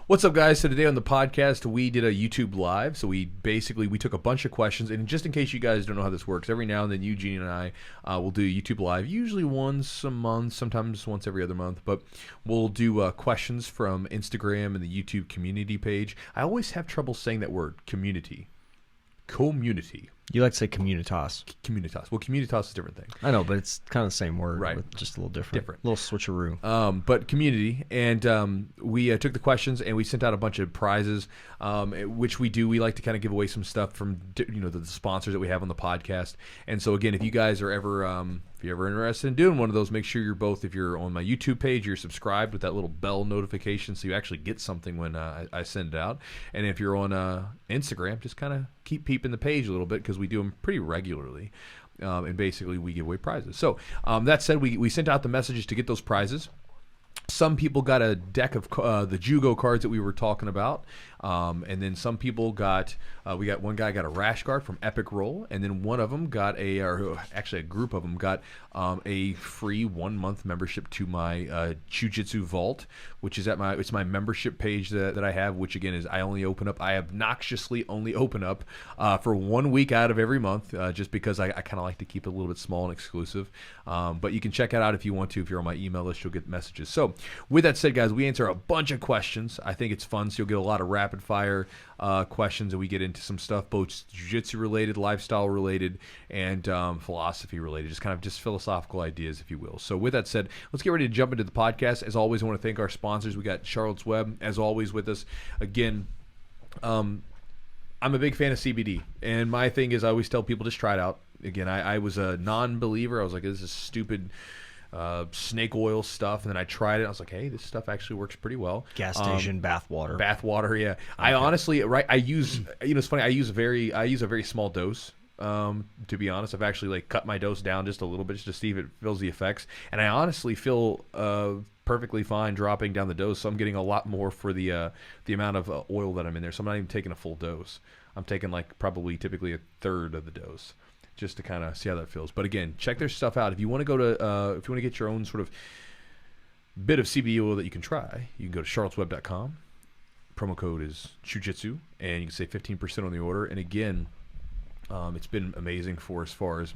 What's up, guys? So today on the podcast, we did a YouTube live. So we took a bunch of questions, and just in case you guys don't know how this works, every now and then Eugene and I will do a YouTube live, usually once a month, sometimes once every other month. But we'll do questions from Instagram and the YouTube community page. I always have trouble saying that word, community. Community. You like to say communitas. Communitas. Well, communitas is a different thing. I know, but it's kind of the same word, right? With just a little different. A little switcheroo. But community, and we took the questions and we sent out a bunch of prizes, which we do. We like to kind of give away some stuff from the sponsors that we have on the podcast. And so again, if you guys are ever if you're ever interested in doing one of those, make sure if you're on my YouTube page, you're subscribed with that little bell notification so you actually get something when I send it out. And if you're on Instagram, just kind of keep peeping the page a little bit because we do them pretty regularly. And basically we give away prizes. So that said, we sent out the messages to get those prizes. Some people got a deck of the Jugo cards that we were talking about. And then some people got, one guy got a rash guard from Epic Roll, and then one of them got actually a group of them got a free 1 month membership to my Chewjitsu Vault, which is it's my membership page that I have, which again is I obnoxiously only open up for 1 week out of every month, just because I kind of like to keep it a little bit small and exclusive. But you can check it out if you want to. If you're on my email list, you'll get messages. So with that said, guys, we answer a bunch of questions. I think it's fun, so you'll get a lot of rapid fire questions, and we get into some stuff both jiu-jitsu related, lifestyle related, and philosophy related, just philosophical ideas, if you will. So with that said, let's get ready to jump into the podcast. As always, I want to thank our sponsors. We got Charlotte's Web, as always, with us again. I'm a big fan of CBD, and my thing is I always tell people just try it out. Again, I was a non-believer. I was like, this is stupid snake oil stuff, and then I tried it. I was like, hey, this stuff actually works pretty well. Gas station bathwater, yeah. Okay. I honestly, I use, it's funny, I use a very small dose. To be honest, I've actually cut my dose down just a little bit just to see if it feels the effects, and I honestly feel perfectly fine dropping down the dose. So I'm getting a lot more for the amount of oil that I'm in there. So I'm not even taking a full dose. I'm taking typically a third of the dose, just to kind of see how that feels. But again, check their stuff out. If you want to go to, if you want to get your own sort of bit of CBD oil that you can try, you can go to charlottesweb.com. Promo code is Chewjitsu, and you can save 15% on the order. And again, it's been amazing for as far as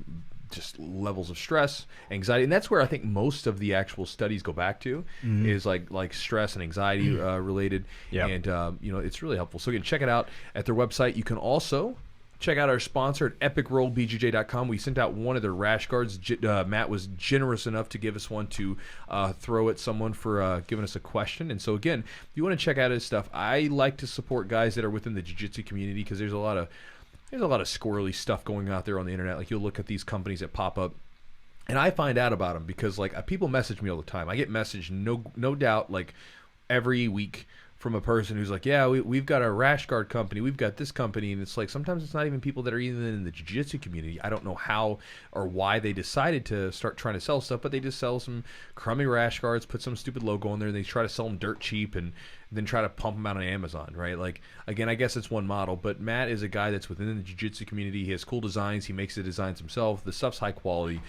just levels of stress, anxiety, and that's where I think most of the actual studies go back to, is like stress and anxiety related. Yep. And it's really helpful. So again, check it out at their website. You can also check out our sponsor at epicrollbjj.com. We sent out one of their rash guards. Matt was generous enough to give us one to throw at someone for giving us a question. And so again, if you want to check out his stuff, I like to support guys that are within the jiu-jitsu community, because there's a lot of squirrely stuff going out there on the internet. Like, you'll look at these companies that pop up, and I find out about them because people message me all the time. I get messaged, no doubt, every week from a person who's like, yeah, we've got a rash guard company, we've got this company, and it's sometimes it's not even people that are even in the jiu-jitsu community. I don't know how or why they decided to start trying to sell stuff, but they just sell some crummy rash guards, put some stupid logo on there, and they try to sell them dirt cheap and then try to pump them out on Amazon, right? Again, I guess it's one model, but Matt is a guy that's within the jiu-jitsu community. He has cool designs. He makes the designs himself. The stuff's high quality.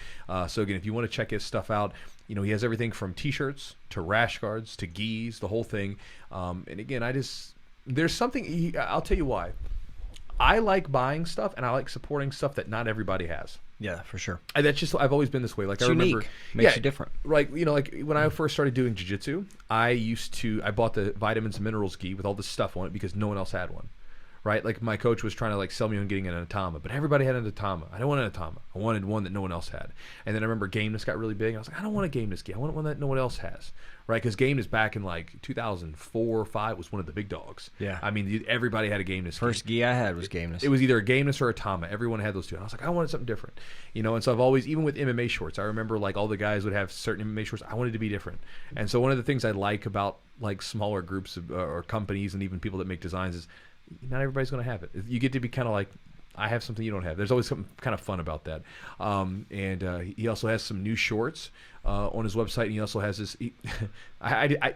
So again, if you want to check his stuff out, he has everything from t-shirts to rash guards to gis, the whole thing. And again, there's something, I'll tell you why. I like buying stuff, and I like supporting stuff that not everybody has. Yeah, for sure. And that's just, I've always been this way. It's unique. Makes you different. When I first started doing jiu-jitsu, I bought the vitamins and minerals gi with all this stuff on it because no one else had one. Right? My coach was trying to sell me on getting an Atama, but everybody had an Atama. I didn't want an Atama. I wanted one that no one else had. And then I remember Gameness got really big, and I was like, I don't want a Gameness gi. I want one that no one else has. Right? Because Gameness back in 2004 or 5 was one of the big dogs. Yeah. I mean, everybody had a Gameness gi. First gi I had was Gameness. It was either a Gameness or a Atama. Everyone had those two. And I was like, I wanted something different. And so I've always, even with MMA shorts, I remember all the guys would have certain MMA shorts. I wanted to be different. And so one of the things I like about smaller groups or companies and even people that make designs is not everybody's going to have it. You get to be kind of I have something you don't have. There's always something kind of fun about that. And he also has some new shorts on his website. And he also has this.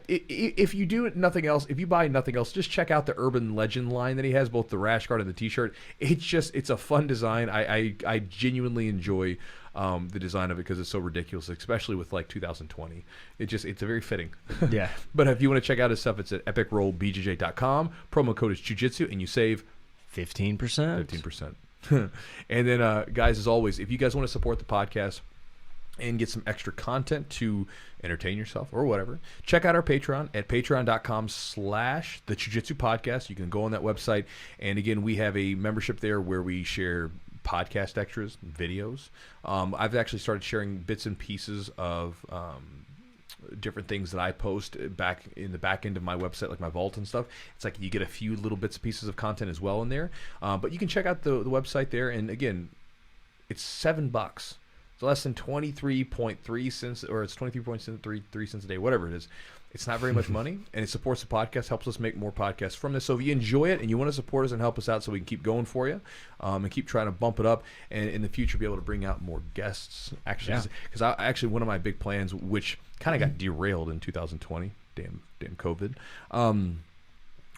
If you do nothing else, if you buy nothing else, just check out the Urban Legend line that he has, both the rash guard and the T-shirt. It's a fun design. I genuinely enjoy the design of it because it's so ridiculous, especially with like 2020. It's a very fitting. Yeah. But if you want to check out his stuff, it's at epicrollbjj.com. Promo code is Chewjitsu, and you save 15%. 15%. And then, guys, as always, if you guys want to support the podcast and get some extra content to entertain yourself or whatever, check out our Patreon at patreon.com/the Chewjitsu Podcast. You can go on that website. And again, we have a membership there where we share podcast extras, videos. I've actually started sharing bits and pieces of different things that I post back in the back end of my website, like my vault and stuff. It's like you get a few little bits and pieces of content as well in there. But you can check out the website there. And again, it's $7. It's less than 23.3 cents, or it's 23.3 cents a day, whatever it is. It's not very much money, and it supports the podcast, helps us make more podcasts from this. So if you enjoy it and you want to support us and help us out so we can keep going for you and keep trying to bump it up, and in the future be able to bring out more guests, actually. Because one of my big plans, which kind of got derailed in 2020, damn COVID,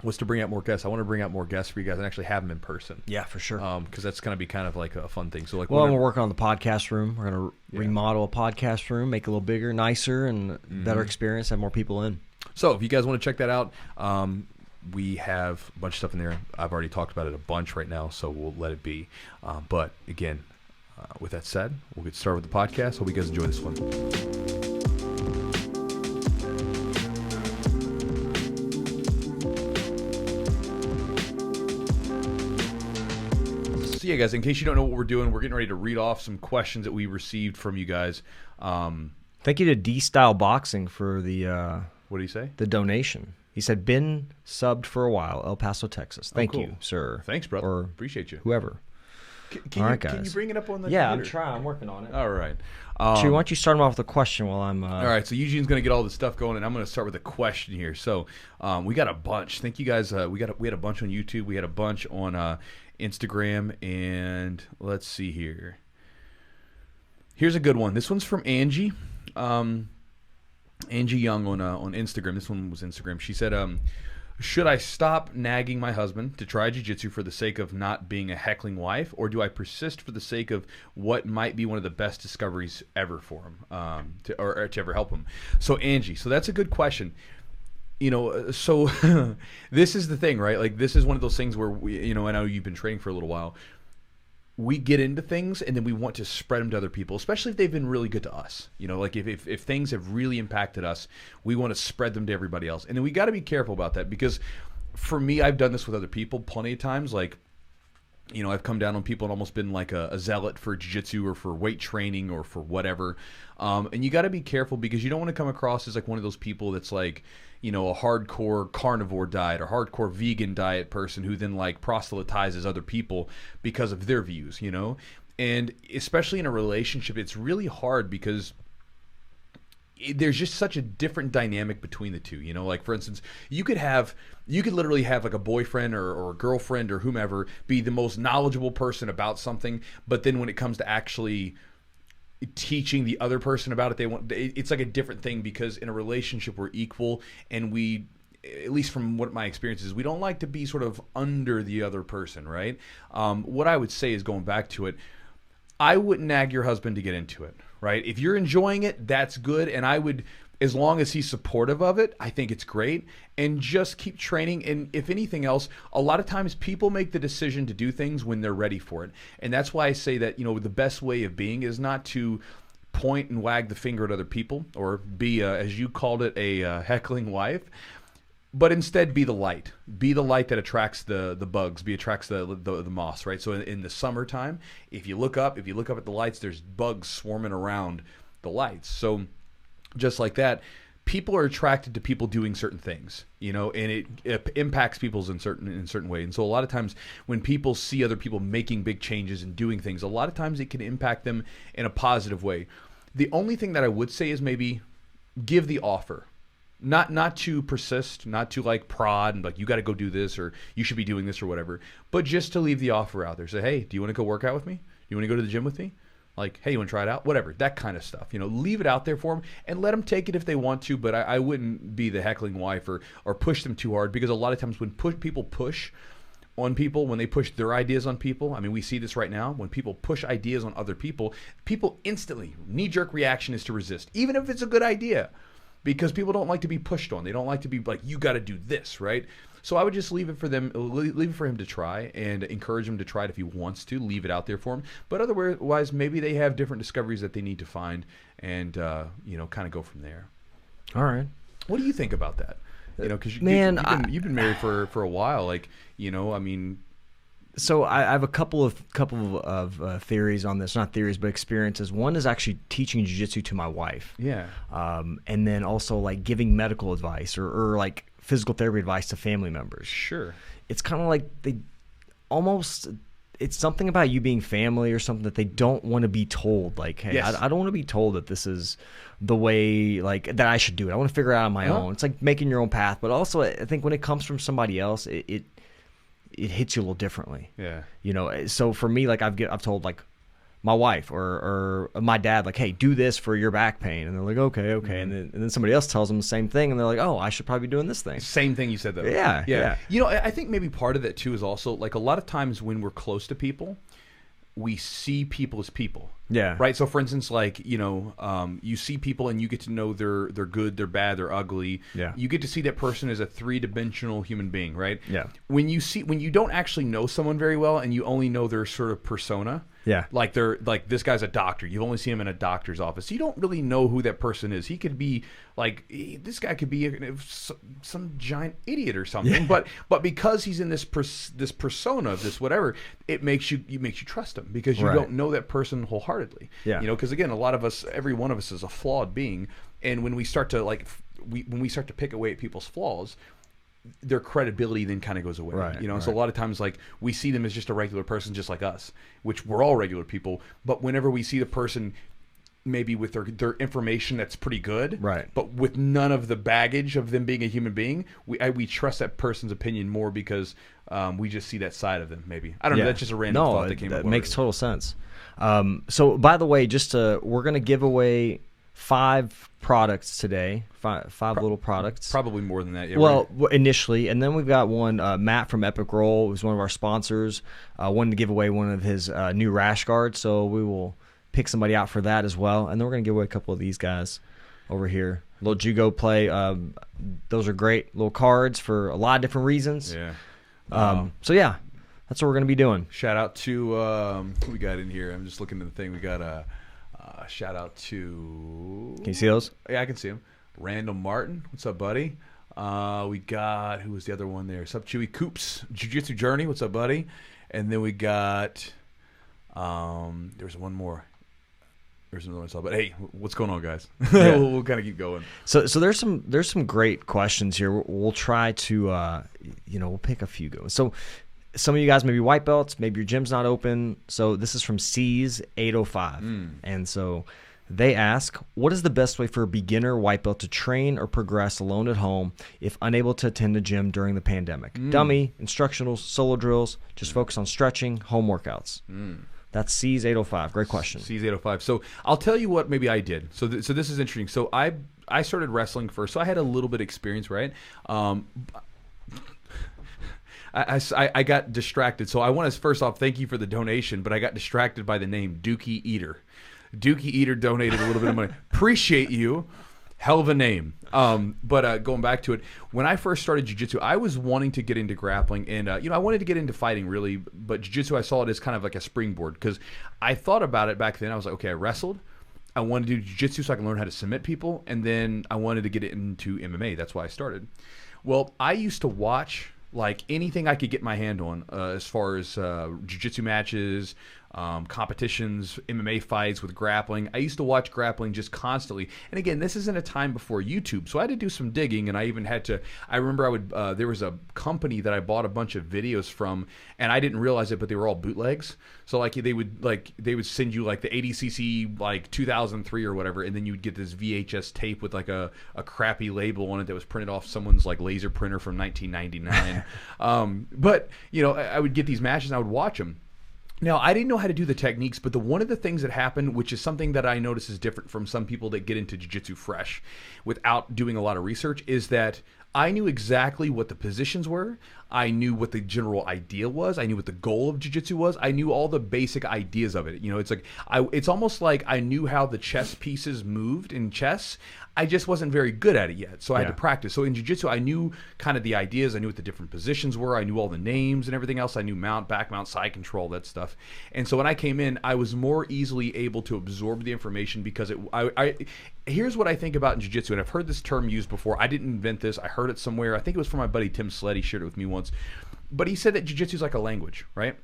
was to bring out more guests. I want to bring out more guests for you guys and actually have them in person. Yeah, for sure. Because that's going to be kind of like a fun thing. So like, well, we're working on the podcast room. We're going to remodel a podcast room, make it a little bigger, nicer, and better experience, have more people in. So if you guys want to check that out, we have a bunch of stuff in there. I've already talked about it a bunch right now, so we'll let it be. But again, with that said, we'll get started with the podcast. Hope you guys enjoy this one. So yeah, guys, in case you don't know what we're doing, we're getting ready to read off some questions that we received from you guys. Thank you to D-Style Boxing for the what did he say? The donation. He said, been subbed for a while, El Paso, Texas. Thank you, sir. Thanks, brother. Or appreciate you. Whoever. Can you bring it up on the computer? I'm trying. I'm working on it. All right. Chewy, why don't you start him off with a question while I'm... All right, so Eugene's going to get all the stuff going, and I'm going to start with a question here. So we got a bunch. Thank you guys. We had a bunch on YouTube. We had a bunch on Instagram, and let's see here. Here's a good one. This one's from Angie. Angie Young on Instagram. This one was Instagram. She said, should I stop nagging my husband to try jiu-jitsu for the sake of not being a heckling wife, or do I persist for the sake of what might be one of the best discoveries ever for him, to ever help him? So Angie, so that's a good question. You know, so this is the thing, right? Like, this is one of those things where I know you've been training for a little while. We get into things and then we want to spread them to other people, especially if they've been really good to us. You know, like if things have really impacted us, we want to spread them to everybody else. And then we got to be careful about that, because for me, I've done this with other people plenty of times. Like, you know, I've come down on people and almost been like a zealot for jiu-jitsu or for weight training or for whatever. And you got to be careful, because you don't want to come across as like one of those people that's like, you know, a hardcore carnivore diet or hardcore vegan diet person who then like proselytizes other people because of their views, you know? And especially in a relationship, it's really hard because there's just such a different dynamic between the two, you know? Like, for instance, you could literally have like a boyfriend or a girlfriend or whomever be the most knowledgeable person about something, but then when it comes to actually teaching the other person about it, it's like a different thing, because in a relationship we're equal, and we, at least from what my experience is, we don't like to be sort of under the other person, right? What I would say is, going back to it, I wouldn't nag your husband to get into it, right? If you're enjoying it, that's good, and I would, as long as he's supportive of it, I think it's great. And just keep training. And if anything else, a lot of times people make the decision to do things when they're ready for it. And that's why I say that, you know, the best way of being is not to point and wag the finger at other people, or be, as you called it, a heckling wife, but instead be the light. Be the light that attracts the bugs, attracts the moths, right? So in the summertime, if you look up at the lights, there's bugs swarming around the lights. So just like that, people are attracted to people doing certain things, you know, and it impacts people in certain way. And so a lot of times when people see other people making big changes and doing things, a lot of times it can impact them in a positive way. The only thing that I would say is maybe give the offer. Not to persist, not to like prod and like you got to go do this or you should be doing this or whatever, but just to leave the offer out there. Say, hey, do you want to go work out with me? You want to go to the gym with me? Like, hey, you want to try it out? Whatever, that kind of stuff. Leave it out there for them and let them take it if they want to. But I wouldn't be the heckling wife or push them too hard, because a lot of times when people push on people, when they push their ideas on people, I mean, we see this right now. When people push ideas on other people instantly, knee-jerk reaction is to resist, even if it's a good idea. Because people don't like to be pushed on. They don't like to be like, you got to do this, right? So I would just leave it for him to try and encourage him to try it if he wants to. Leave it out there for him. But otherwise, maybe they have different discoveries that they need to find and, kind of go from there. All right. What do you think about that? Because you've been married for a while. Like, I mean... So I have a couple of theories on this, not theories, but experiences. One is actually teaching jiu-jitsu to my wife. Yeah. And then also like giving medical advice or like physical therapy advice to family members. Sure. It's kind of like it's something about you being family or something that they don't want to be told. Like, hey, yes. I don't want to be told that this is the way, like, that I should do it. I want to figure it out on my own. It's like making your own path. But also I think when it comes from somebody else, it hits you a little differently. Yeah. So for me, like I've told like my wife or my dad, like, hey, do this for your back pain. And they're like, okay. Mm-hmm. And then somebody else tells them the same thing. And they're like, oh, I should probably be doing this thing. Same thing you said though. Yeah. I think maybe part of that too is also like a lot of times when we're close to people, we see people as people. Yeah. Right. So for instance, like, you see people and you get to know they're good, they're bad, they're ugly. Yeah. You get to see that person as a 3-dimensional human being, right? Yeah. When you don't actually know someone very well and you only know their sort of persona. Yeah. Like they're like, this guy's a doctor. You only see him in a doctor's office. You don't really know who that person is. He could be like, this guy could be some giant idiot or something. Yeah. But because he's in this persona of this whatever, it makes you trust him because you don't know that person wholeheartedly. Yeah. Because again, a lot of us, every one of us is a flawed being, and when we start to when we start to pick away at people's flaws, their credibility then kind of goes away. Right, And so a lot of times, like, we see them as just a regular person, just like us, which we're all regular people. But whenever we see the person, maybe with their information that's pretty good, right, but with none of the baggage of them being a human being, we trust that person's opinion more because we just see that side of them. Maybe I don't know. That's just a random thought that came up. That makes total sense. So by the way, we're gonna give away 5 products today, five little products. Probably more than that. Yeah, well, initially, and then we've got one. Matt from Epic Roll, who's one of our sponsors, wanted to give away one of his new rash guards, so we will pick somebody out for that as well. And then we're gonna give away a couple of these guys over here. Little Jugo play. Those are great little cards for a lot of different reasons. Yeah. So yeah, that's what we're gonna be doing. Shout out to who we got in here. I'm just looking at the thing. We got a. Shout out to... Can you see those? Yeah, I can see them. Randall Martin. What's up, buddy? We got... Who was the other one there? What's up, Chewy Coops? Jiu-Jitsu Journey. What's up, buddy? And then we got... there's one more. There's another one. But hey, what's going on, guys? Yeah. we'll kind of keep going. So there's some great questions here. We'll try to... we'll pick a few good ones. So... Some of you guys may be white belts. Maybe your gym's not open. So this is from C's 805. And so they ask, what is the best way for a beginner white belt to train or progress alone at home if unable to attend a gym during the pandemic? Dummy, instructionals, solo drills, just focus on stretching, home workouts. That's C's 805. Great question. C's 805. So I'll tell you what maybe I did. So this is interesting. So I started wrestling first. So I had a little bit of experience, right? I got distracted. So I want to first off thank you for the donation, but I got distracted by the name Dookie Eater. Dookie Eater donated a little bit of money. Appreciate you. Hell of a name. But going back to it, when I first started jiu-jitsu, I was wanting to get into grappling, and I wanted to get into fighting really, but jiu-jitsu I saw it as kind of like a springboard because I thought about it back then. I was like, okay, I wrestled. I wanted to do jiu-jitsu so I can learn how to submit people, and then I wanted to get into MMA. That's why I started. Well, I used to watch like anything I could get my hand on as far as jiu-jitsu matches, competitions, MMA fights with grappling. I used to watch grappling just constantly. And again, this isn't a time before YouTube, so I had to do some digging, and I even had to. I remember there was a company that I bought a bunch of videos from, and I didn't realize it, but they were all bootlegs. So they would send you like the ADCC like 2003 or whatever, and then you would get this VHS tape with like a crappy label on it that was printed off someone's like laser printer from 1999. But I would get these matches and I would watch them. Now, I didn't know how to do the techniques, but one of the things that happened, which is something that I notice is different from some people that get into jiu-jitsu fresh without doing a lot of research, is that I knew exactly what the positions were. I knew what the general idea was. I knew what the goal of jiu-jitsu was. I knew all the basic ideas of it. It's like it's almost like I knew how the chess pieces moved in chess. I just wasn't very good at it yet, so I had to practice. So in jiu-jitsu, I knew kind of the ideas. I knew what the different positions were. I knew all the names and everything else. I knew mount, back mount, side control, that stuff. And so when I came in, I was more easily able to absorb the information because here's what I think about in jiu-jitsu, and I've heard this term used before. I didn't invent this. I heard it somewhere. I think it was from my buddy Tim Sled. He shared it with me once. But he said that jiu-jitsu is like a language, right?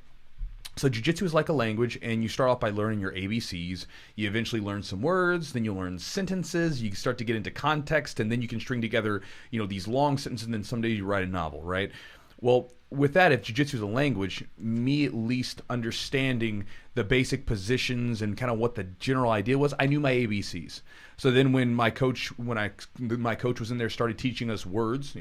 So jiu-jitsu is like a language, and you start off by learning your ABCs. You eventually learn some words, then you learn sentences. You start to get into context, and then you can string together, these long sentences, and then someday you write a novel, right? Well, with that, if jiu-jitsu is a language, me at least understanding the basic positions and kind of what the general idea was, I knew my ABCs. So then when my coach was in there, started teaching us words,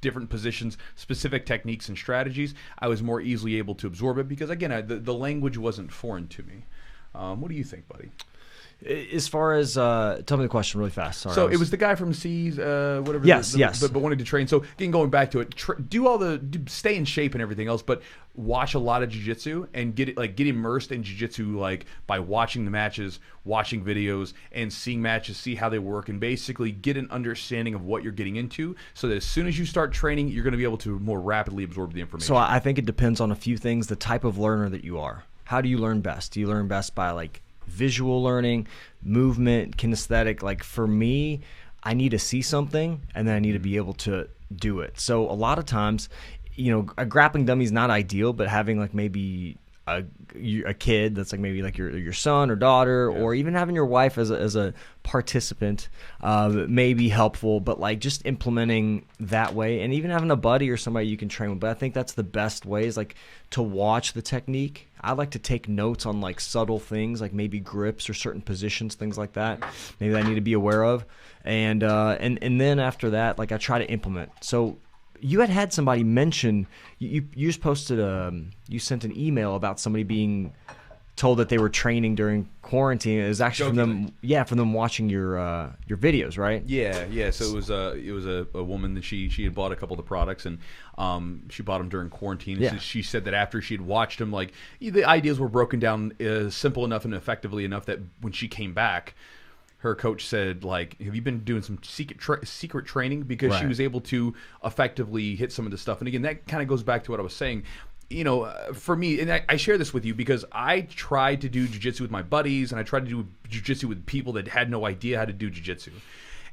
different positions, specific techniques and strategies, I was more easily able to absorb it because, again, the language wasn't foreign to me. What do you think, buddy? As far as tell me the question really fast. Sorry, so it was the guy from C's, whatever. Yes. But wanted to train. So again, going back to it, stay in shape and everything else, but watch a lot of jiu-jitsu and get immersed in jiu-jitsu by watching the matches, watching videos, and seeing matches, see how they work, and basically get an understanding of what you're getting into, so that as soon as you start training, you're going to be able to more rapidly absorb the information. So I think it depends on a few things. The type of learner that you are. How do you learn best? Do you learn best by visual learning, movement, kinesthetic? For me, I need to see something and then I need to be able to do it. So a lot of times, a grappling dummy is not ideal, but having maybe a kid that's maybe your son or daughter, or even having your wife as a participant may be helpful, but just implementing that way, and even having a buddy or somebody you can train with. But I think that's the best way is to watch the technique. I like to take notes on subtle things, maybe grips or certain positions, things like that. Maybe I need to be aware of, and then after that, I try to implement. So you had somebody mention you just posted you sent an email about somebody being told that they were training during quarantine. It was actually from them watching your videos, right? Yeah. So it was a woman that she had bought a couple of the products, and she bought them during quarantine. Yeah. So she said that after she had watched them, the ideas were broken down simple enough and effectively enough that when she came back, her coach said, have you been doing some secret training? Because she was able to effectively hit some of the stuff. And again, that kind of goes back to what I was saying. For me, and I share this with you because I tried to do jiu-jitsu with my buddies, and I tried to do jiu-jitsu with people that had no idea how to do jiu-jitsu.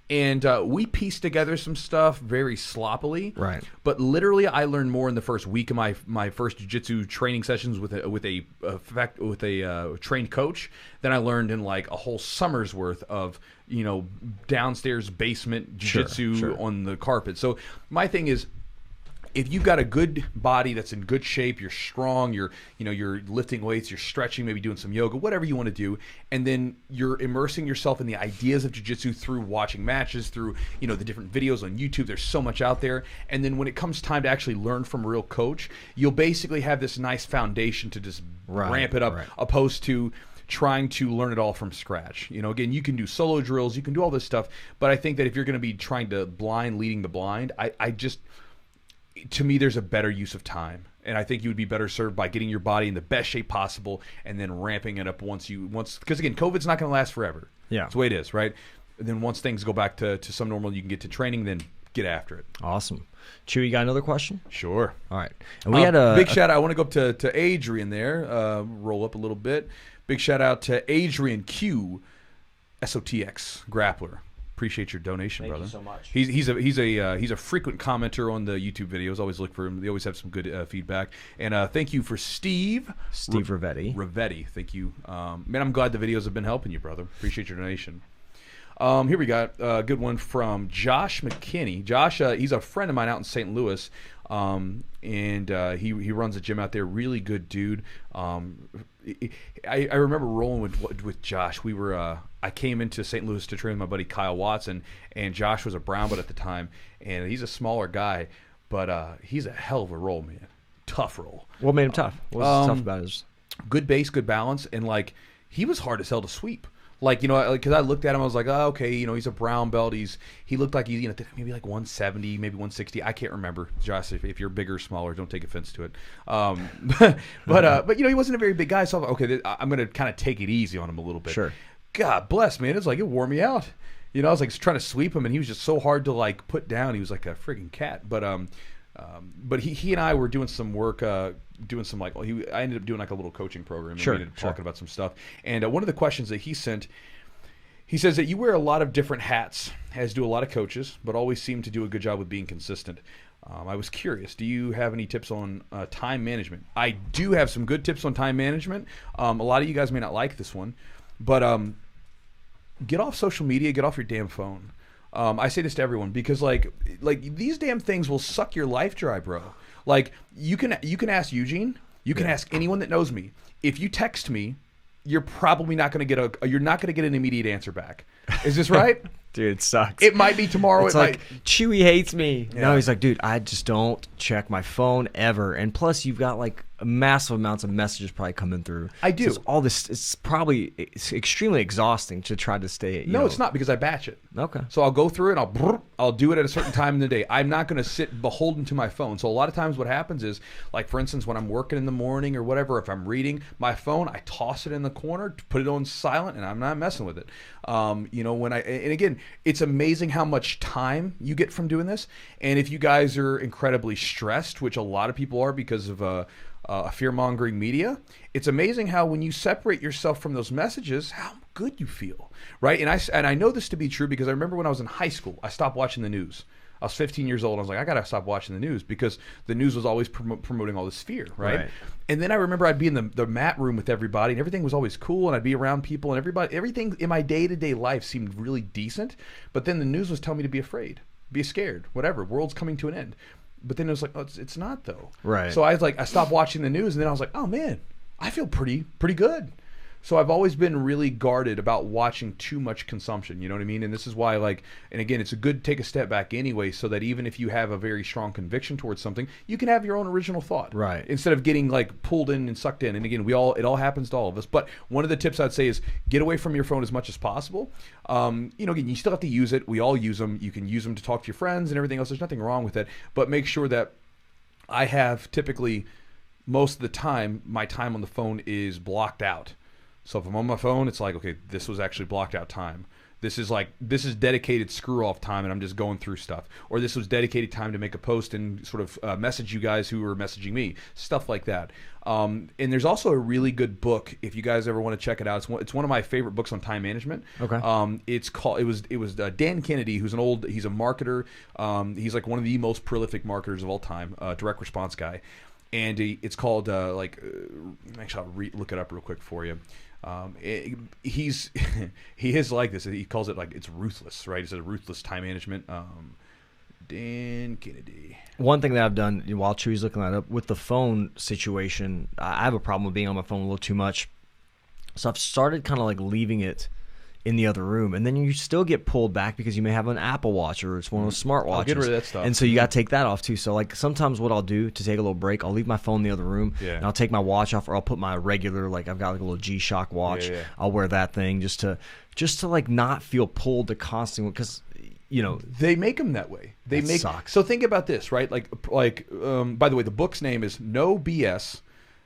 And we pieced together some stuff very sloppily. Right. But literally, I learned more in the first week of my first jiu-jitsu training sessions with a trained coach than I learned in a whole summer's worth of downstairs basement jiu-jitsu on the carpet. So my thing is, if you've got a good body that's in good shape, you're strong, you're lifting weights, you're stretching, maybe doing some yoga, whatever you want to do, and then you're immersing yourself in the ideas of jiu-jitsu through watching matches, through the different videos on YouTube. There's so much out there. And then when it comes time to actually learn from a real coach, you'll basically have this nice foundation to just ramp it up, opposed to trying to learn it all from scratch. Again, you can do solo drills, you can do all this stuff, but I think that if you're going to be trying to leading the blind, to me, there's a better use of time, and I think you would be better served by getting your body in the best shape possible and then ramping it up once because again, COVID's not going to last forever. Yeah, that's the way it is, right? And then once things go back to some normal, you can get to training, then get after it. Awesome. Chewy, you got another question? Sure. All right. And we had a big shout out. I want to go up to Adrian there. Roll up a little bit. Big shout out to Adrian Q, SOTX grappler. Appreciate your donation, Thank brother. you so much. He's a frequent commenter on the YouTube videos. Always look for him. They always have some good feedback. And thank you for Steve Ravetti. Thank you, man. I'm glad the videos have been helping you, brother. Appreciate your donation. Here we got a good one from Josh McKinney. Josh, he's a friend of mine out in St. Louis. And he runs a gym out there. Really good dude. I remember rolling with Josh. We were I came into St. Louis to train with my buddy Kyle Watson, and Josh was a brown belt at the time, and he's a smaller guy, but he's a hell of a roll, man. Tough roll. What made him tough? What was tough about his? Good base, good balance, and like he was hard as hell to sweep. Like, you know, because I looked at him, I was like, oh, okay, you know, he's a brown belt. He looked like he's, you know, maybe like 170, maybe 160. I can't remember. Josh, if you're bigger or smaller, don't take offense to it. But you know, he wasn't a very big guy, so I thought, okay, I'm going to kind of take it easy on him a little bit. Sure. God bless, man. It's like, it wore me out. You know, I was like trying to sweep him, and he was just so hard to like put down. He was like a friggin' cat. But he and I were doing some work, I ended up doing like a little coaching program. And we ended up talking about some stuff. And one of the questions that he sent, he says that you wear a lot of different hats, as do a lot of coaches, but always seem to do a good job with being consistent. I was curious, do you have any tips on time management? I do have some good tips on time management. A lot of you guys may not like this one, but get off social media, get off your damn phone. I say this to everyone because like these damn things will suck your life dry, bro. Like you can ask Eugene, you can ask anyone that knows me. If you text me, you're probably not going to get an immediate answer back. Is this right? Dude, it sucks. It might be tomorrow. It's like, Chewy hates me. Yeah. No, he's like, dude, I just don't check my phone ever. And plus, you've got like massive amounts of messages probably coming through. I do. So all this, it's extremely exhausting to try to stay. No, it's not, because I batch it. Okay. So I'll go through it and I'll do it at a certain time in the day. I'm not going to sit beholden to my phone. So a lot of times what happens is, like, for instance, when I'm working in the morning or whatever, if I'm reading my phone, I toss it in the corner, put it on silent, and I'm not messing with it. You know, and again, it's amazing how much time you get from doing this. And if you guys are incredibly stressed, which a lot of people are because of fear-mongering media, it's amazing how when you separate yourself from those messages, how good you feel, right? And I know this to be true because I remember when I was in high school, I stopped watching the news. I was 15 years old. I was like, I got to stop watching the news because the news was always promoting all this fear, right? And then I remember I'd be in the mat room with everybody, and everything was always cool, and I'd be around people, and everything in my day-to-day life seemed really decent. But then the news was telling me to be afraid, be scared, whatever. World's coming to an end. But then it was like, oh, it's not though. Right. So I stopped watching the news, and then I was like, oh man, I feel pretty good. So I've always been really guarded about watching too much consumption. You know what I mean? And this is why, like, and again, it's a good take a step back anyway, so that even if you have a very strong conviction towards something, you can have your own original thought. Right. Instead of getting like pulled in and sucked in. And again, it all happens to all of us. But one of the tips I'd say is get away from your phone as much as possible. You know, again, you still have to use it. We all use them. You can use them to talk to your friends and everything else. There's nothing wrong with it. But make sure that I have typically, most of the time, my time on the phone is blocked out. So if I'm on my phone, it's like, okay, this was actually blocked out time. This is dedicated screw off time, and I'm just going through stuff. Or this was dedicated time to make a post and sort of message you guys who are messaging me, stuff like that. And there's also a really good book if you guys ever want to check it out. It's one of my favorite books on time management. Okay. It was Dan Kennedy, he's a marketer. He's like one of the most prolific marketers of all time, direct response guy. And it's called actually I'll look it up real quick for you. He is like this. He calls it like it's ruthless, right? He says ruthless time management. Dan Kennedy. One thing that I've done while Chewy's looking that up with the phone situation, I have a problem with being on my phone a little too much. So I've started kind of like leaving it in the other room, and then you still get pulled back because you may have an Apple Watch or it's one of those smart watches. I'll get rid of that stuff. And so you got to take that off too. So like sometimes what I'll do to take a little break, I'll leave my phone in the other room, and I'll take my watch off, or I'll put my regular, like I've got like a little G-Shock watch. I'll wear that thing just to like not feel pulled to constantly, because you know they make them that way. Sucks. So think about this, right? Like by the way, the book's name is No BS.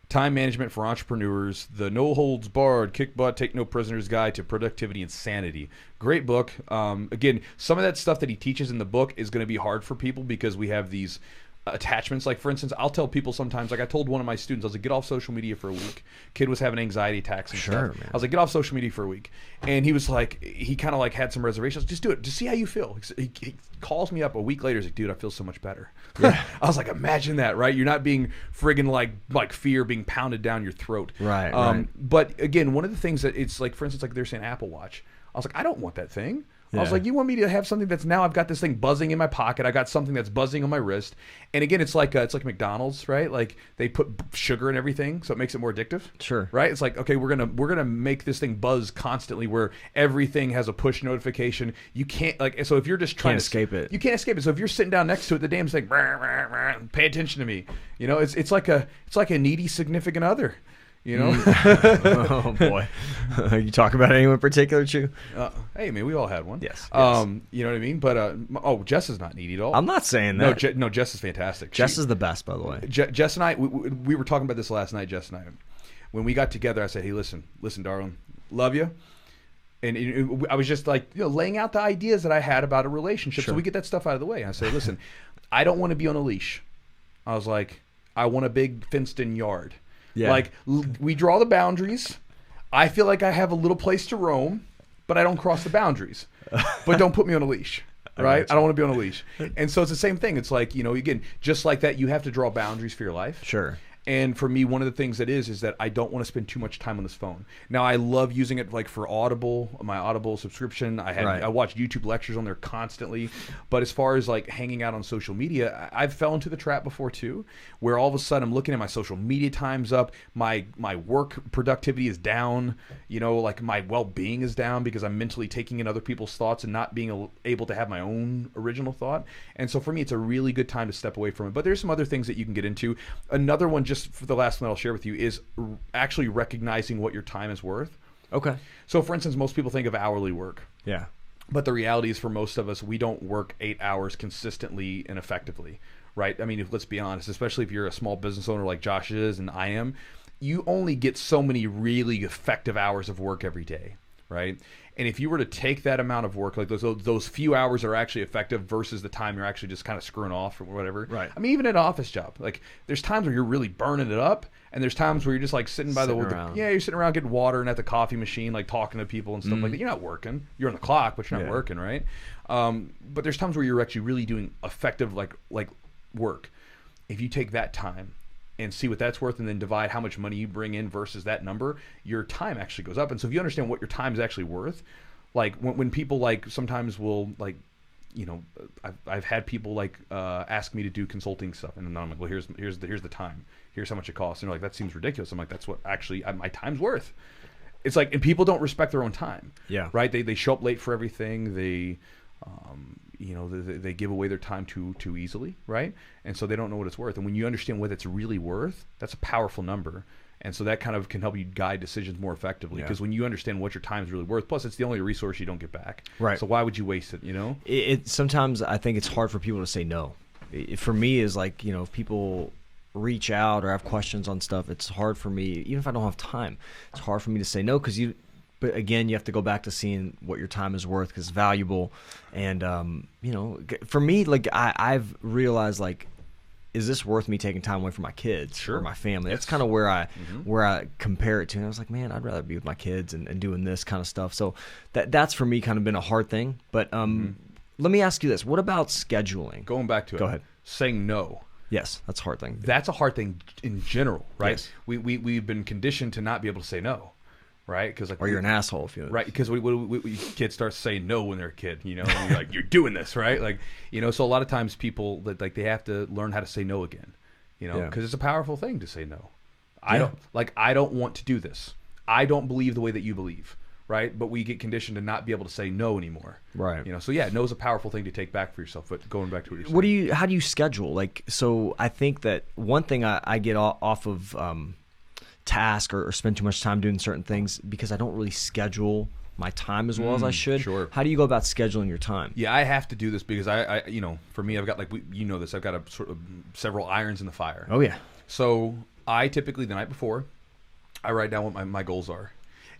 Time Management for Entrepreneurs, the No Holds Barred, Kick Butt, Take No Prisoners Guide to Productivity and Sanity. Great book. Again, some of that stuff that he teaches in the book is going to be hard for people because we have these attachments. Like, for instance, I'll tell people sometimes, like I told one of my students, I was like, get off social media for a week. Kid was having anxiety attacks and stuff. Man. I was like, get off social media for a week. And he was like, he kind of like had some reservations. Just do it. Just see how you feel. He calls me up a week later. He's like, dude, I feel so much better. Yeah. I was like, imagine that, right? You're not being friggin' like fear being pounded down your throat. Right. But again, one of the things that it's like, for instance, like they're saying Apple Watch. I was like, I don't want that thing. I was like, you want me to have something that's now I've got this thing buzzing in my pocket. I got something that's buzzing on my wrist. And again, it's like McDonald's, right? Like they put sugar in everything, so it makes it more addictive. Sure. Right? It's like, okay, we're gonna make this thing buzz constantly, where everything has a push notification. You can't like so if you're just trying to escape it, you can't escape it. So if you're sitting down next to it, the damn thing, pay attention to me. You know, it's like a needy significant other. You know? Oh boy. You talk about anyone in particular, Chew? Hey man, we all had one. Yes. You know what I mean? But Jess is not needy at all. I'm not saying that. No, Jess is fantastic. Jess is the best, by the way. Jess and I, we were talking about this last night. Jess and I, when we got together, I said, "Hey, listen, darling, love you." And I was just like, laying out the ideas that I had about a relationship, so we get that stuff out of the way. And I said, "Listen, I don't want to be on a leash." I was like, "I want a big fenced-in yard." Yeah. Like, we draw the boundaries. I feel like I have a little place to roam, but I don't cross the boundaries. But don't put me on a leash, right? I don't want to be on a leash. And so it's the same thing. It's like, again, just like that, you have to draw boundaries for your life. Sure. And for me, one of the things that is that I don't want to spend too much time on this phone. Now, I love using it like for Audible, my Audible subscription. I watch YouTube lectures on there constantly. But as far as like hanging out on social media, I've fell into the trap before too, where all of a sudden I'm looking at my social media times up, my work productivity is down, like my well-being is down because I'm mentally taking in other people's thoughts and not being able to have my own original thought. And so for me, it's a really good time to step away from it. But there's some other things that you can get into. Another one, just for the last one I'll share with you, is actually recognizing what your time is worth. Okay. So for instance, most people think of hourly work. Yeah. But the reality is, for most of us, we don't work 8 hours consistently and effectively, right? I mean, let's be honest, especially if you're a small business owner like Josh is and I am, you only get so many really effective hours of work every day, right? And if you were to take that amount of work, like those few hours are actually effective versus the time you're actually just kind of screwing off or whatever. Right. I mean, even an office job, like there's times where you're really burning it up, and there's times where you're just like sitting by you're sitting around getting water and at the coffee machine, like talking to people and stuff like that. You're not working. You're on the clock, but you're not working, right? But there's times where you're actually really doing effective like work. If you take that time and see what that's worth and then divide how much money you bring in versus that number, your time actually goes up. And so if you understand what your time is actually worth, like when people like sometimes will like, I've had people like ask me to do consulting stuff, and then I'm like, well, here's the time, here's how much it costs, and they're like, that seems ridiculous. I'm like, that's what actually my time's worth. It's like, and people don't respect their own time. Yeah. Right. They show up late for everything. They they give away their time too easily, right? And so they don't know what it's worth. And when you understand what it's really worth, that's a powerful number. And so that kind of can help you guide decisions more effectively, because when you understand what your time is really worth, plus it's the only resource you don't get back. Right. So why would you waste it, It sometimes I think it's hard for people to say no. For me, is like, if people reach out or have questions on stuff, it's hard for me, even if I don't have time, it's hard for me to say no, because but again, you have to go back to seeing what your time is worth, because it's valuable. And, for me, like I've realized, like, is this worth me taking time away from my kids or my family? That's kind of where I compare it to. And I was like, man, I'd rather be with my kids and doing this kind of stuff. So that's for me kind of been a hard thing. But let me ask you this. What about scheduling? Going back to it. Go ahead. Saying no. Yes, that's a hard thing. That's a hard thing in general, right? Yes. We've been conditioned to not be able to say no. Right, because or you're an asshole if you right, because we kids start saying no when they're a kid, and you're like, you're doing this, right? Like, so a lot of times people that like they have to learn how to say no again, because it's a powerful thing to say no. I don't want to do this. I don't believe the way that you believe, right? But we get conditioned to not be able to say no anymore, right? So no is a powerful thing to take back for yourself. But going back to what you're saying, how do you schedule? Like, so I think that one thing I get off of task or spend too much time doing certain things because I don't really schedule my time as well as I should. Sure. How do you go about scheduling your time? Yeah, I have to do this because I for me, I've got this, I've got a sort of several irons in the fire. Oh yeah. So I typically the night before, I write down what my goals are.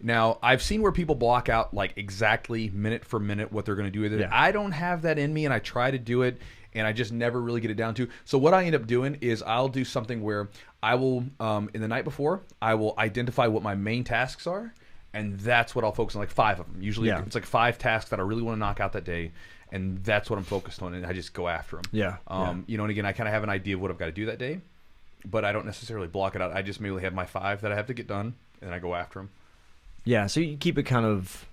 Now, I've seen where people block out like exactly minute for minute what they're going to do with it. Yeah. I don't have that in me, and I try to do it. and I just never really get it down to. So what I end up doing is I'll do something where I will, in the night before, I will identify what my main tasks are, and that's what I'll focus on, like 5 of them. Usually it's like 5 tasks that I really want to knock out that day, and that's what I'm focused on, and I just go after them. You know, and again, I kind of have an idea of what I've got to do that day, but I don't necessarily block it out. I just merely have my 5 that I have to get done, and I go after them. Yeah, so you keep it kind of,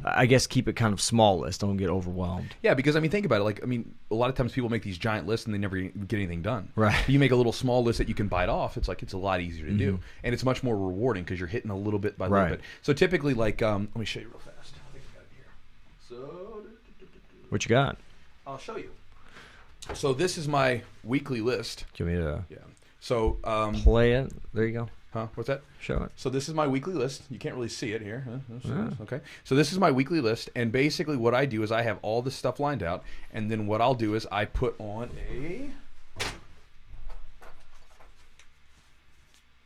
I guess, keep it kind of small list. Don't get overwhelmed. Yeah, because, I mean, think about it. Like, I mean, a lot of times people make these giant lists and they never get anything done. Right. You make a little small list that you can bite off. It's like, it's a lot easier to do. And it's much more rewarding because you're hitting a little bit by little bit. So typically, like, let me show you real fast. I think I got it here. So, what you got? I'll show you. So this is my weekly list. Do you want me to So, play it? There you go. Huh? What's that? Show it. So this is my weekly list. You can't really see it here. Okay. So this is my weekly list, and basically what I do is I have all this stuff lined out, and then what I'll do is I put on a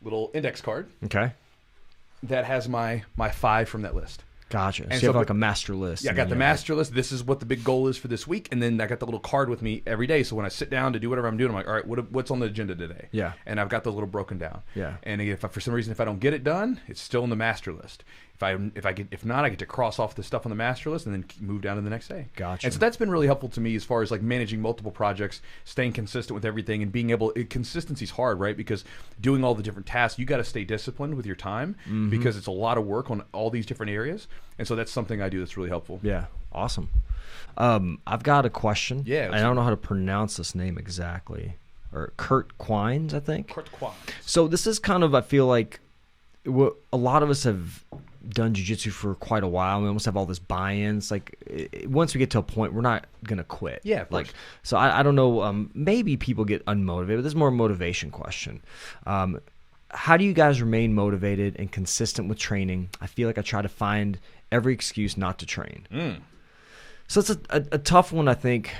little index card. Okay. That has my 5 from that list. Gotcha. And so you have like a master list. Yeah, I got the master list. This is what the big goal is for this week. And then I got the little card with me every day. So when I sit down to do whatever I'm doing, I'm like, all right, what's on the agenda today? Yeah. And I've got those little broken down. Yeah. And if for some reason, if I don't get it done, it's still on the master list. If not, I get to cross off the stuff on the master list and then move down to the next day. Gotcha. And so that's been really helpful to me as far as like managing multiple projects, staying consistent with everything, and being able. Consistency's hard, right? Because doing all the different tasks, you got to stay disciplined with your time because it's a lot of work on all these different areas. And so that's something I do that's really helpful. Yeah, awesome. I've got a question. Yeah, I don't know how to pronounce this name exactly. Or Kurt Quines, I think. Kurt Quines. So this is kind of, I feel like, what a lot of us have done jiu-jitsu for quite a while. We almost have all this buy-ins. Like, once we get to a point, we're not gonna quit. Yeah, of course. Like, so I don't know. Maybe people get unmotivated. But this is more a motivation question. How do you guys remain motivated and consistent with training? I feel like I try to find every excuse not to train. So it's a tough one, I think,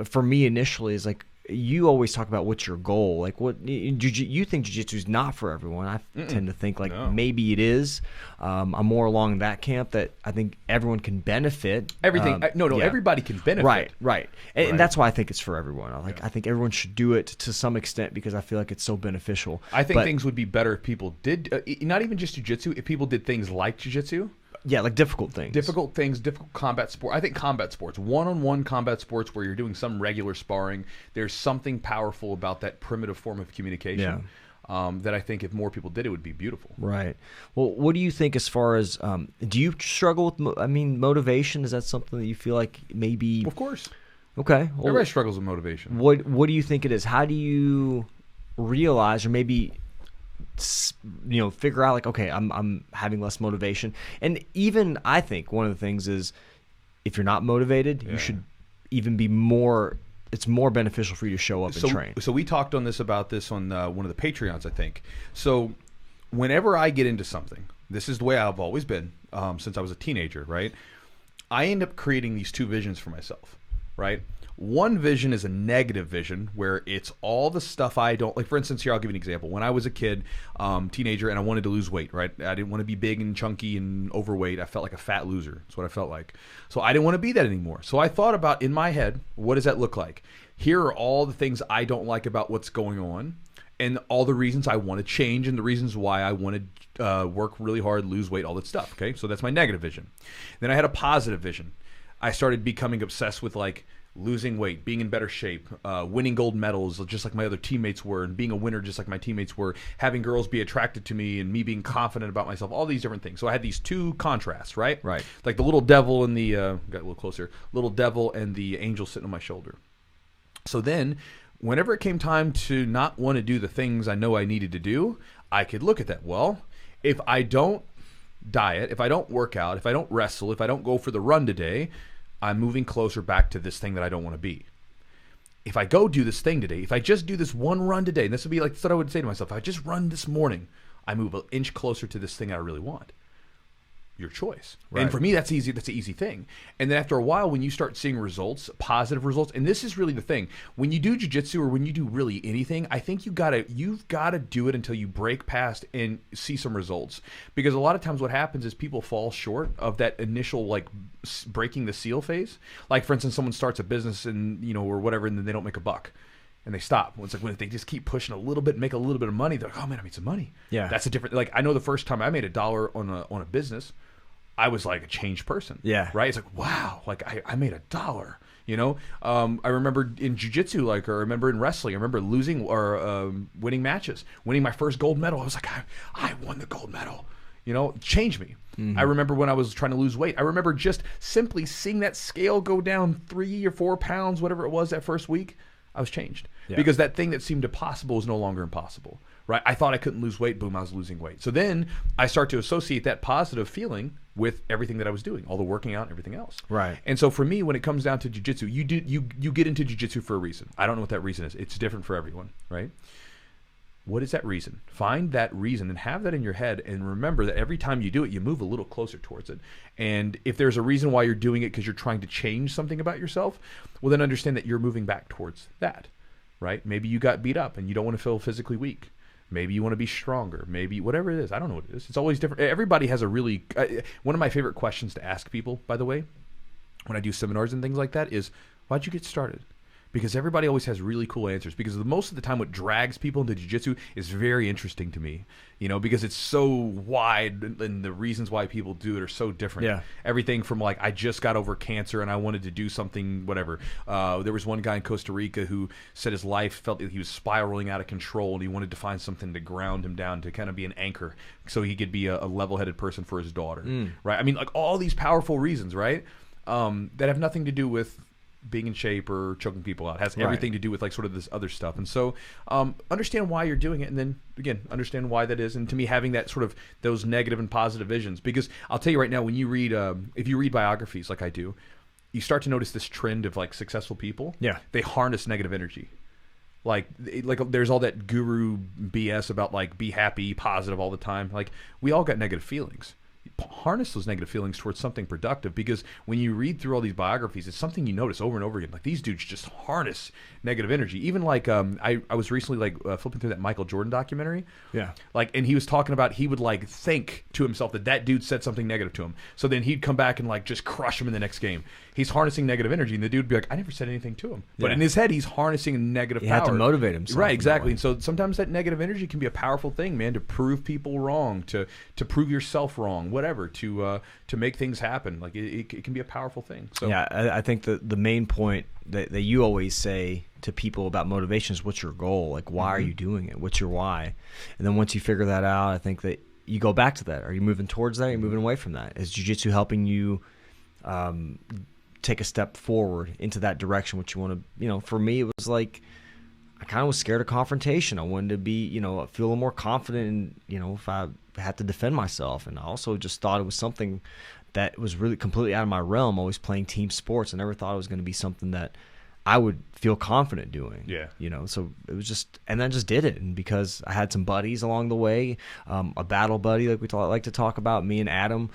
for me initially. Is like, you always talk about what's your goal. Like, what you think jiu-jitsu is not for everyone. I tend to think like maybe it is. I'm more along that camp that I think everyone can benefit. Everybody can benefit. Right. And that's why I think it's for everyone. I think everyone should do it to some extent because I feel like it's so beneficial. I think things would be better if people did, not even just jiu-jitsu, if people did things like jiu-jitsu. Yeah, like difficult things, difficult combat sport. I think combat sports, one-on-one combat sports where you're doing some regular sparring, there's something powerful about that primitive form of communication that I think if more people did, it would be beautiful. Right. Well, what do you think as far as, do you struggle with, motivation? Is that something that you feel like maybe? Of course. Okay. Well, everybody struggles with motivation. What do you think it is? How do you realize, or maybe figure out like, okay, I'm having less motivation? And even I think one of the things is if you're not motivated, you should even be more. It's more beneficial for you to show up and train. So we talked about this on one of the Patreons, I think. So whenever I get into something, this is the way I've always been since I was a teenager, right? I end up creating these 2 visions for myself, right? One vision is a negative vision where it's all the stuff I don't like. For instance, here, I'll give you an example. When I was a kid, teenager, and I wanted to lose weight, right? I didn't want to be big and chunky and overweight. I felt like a fat loser. That's what I felt like. So I didn't want to be that anymore. So I thought about, in my head, what does that look like? Here are all the things I don't like about what's going on, and all the reasons I want to change, and the reasons why I want to work really hard, lose weight, all that stuff. Okay, so that's my negative vision. Then I had a positive vision. I started becoming obsessed with like losing weight, being in better shape, winning gold medals just like my other teammates were, and being a winner just like my teammates were, having girls be attracted to me, and me being confident about myself, all these different things. So I had these 2 contrasts, right? Right. Like the little devil and the, got a little closer, little devil and the angel sitting on my shoulder. So then, whenever it came time to not want to do the things I know I needed to do, I could look at that. Well, if I don't diet, if I don't work out, if I don't wrestle, if I don't go for the run today, I'm moving closer back to this thing that I don't want to be. If I go do this thing today, if I just do this one run today, and this would be like what I would say to myself, if I just run this morning, I move an inch closer to this thing I really want. your choice. Right. And for me, that's easy. That's an easy thing. And then after a while, when you start seeing results, positive results, and this is really the thing, when you do jiu-jitsu or when you do really anything, I think you've got to do it until you break past and see some results. Because a lot of times what happens is people fall short of that initial like breaking the seal phase. Like for instance, someone starts a business and or whatever, and then they don't make a buck. And they stop. It's like when they just keep pushing a little bit, make a little bit of money. They're like, "Oh man, I made some money." Yeah, that's a different. Like I know the first time I made $1 on a business, I was like a changed person. Yeah, right. It's like wow, like I made $1. I remember in jiu-jitsu, like, or I remember in wrestling, I remember losing or winning matches, winning my first gold medal. I was like, I won the gold medal. It changed me. Mm-hmm. I remember when I was trying to lose weight. I remember just simply seeing that scale go down 3 or 4 pounds, whatever it was that first week. I was changed because that thing that seemed impossible is no longer impossible, right? I thought I couldn't lose weight. Boom, I was losing weight. So then I start to associate that positive feeling with everything that I was doing, all the working out and everything else. Right. And so for me, when it comes down to jiu-jitsu, you get into jiu-jitsu for a reason. I don't know what that reason is. It's different for everyone, right? What is that reason? Find that reason and have that in your head, and remember that every time you do it, you move a little closer towards it. And if there's a reason why you're doing it because you're trying to change something about yourself, well, then understand that you're moving back towards that, right? Maybe you got beat up and you don't want to feel physically weak. Maybe you want to be stronger. Maybe whatever it is. I don't know what it is. It's always different. Everybody has a really one of my favorite questions to ask people, by the way, when I do seminars and things like that is, why'd you get started? Because everybody always has really cool answers. Because most of the time what drags people into jiu-jitsu is very interesting to me, because it's so wide and the reasons why people do it are so different. Yeah. Everything from like, I just got over cancer and I wanted to do something, whatever. There was one guy in Costa Rica who said his life felt that he was spiraling out of control and he wanted to find something to ground him down, to kind of be an anchor so he could be a level-headed person for his daughter, right? I mean, like all these powerful reasons, right? That have nothing to do with being in shape or choking people out. It has everything to do with like sort of this other stuff. And so understand why you're doing it, and then again understand why that is. And to me, having that sort of those negative and positive visions, because I'll tell you right now, when you read if you read biographies like I do, you start to notice this trend of like successful people. They harness negative energy. Like there's all that guru BS about like be happy, positive all the time. Like we all got negative feelings. Harness those negative feelings towards something productive, because when you read through all these biographies, it's something you notice over and over again. Like these dudes just harness negative energy. Even like I was recently like flipping through that Michael Jordan documentary. And he was talking about he would like think to himself that dude said something negative to him, so then he'd come back and like just crush him in the next game. He's harnessing negative energy, and the dude would be like, I never said anything to him, but in his head he's harnessing a negative power. He had to motivate himself, right? Exactly. And so sometimes that negative energy can be a powerful thing, man, to prove people wrong, to prove yourself wrong, whatever, to make things happen. Like it can be a powerful thing. So yeah, I think the main point that you always say to people about motivation is, what's your goal? Like, why are you doing it? What's your why? And then once you figure that out, I think that you go back to that. Are you moving towards that? Are you moving away from that? Is jiu-jitsu helping you take a step forward into that direction, what you want to, for me, it was like, I kind of was scared of confrontation. I wanted to be, feel a little more confident in, if I had to defend myself. And I also just thought it was something that was really completely out of my realm. Always playing team sports. I never thought it was going to be something that I would feel confident doing. So it was just, and then just did it. And because I had some buddies along the way, a battle buddy, like we like to talk about, me and Adam,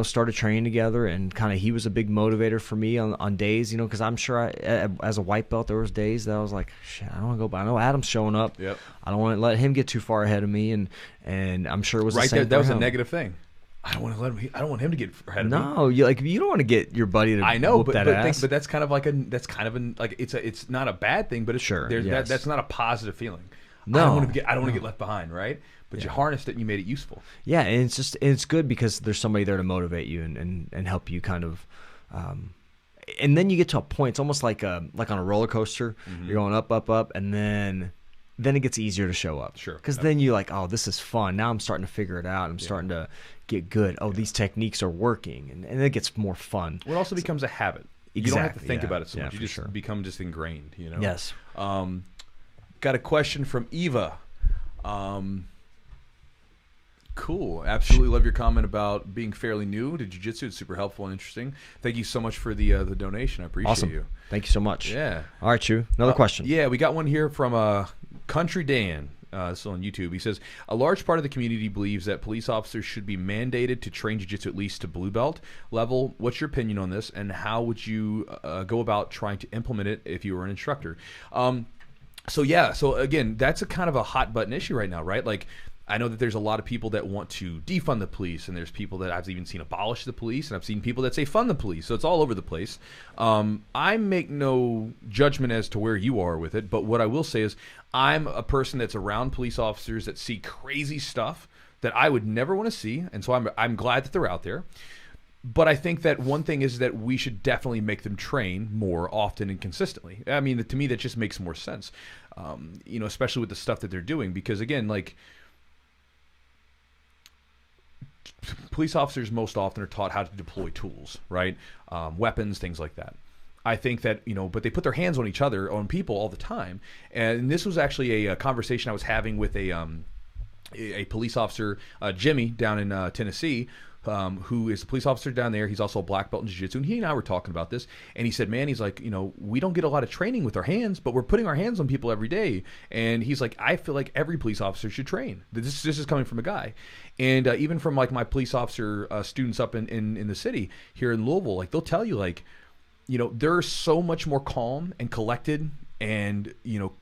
started training together, and kind of he was a big motivator for me on days, because I'm sure as a white belt, there was days that I was like, shit, I don't want to go by. I know Adam's showing up. I don't want to let him get too far ahead of me, and I'm sure it was right the same there. That was him. a negative thing. I don't want to let him. I don't want him to get ahead of me. No, you don't want to get your buddy to. I know, whoop that ass. But that's kind of like it's not a bad thing, but it's sure. That's not a positive feeling. No, I don't want to get left behind, right? But you harnessed it and you made it useful. Yeah, and it's good because there's somebody there to motivate you and help you kind of. And then you get to a point. It's almost like on a roller coaster. You're going up, and then it gets easier to show up. Sure. Because then you're like, oh, this is fun. Now I'm starting to figure it out. I'm starting to get good. Oh, these techniques are working, and it gets more fun. Well, it also becomes a habit. Exactly, you don't have to think about it so much. You just become ingrained. Yes. Got a question from Eva. Cool. Absolutely love your comment about being fairly new to jiu-jitsu. It's super helpful and interesting. Thank you so much for the donation. I appreciate you. Thank you so much. Yeah. All right, Chew. Another question. Yeah, we got one here from Country Dan. This is on YouTube. He says, a large part of the community believes that police officers should be mandated to train jiu-jitsu at least to blue belt level. What's your opinion on this, and how would you go about trying to implement it if you were an instructor? So again, that's a kind of a hot button issue right now, right? Like, I know that there's a lot of people that want to defund the police, and there's people that I've even seen abolish the police, and I've seen people that say fund the police. So it's all over the place. I make no judgment as to where you are with it, but what I will say is I'm a person that's around police officers that see crazy stuff that I would never want to see, and so I'm glad that they're out there. But I think that one thing is that we should definitely make them train more often and consistently. I mean, to me, that just makes more sense, especially with the stuff that they're doing, because again, like, police officers most often are taught how to deploy tools, right? Weapons, things like that. I think that, but they put their hands on each other, on people all the time. And this was actually a conversation I was having with a police officer, Jimmy, down in Tennessee, who is a police officer down there. He's also a black belt in jiu-jitsu, and he and I were talking about this, and he said, man, he's like, we don't get a lot of training with our hands, but we're putting our hands on people every day. And he's like, I feel like every police officer should train. This is coming from a guy. And even from like my police officer students up in the city here in Louisville, like, they'll tell you, like, they're so much more calm and collected and,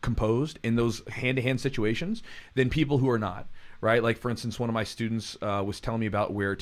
composed in those hand-to-hand situations than people who are not. Right, like for instance, one of my students was telling me about where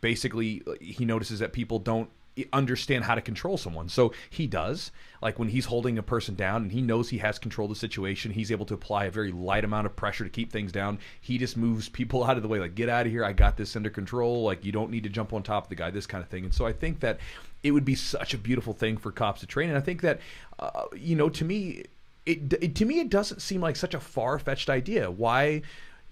basically he notices that people don't understand how to control someone. So he does, like when he's holding a person down and he knows he has control of the situation, he's able to apply a very light amount of pressure to keep things down. He just moves people out of the way, like, get out of here, I got this under control, like, you don't need to jump on top of the guy, this kind of thing. And so I think that it would be such a beautiful thing for cops to train. And I think that, to me, it doesn't seem like such a far-fetched idea. Why?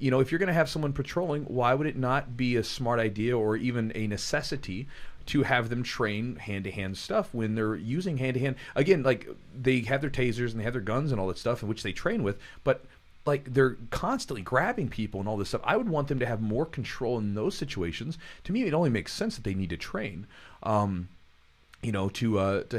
If you're going to have someone patrolling, why would it not be a smart idea or even a necessity to have them train hand-to-hand stuff when they're using hand-to-hand? Again, like, they have their tasers and they have their guns and all that stuff in which they train with, but like, they're constantly grabbing people and all this stuff. I would want them to have more control in those situations. To me, it only makes sense that they need to train, to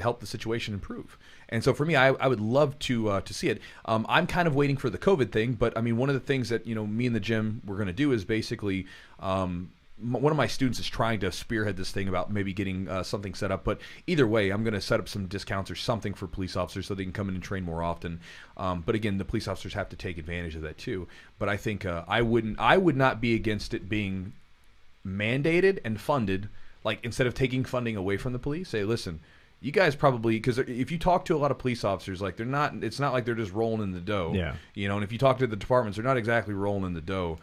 help the situation improve. And so for me, I would love to see it. I'm kind of waiting for the COVID thing, but I mean, one of the things that, me and the gym we're going to do is basically, one of my students is trying to spearhead this thing about maybe getting something set up. But either way, I'm going to set up some discounts or something for police officers so they can come in and train more often. But again, the police officers have to take advantage of that too. But I think I would not be against it being mandated and funded. Like, instead of taking funding away from the police, say, listen, you guys probably, because if you talk to a lot of police officers, like, it's not like they're just rolling in the dough. Yeah. And if you talk to the departments, they're not exactly rolling in the dough.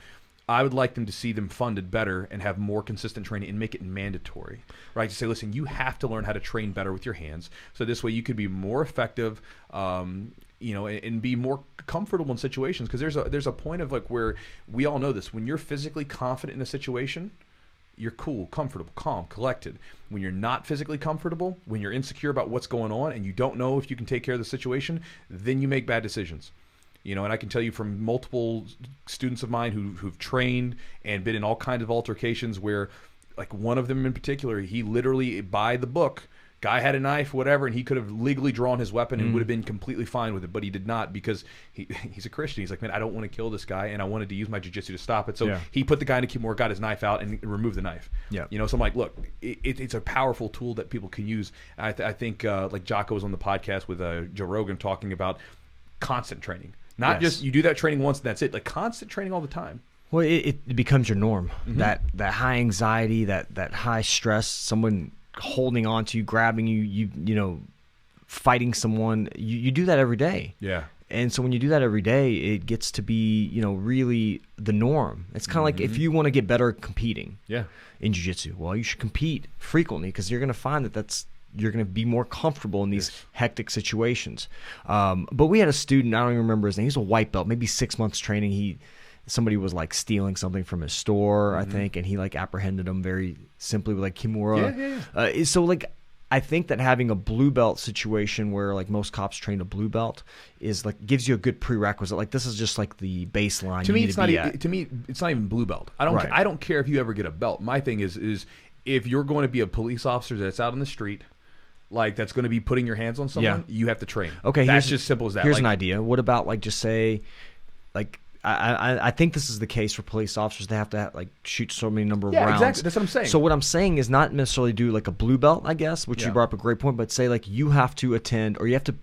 I would like them to see them funded better and have more consistent training and make it mandatory, right? To say, listen, you have to learn how to train better with your hands. So this way you could be more effective, and be more comfortable in situations. Because there's a point of, like, where we all know this. When you're physically confident in a situation, you're cool, comfortable, calm, collected. When you're not physically comfortable, when you're insecure about what's going on and you don't know if you can take care of the situation, then you make bad decisions. And I can tell you from multiple students of mine who've trained and been in all kinds of altercations where, like, one of them in particular, he literally, by the book, guy had a knife, whatever, and he could have legally drawn his weapon and would have been completely fine with it, but he did not, because he's a Christian. He's like, man, I don't want to kill this guy, and I wanted to use my jiu-jitsu to stop it. So he put the guy in a Kimura, got his knife out, and removed the knife. Yeah. So I'm like, look, it's a powerful tool that people can use. I think like Jocko was on the podcast with Joe Rogan talking about constant training. Not just you do that training once and that's it. Like, constant training all the time. Well, it becomes your norm. Mm-hmm. That high anxiety, that high stress, someone holding on to you, grabbing you, fighting someone, you do that every day. Yeah. And so when you do that every day, it gets to be, really the norm. It's kind of like if you want to get better at competing in jiu-jitsu, well, you should compete frequently, because you're going to find you're going to be more comfortable in these hectic situations. But we had a student, I don't even remember his name. He's a white belt, maybe 6 months training. Somebody was like stealing something from his store, I think, and he like apprehended him very simply with like Kimura. So like, I think that having a blue belt situation where like most cops train a blue belt is like gives you a good prerequisite. Like, this is just like the baseline. To me, it's not even blue belt. I don't care if you ever get a belt. My thing is if you're going to be a police officer that's out on the street, like, that's going to be putting your hands on someone, you have to train. Okay, that's just simple as that. Here's an idea. What about, like, just say, like, I think this is the case for police officers. They have to like shoot so many number of Yeah, rounds. exactly. That's what I'm saying. So what I'm saying is not necessarily do like a blue belt, I guess, which Yeah. you brought up a great point, but say like you have to attend or you have to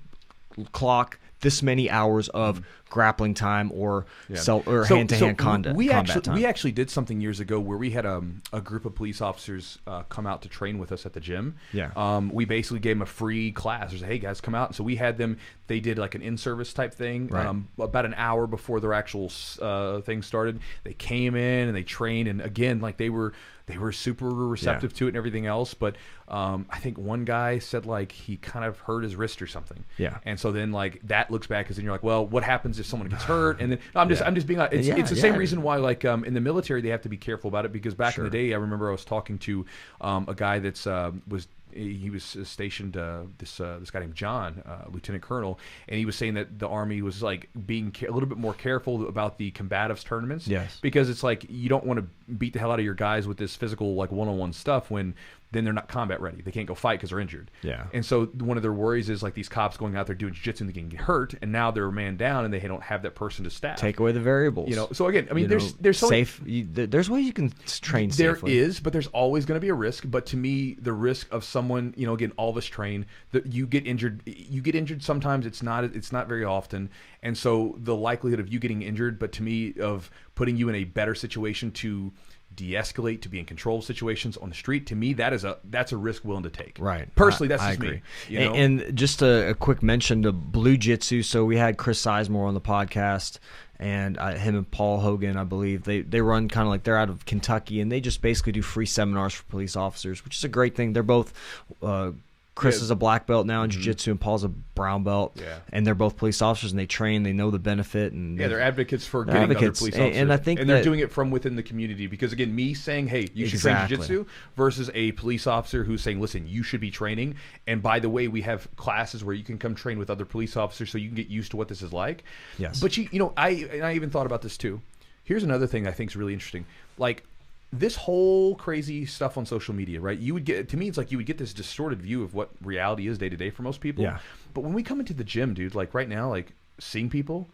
clock this many hours of grappling time or hand-to-hand combat time. We actually did something years ago where we had a group of police officers come out to train with us at the gym. Yeah. We basically gave them a free class. We said, hey guys, come out. And so we had them. They did like an in-service type thing. Right. About an hour before their actual thing started. They came in and they trained, and again, like they were super receptive to it and everything else. But I think one guy said like he kind of hurt his wrist or something. Yeah. And so then like that looks bad because then you're like, well, what happens if someone gets hurt? And then I'm just being like, it's the same reason why like in the military they have to be careful about it, because back in the day I remember I was talking to a guy that's he was stationed this guy named John, Lieutenant Colonel, and he was saying that the Army was like being a little bit more careful about the combatives tournaments. Yes. Because it's like you don't want to beat the hell out of your guys with this physical like one-on-one stuff when then they're not combat ready. They can't go fight because they're injured. Yeah. And so one of their worries is like these cops going out there doing jiu-jitsu and they can get hurt, and now they're a man down and they don't have that person to staff. Take away the variables. You know. So again, I mean, there's so safe. There's ways you can train safely. There is, but there's always going to be a risk. But to me, the risk of someone, you know, again, all of us train, that you get injured. You get injured sometimes. It's not very often. And so the likelihood of you getting injured, but to me, of putting you in a better situation to de-escalate, to be in control of situations on the street, to me that's a risk willing to take. Right. Personally, that's I just agree. me. You know? And just a quick mention to Blue Jitsu. So we had Chris Sizemore on the podcast, and him and Paul Hogan, I believe, they run kind of like, they're out of Kentucky, and they just basically do free seminars for police officers, which is a great thing. They're both Chris is a black belt now in jiu-jitsu, and Paul's a brown belt. Yeah. And they're both police officers, and they train. They know the benefit. And they're advocates for getting other police officers. And I think they're doing it from within the community. Because, again, me saying, hey, you should train jiu-jitsu versus a police officer who's saying, listen, you should be training. And by the way, we have classes where you can come train with other police officers so you can get used to what this is like. Yes. But, you know, I even thought about this too. Here's another thing I think is really interesting. Like, this whole crazy stuff on social media, right? You would get, to me, it's like you would get this distorted view of what reality is day to day for most people. Yeah. But when we come into the gym, dude, like right now, like seeing people,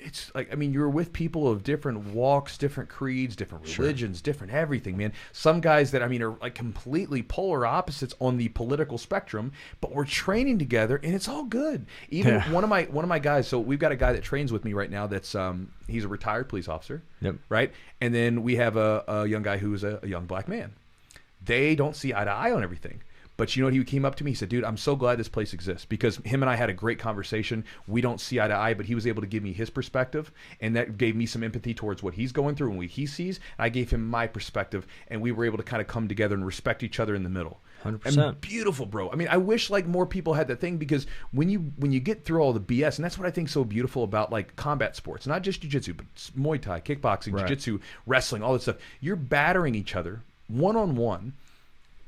it's like, I mean, you're with people of different walks, different creeds, different religions, different everything, man. Some guys that, I mean, are like completely polar opposites on the political spectrum, but we're training together and it's all good. Even one of my guys, so we've got a guy that trains with me right now that's he's a retired police officer. Yep. Right? And then we have a young guy who's a young black man. They don't see eye to eye on everything. But you know what? He came up to me. He said, dude, I'm so glad this place exists, because him and I had a great conversation. We don't see eye to eye, but he was able to give me his perspective, and that gave me some empathy towards what he's going through and what he sees. And I gave him my perspective, and we were able to kind of come together and respect each other in the middle. 100%. And beautiful, bro. I mean, I wish like more people had that thing, because when you get through all the BS, and that's what I think is so beautiful about like combat sports, not just jiu-jitsu, but Muay Thai, kickboxing, jiu-jitsu, wrestling, all that stuff. You're battering each other one-on-one,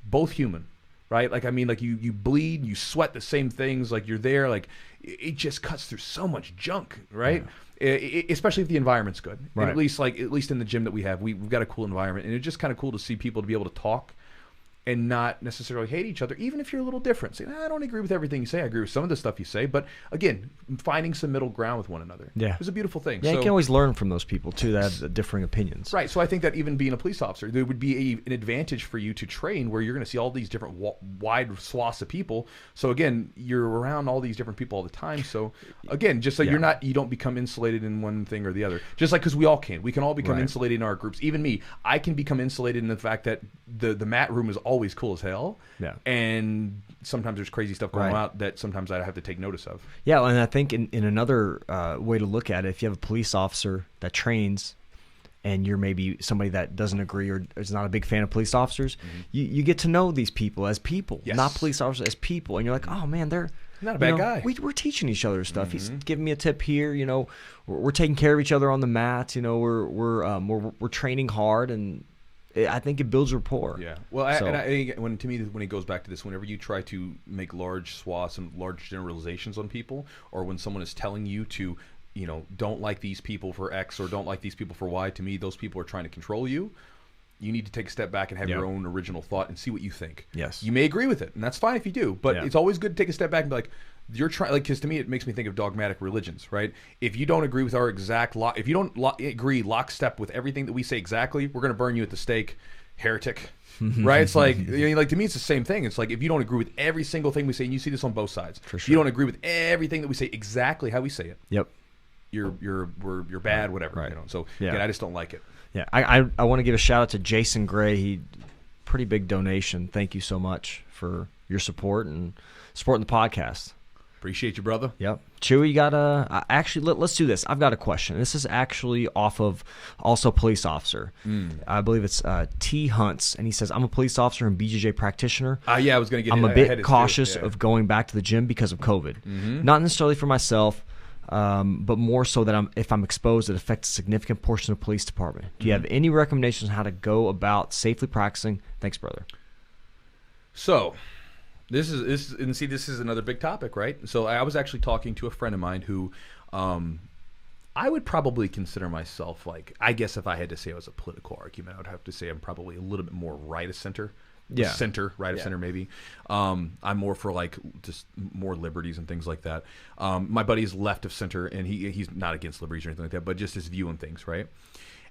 both human. Right? Like, I mean, like you bleed, you sweat the same things, like you're there, like it just cuts through so much junk, right? Yeah. Especially if the environment's good. Right. And at least in the gym that we have, we've got a cool environment, and it's just kind of cool to see people to be able to talk and not necessarily hate each other, even if you're a little different. Say, I don't agree with everything you say. I agree with some of the stuff you say. But again, finding some middle ground with one another is a beautiful thing. Yeah, so, you can always learn from those people, too, that have differing opinions. Right. So I think that even being a police officer, there would be an advantage for you to train where you're going to see all these different wide swaths of people. So again, you're around all these different people all the time. So again, just so you don't become insulated in one thing or the other. Just like, because we all can. We can all become insulated in our groups. Even me, I can become insulated in the fact that the mat room is always cool as hell. Yeah. And sometimes there's crazy stuff going out that sometimes I have to take notice of. Yeah, and I think in another way to look at it, if you have a police officer that trains and you're maybe somebody that doesn't agree or is not a big fan of police officers, you get to know these people as people, not police officers, as people. And you're like, oh, man, they're not a bad guy. We're teaching each other stuff. He's giving me a tip here. You know, we're taking care of each other on the mat. You know, we're training hard, and I think it builds rapport. Yeah. Well, when it goes back to this, whenever you try to make large swaths and large generalizations on people, or when someone is telling you to, you know, don't like these people for X or don't like these people for Y, to me, those people are trying to control you. you need to take a step back and have Yep. your own original thought and see what you think. Yes. You may agree with it, and that's fine if you do, but Yeah. it's always good to take a step back and be like, you're trying, like, because to me it makes me think of dogmatic religions, right? If you don't agree with our exact if you don't agree lockstep with everything that we say exactly, we're going to burn you at the stake, heretic. Right? It's like, like to me, it's the same thing. It's like if you don't agree with every single thing we say, and you see this on both sides. For sure. You don't agree with everything that we say exactly how we say it. Yep. You're bad, whatever. Right. You know. So Yeah. again, I just don't like it. Yeah, I want to give a shout out to Jason Gray. He pretty big donation. Thank you so much for your support and supporting the podcast. Appreciate you, brother. Yep. Chewy, you got actually let's do this. I've got a question. This is actually off of also police officer. I believe it's T Hunts, and he says, I'm a police officer and BJJ practitioner. Yeah, I was going to get. I'm a I had bit it cautious too. Yeah. of going back to the gym because of COVID. Not necessarily for myself, but more so that if I'm exposed, it affects a significant portion of the police department. Do you have any recommendations on how to go about safely practicing? Thanks, brother. So, this is another big topic, right? So I was actually talking to a friend of mine who, I would probably consider myself like, I guess if I had to say it was a political argument, I would have to say I'm probably a little bit more right of center. Yeah. Right of center maybe. I'm more for like just more liberties and things like that. My buddy's left of center, and he's not against liberties or anything like that, but just his view on things, right?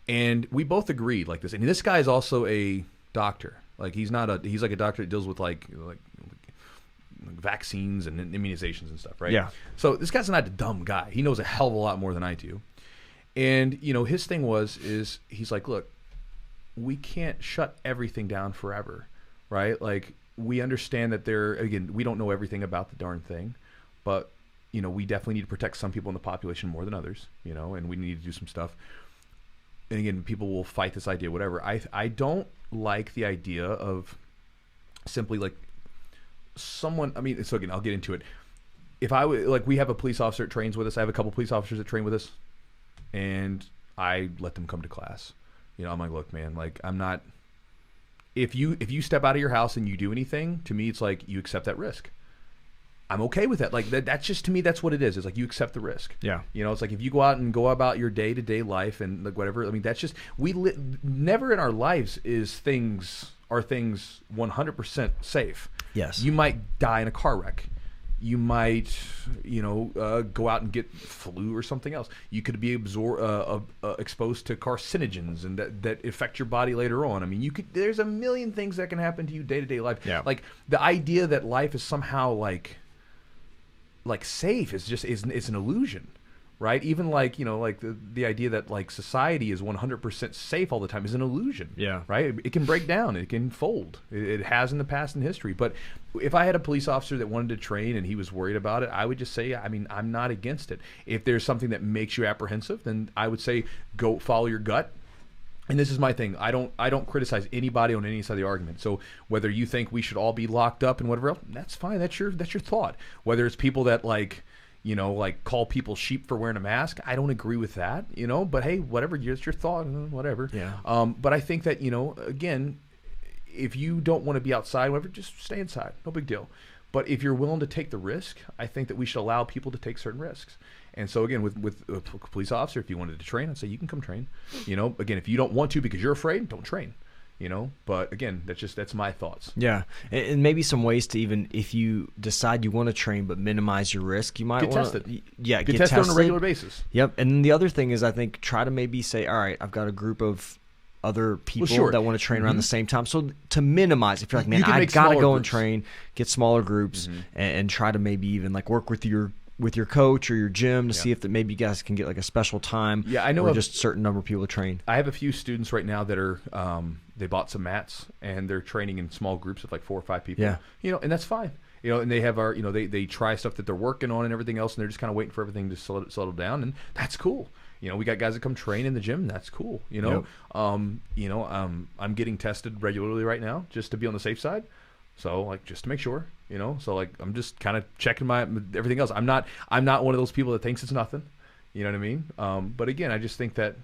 And we both agreed like this. And this guy is also a doctor. Like he's like a doctor that deals with like vaccines and immunizations and stuff, right? Yeah. So this guy's not a dumb guy. He knows a hell of a lot more than I do. And his thing is he's like, look, we can't shut everything down forever, right? Like we understand that we don't know everything about the darn thing, but we definitely need to protect some people in the population more than others, and we need to do some stuff. And again, people will fight this idea, whatever. I don't like the idea of simply like someone. I mean, so again, I'll get into it. If I would like, we have a police officer that trains with us. I have a couple police officers that train with us, and I let them come to class. I'm like, look, man, like I'm not. If you step out of your house and you do anything, to me, it's like you accept that risk. I'm okay with that. Like that's just, to me, that's what it is. It's like you accept the risk. Yeah. It's like if you go out and go about your day-to-day life and like whatever. I mean, that's just never in our lives are things 100% safe. Yes. You might die in a car wreck. You might, go out and get flu or something else. You could be exposed to carcinogens and that affect your body later on. I mean, there's a million things that can happen to you day-to-day life. Yeah. Like the idea that life is somehow like safe is an illusion, right? Even like the idea that like society is 100% safe all the time is an illusion. Yeah. Right. It can break down. It can fold. It has in the past in history. But if I had a police officer that wanted to train and he was worried about it, I would just say, I mean, I'm not against it. If there's something that makes you apprehensive, then I would say go follow your gut. And this is my thing. I don't criticize anybody on any side of the argument. So whether you think we should all be locked up and whatever else, that's fine. That's your thought. Whether it's people that like call people sheep for wearing a mask, I don't agree with that. But hey, whatever, it's your thought, whatever. Yeah. But I think that again, if you don't want to be outside, whatever, just stay inside. No big deal. But if you're willing to take the risk, I think that we should allow people to take certain risks. And so again, with a police officer, if you wanted to train, I'd say you can come train. Again, if you don't want to because you're afraid, don't train. But again, that's my thoughts. Yeah, and maybe some ways to, even if you decide you want to train but minimize your risk, you might Get want tested. Yeah, Get tested on a regular basis. Yep, and then the other thing is, I think, try to maybe say, all right, I've got a group of other people that want to train around the same time. So to minimize, if you're like, man, I gotta go and train, get smaller groups, and try to maybe even like work with your coach or your gym to see if maybe you guys can get like a special time. Yeah, I know or just a certain number of people to train. I have a few students right now that are they bought some mats and they're training in small groups of like 4 or 5 people. Yeah. And that's fine. And they have they try stuff that they're working on and everything else, and they're just kind of waiting for everything to settle down, and that's cool. We got guys that come train in the gym. That's cool. Yep. I'm getting tested regularly right now just to be on the safe side. So like just to make sure, so like I'm just kind of checking my everything else. I'm not one of those people that thinks it's nothing. You know what I mean? But again, I just think that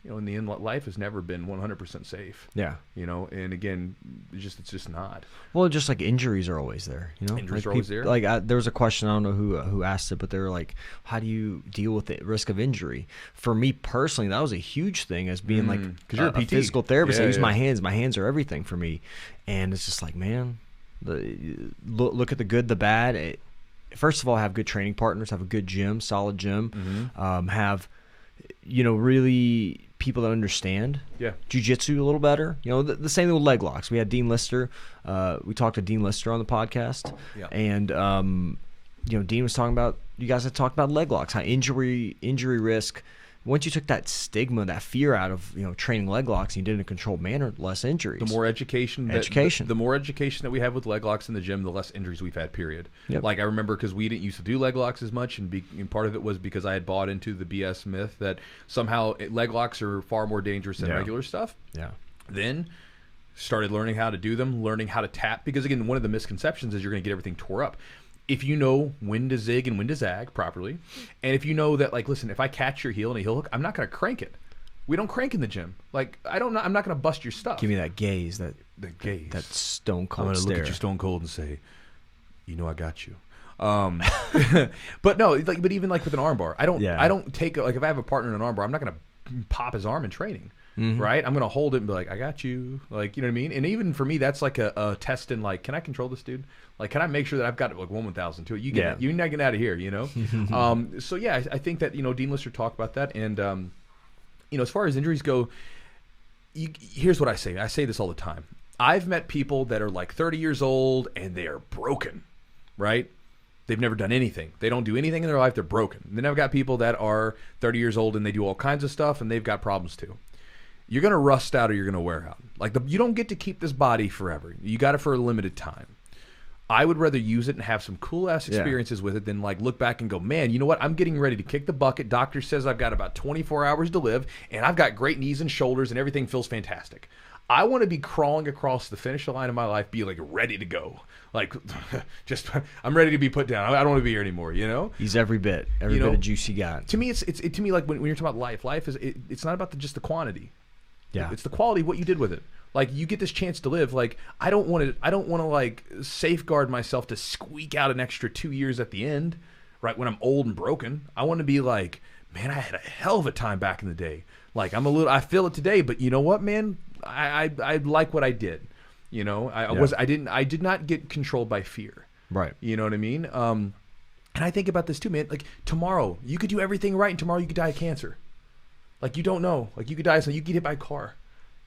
in the end, life has never been 100% safe. Yeah. And again, it's just not. Well, just like injuries are always there. Injuries are always there. Like there was a question, I don't know who asked it, but they were like, "How do you deal with the risk of injury?" For me personally, that was a huge thing as being like, because you're a PT. physical therapist. Yeah, I use my hands. My hands are everything for me, and it's just like, man, look at the good, the bad. First of all, have good training partners, have a good gym, solid gym, have really people that understand jiu-jitsu a little better. The same thing with leg locks. We had Dean Lister. We talked to Dean Lister on the podcast, and Dean was talking about, you guys had talked about leg locks, how injury risk. Once you took that stigma, that fear out of training leg locks, and you did it in a controlled manner, less injuries. The more education, the more education that we have with leg locks in the gym, the less injuries we've had. Period. Yep. Like I remember, because we didn't used to do leg locks as much, and part of it was because I had bought into the BS myth that somehow leg locks are far more dangerous than regular stuff. Yeah. Then started learning how to do them, learning how to tap, because again, one of the misconceptions is you're going to get everything tore up. If you know when to zig and when to zag properly, and if you know that, like, listen, if I catch your heel in a heel hook, I'm not going to crank it. We don't crank in the gym. Like, I'm not going to bust your stuff. Give me that gaze, the gaze, that stone cold I'm going to stare. look at you stone cold and say, I got you. But no, but even like with an armbar, I don't take, like, if I have a partner in an armbar, I'm not going to pop his arm in training. Right? I'm going to hold it and be like, I got you. Like, you know what I mean? And even for me, that's like a test in, like, can I control this dude? Like, can I make sure that I've got like 1/1000 to it? You're not getting out of here, So yeah, I think that, Dean Lister talked about that. And, as far as injuries go, here's what I say. I say this all the time. I've met people that are like 30 years old and they are broken, right? They've never done anything. They don't do anything in their life. They're broken. And then I've got people that are 30 years old and they do all kinds of stuff and they've got problems too. You're going to rust out or you're going to wear out. Like, you don't get to keep this body forever. You got it for a limited time. I would rather use it and have some cool-ass experiences with it than, like, look back and go, man, you know what? I'm getting ready to kick the bucket. Doctor says I've got about 24 hours to live, and I've got great knees and shoulders, and everything feels fantastic. I want to be crawling across the finish line of my life, be, like, ready to go. Like, I'm ready to be put down. I don't want to be here anymore, He's every bit of juice you got. To me, to me, like, when you're talking about life is, it's not about just the quantity. Yeah. It's the quality of what you did with it. Like, you get this chance to live. Like, I don't want to like safeguard myself to squeak out an extra 2 years at the end, right? When I'm old and broken, I want to be like, man, I had a hell of a time back in the day. Like, I feel it today, but you know what, man? I like what I did. I did not get controlled by fear. Right. You know what I mean? And I think about this too, man. Like, tomorrow you could do everything right, and tomorrow you could die of cancer. Like, you don't know. Like, you could die, so you could get hit by a car.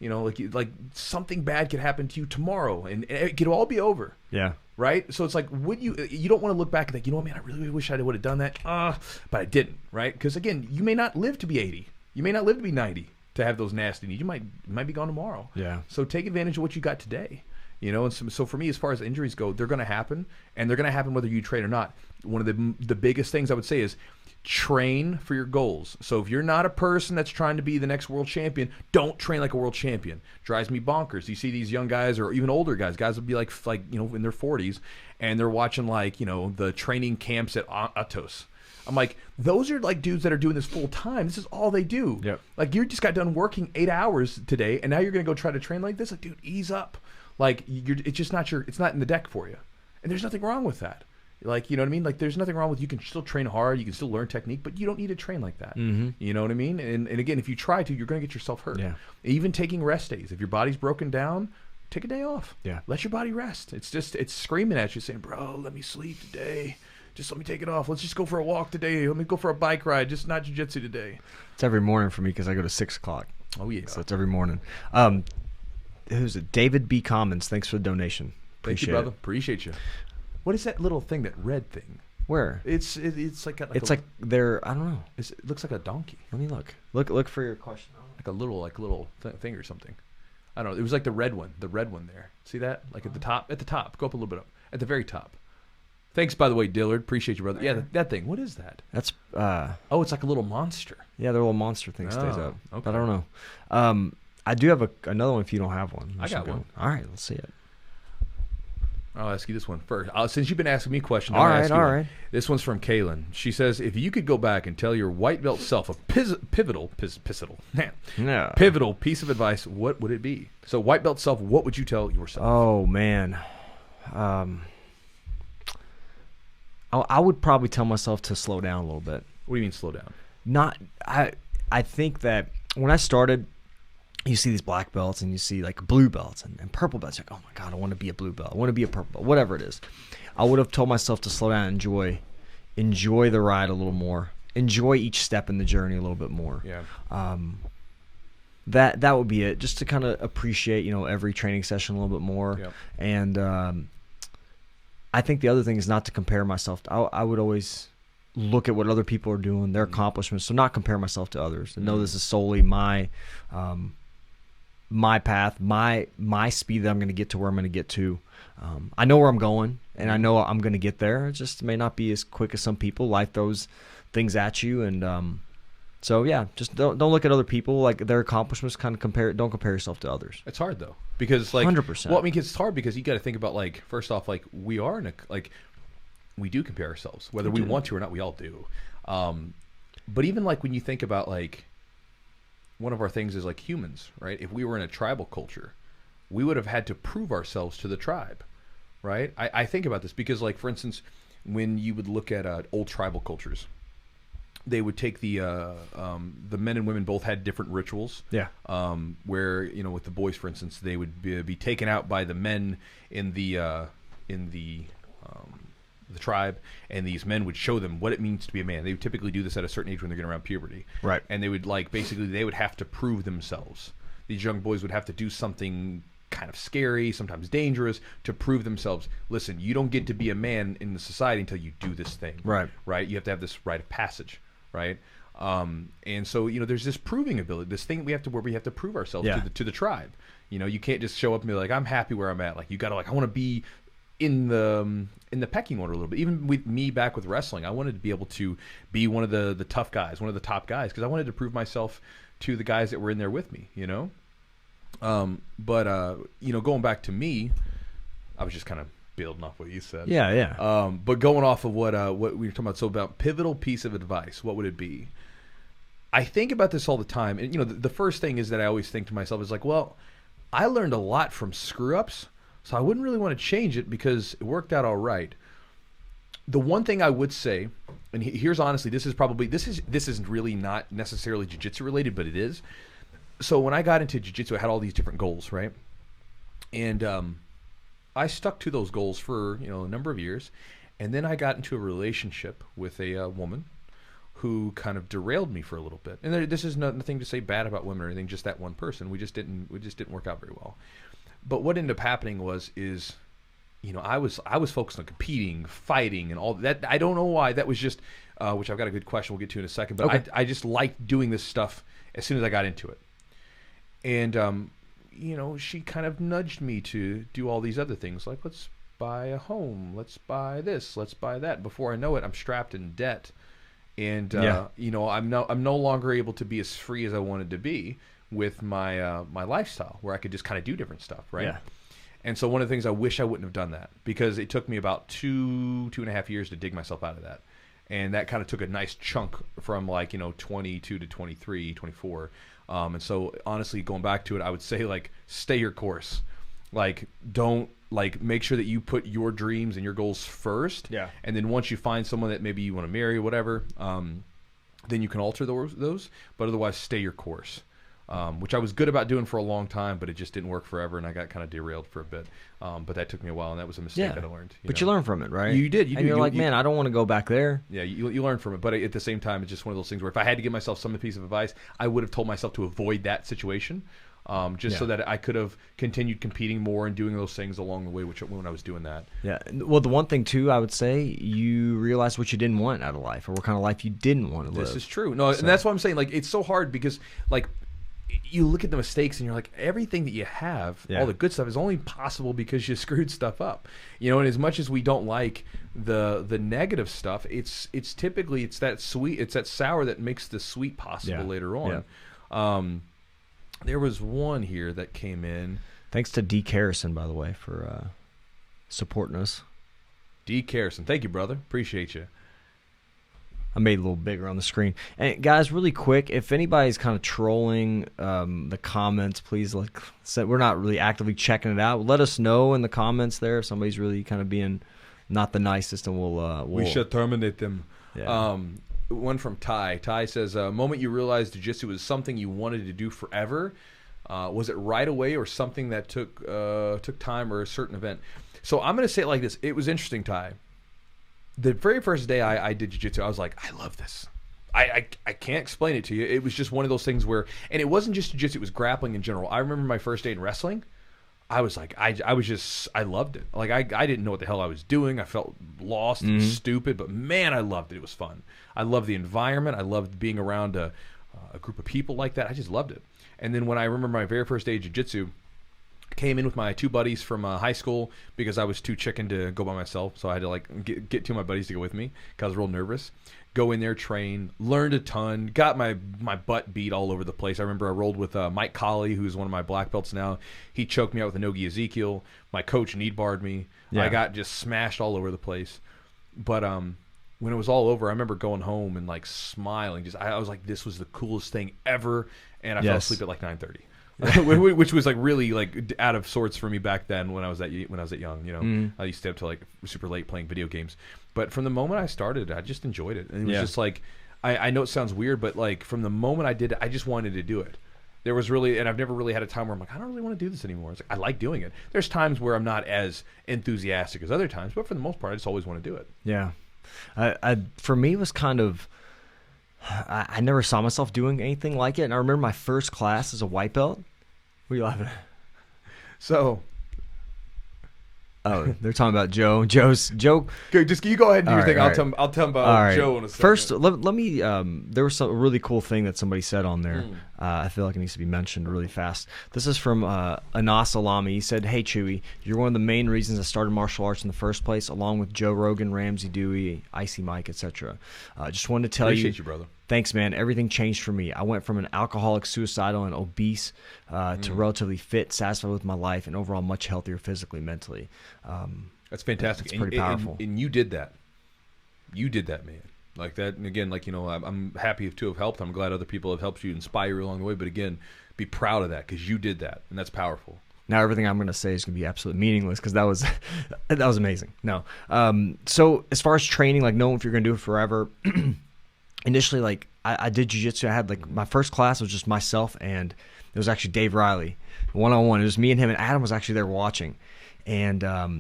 Like something bad could happen to you tomorrow, and it could all be over. Yeah. Right? So it's like, you don't want to look back and think, you know what, man, I really wish I would have done that. But I didn't, right? Because, again, you may not live to be 80. You may not live to be 90 to have those nasty needs. You might be gone tomorrow. Yeah. So take advantage of what you got today. And so for me, as far as injuries go, they're going to happen, and they're going to happen whether you train or not. One of the biggest things I would say is train for your goals. So if you're not a person that's trying to be the next world champion, don't train like a world champion. Drives me bonkers. You see these young guys or even older guys would be like in their 40s, and they're watching the training camps at Atos. I'm like, those are like dudes that are doing this full time. This is all they do. Yep. Like, you just got done working 8 hours today, and now you're going to go try to train like this. Like, dude, ease up. Like, it's just not it's not in the deck for you. And there's nothing wrong with that. Like, you know what I mean? Like, there's nothing wrong with, you can still train hard, you can still learn technique, but you don't need to train like that. Mm-hmm. You know what I mean? And again, if you try to, you're going to get yourself hurt. Yeah. Even taking rest days. If your body's broken down, take a day off. Yeah. Let your body rest. It's screaming at you saying, bro, let me sleep today. Just let me take it off. Let's just go for a walk today. Let me go for a bike ride. Just not jiu-jitsu today. It's every morning for me because I go to 6 o'clock. Oh, yeah. So it's every morning. Who's it? David B. Commons. Thanks for the donation. Thank you, brother. Appreciate you. What is that little thing, that red thing? Where? It's like it's like they're, I don't know. It looks like a donkey. Let me look. Look for your question. Like a little thing or something. I don't know. It was like the red one there. See that? Like at the top. At the top. Go up a little bit up. At the very top. Thanks, by the way, Dillard. Appreciate you, brother. Yeah, that thing. What is that? That's oh, it's like a little monster. Yeah, the little monster thing stays up. Okay. But I don't know. I do have another one if you don't have one. I got one. All right, let's see it. I'll ask you this one first. Since you've been asking me questions, All I'm gonna right, ask you all one. right. This one's from Kaylin. She says, if you could go back and tell your white belt self a pivotal piece of advice, what would it be? So white belt self, what would you tell yourself? Oh, man. I would probably tell myself to slow down a little bit. What do you mean slow down? I think that when I started, you see these black belts and you see like blue belts and purple belts. You're like, oh my God, I want to be a blue belt. I want to be a purple belt, whatever it is. I would have told myself to slow down and enjoy the ride a little more. Enjoy each step in the journey a little bit more. Yeah. That would be it. Just to kind of appreciate, every training session a little bit more. Yep. And I think the other thing is not to compare myself. I would always look at what other people are doing, their accomplishments, so not compare myself to others. And know this is solely my path, my speed that I'm going to get to where I'm going to get to. I know where I'm going, and I know I'm going to get there. It just may not be as quick as some people. Life throws things at you, and so yeah, just don't look at other people, like their accomplishments. Don't compare yourself to others. It's hard though, because like 100%. Well, I mean, it's hard because you got to think about, like, first off, like we are in a, like, we do compare ourselves, whether we want to or not. We all do. But even like when you think about, like, one of our things is like humans, right? If we were in a tribal culture, we would have had to prove ourselves to the tribe, right? I think about this because, like, for instance, when you would look at old tribal cultures, they would take the men and women both had different rituals. Yeah. Where, with the boys, for instance, they would be taken out by the men in the tribe, and these men would show them what it means to be a man. They would typically do this at a certain age when they're getting around puberty. Right. And they would, like, basically they would have to prove themselves. These young boys would have to do something kind of scary, sometimes dangerous, to prove themselves. Listen, you don't get to be a man in the society until you do this thing. Right. Right? You have to have this rite of passage. Right. And so, there's this proving ability, this thing where we have to prove ourselves to the tribe. You can't just show up and be like, I'm happy where I'm at. Like, you got to, like, I want to be in the pecking order a little bit. Even with me back with wrestling, I wanted to be able to be one of the tough guys, one of the top guys, because I wanted to prove myself to the guys that were in there with me, But going back to me, I was just kind of building off what you said. Yeah. But going off of what we were talking about, so about pivotal piece of advice, what would it be? I think about this all the time, and the first thing is that I always think to myself is like, well, I learned a lot from screw ups, so I wouldn't really want to change it because it worked out all right. The one thing I would say, and here's honestly, this is really not necessarily jiu-jitsu related, but it is. So when I got into jiu-jitsu, I had all these different goals, right? And I stuck to those goals for a number of years, and then I got into a relationship with a woman who kind of derailed me for a little bit. And this is nothing to say bad about women or anything, just that one person. We just didn't work out very well. But what ended up happening is I was focused on competing, fighting, and all that. I don't know why. That was just which I've got a good question we'll get to in a second. But okay. I just liked doing this stuff as soon as I got into it, and she kind of nudged me to do all these other things, like, let's buy a home, let's buy this, let's buy that. Before I know it, I'm strapped in debt, and I'm no longer able to be as free as I wanted to be with my my lifestyle, where I could just kind of do different stuff, right? Yeah. And so one of the things I wish I wouldn't have done that, because it took me about 2.5 years to dig myself out of that. And that kind of took a nice chunk from 22 to 23, 24. And so honestly, going back to it, I would say, like, stay your course. Like, don't, like, make sure that you put your dreams and your goals first. Yeah. And then once you find someone that maybe you want to marry or whatever, then you can alter those. But otherwise, stay your course. Which I was good about doing for a long time, but it just didn't work forever, and I got kind of derailed for a bit. But that took me a while, and that was a mistake that I learned. You learn from it, right? You did. And you're like, man, I don't want to go back there. Yeah, you learn from it, but at the same time, it's just one of those things where if I had to give myself some piece of advice, I would have told myself to avoid that situation, so that I could have continued competing more and doing those things along the way, when I was doing that. Yeah. Well, the one thing, too, I would say, you realize what you didn't want out of life, or what kind of life you didn't want to live. This is true. No, and that's what I'm saying. Like, it's so hard because, like, you look at the mistakes and you're like, everything that you have, all the good stuff, is only possible because you screwed stuff up. And as much as we don't like the negative stuff, it's typically that sweet, it's that sour that makes the sweet possible later on. Yeah. There was one here that came in. Thanks to Deke Harrison, by the way, for supporting us. D. Carson, thank you, brother. Appreciate you. I made it a little bigger on the screen. And guys, really quick, if anybody's kind of trolling the comments, please we're not really actively checking it out. Let us know in the comments there if somebody's really kind of being not the nicest, and we'll we should terminate them. Yeah. One from Ty. Ty says, moment you realized jiu-jitsu was something you wanted to do forever. Was it right away or something that took time or a certain event? So I'm going to say it like this. It was interesting, Ty. The very first day I did jiu-jitsu, I was like, I love this. I can't explain it to you. It was just one of those things where, and it wasn't just jiu-jitsu, it was grappling in general. I remember my first day in wrestling. I was like, I loved it. Like, I didn't know what the hell I was doing. I felt lost and stupid, but man, I loved it. It was fun. I loved the environment. I loved being around a group of people like that. I just loved it. And then when I remember my very first day of jiu-jitsu, came in with my two buddies from high school because I was too chicken to go by myself. So I had to like get two of my buddies to go with me because I was real nervous. Go in there, train, learned a ton, got my butt beat all over the place. I remember I rolled with Mike Colley, who's one of my black belts now. He choked me out with a no-gi Ezekiel. My coach knee barred me. Yeah. I got just smashed all over the place. But when it was all over, I remember going home and like smiling. I was like, this was the coolest thing ever. And I fell asleep at like 9:30. Which was like really like out of sorts for me back then when I was that young, you know. I used to stay up till like super late playing video games. But from the moment I started, I just enjoyed it. And it was just like, I know it sounds weird, but like from the moment I did it, I just wanted to do it. There was really, and I've never really had a time where I'm like, I don't really want to do this anymore. It's like, I like doing it. There's times where I'm not as enthusiastic as other times, but for the most part, I just always want to do it. Yeah. For me, it was kind of, I never saw myself doing anything like it. And I remember my first class as a white belt. What are you laughing at? So, oh, they're talking about Joe. Joe. Okay, just you go ahead and do your thing. I'll tell them about Joe in a second. First, let me. There was a really cool thing that somebody said on there. I feel like it needs to be mentioned really fast. This is from Anas Alami. He said, "Hey Chewy, you're one of the main reasons I started martial arts in the first place, along with Joe Rogan, Ramsey Dewey, Icy Mike, etc. Just wanted to tell Appreciate you, brother. Thanks, man. Everything changed for me. I went from an alcoholic, suicidal, and obese to relatively fit, satisfied with my life, and overall much healthier physically, mentally." That's fantastic. It's pretty powerful. And you did that. You did that, man. Like that. And again, like, you know, I'm happy to have helped. I'm glad other people have helped you, inspire you along the way. But again, be proud of that because you did that, and that's powerful. Now everything I'm going to say is going to be absolutely meaningless because that was amazing. No. So as far as training, like knowing if you're going to do it forever. Initially, like I did jiu-jitsu. I had like my first class was just myself, and it was actually Dave Riley, one-on-one. It was me and him, and Adam was actually there watching. And I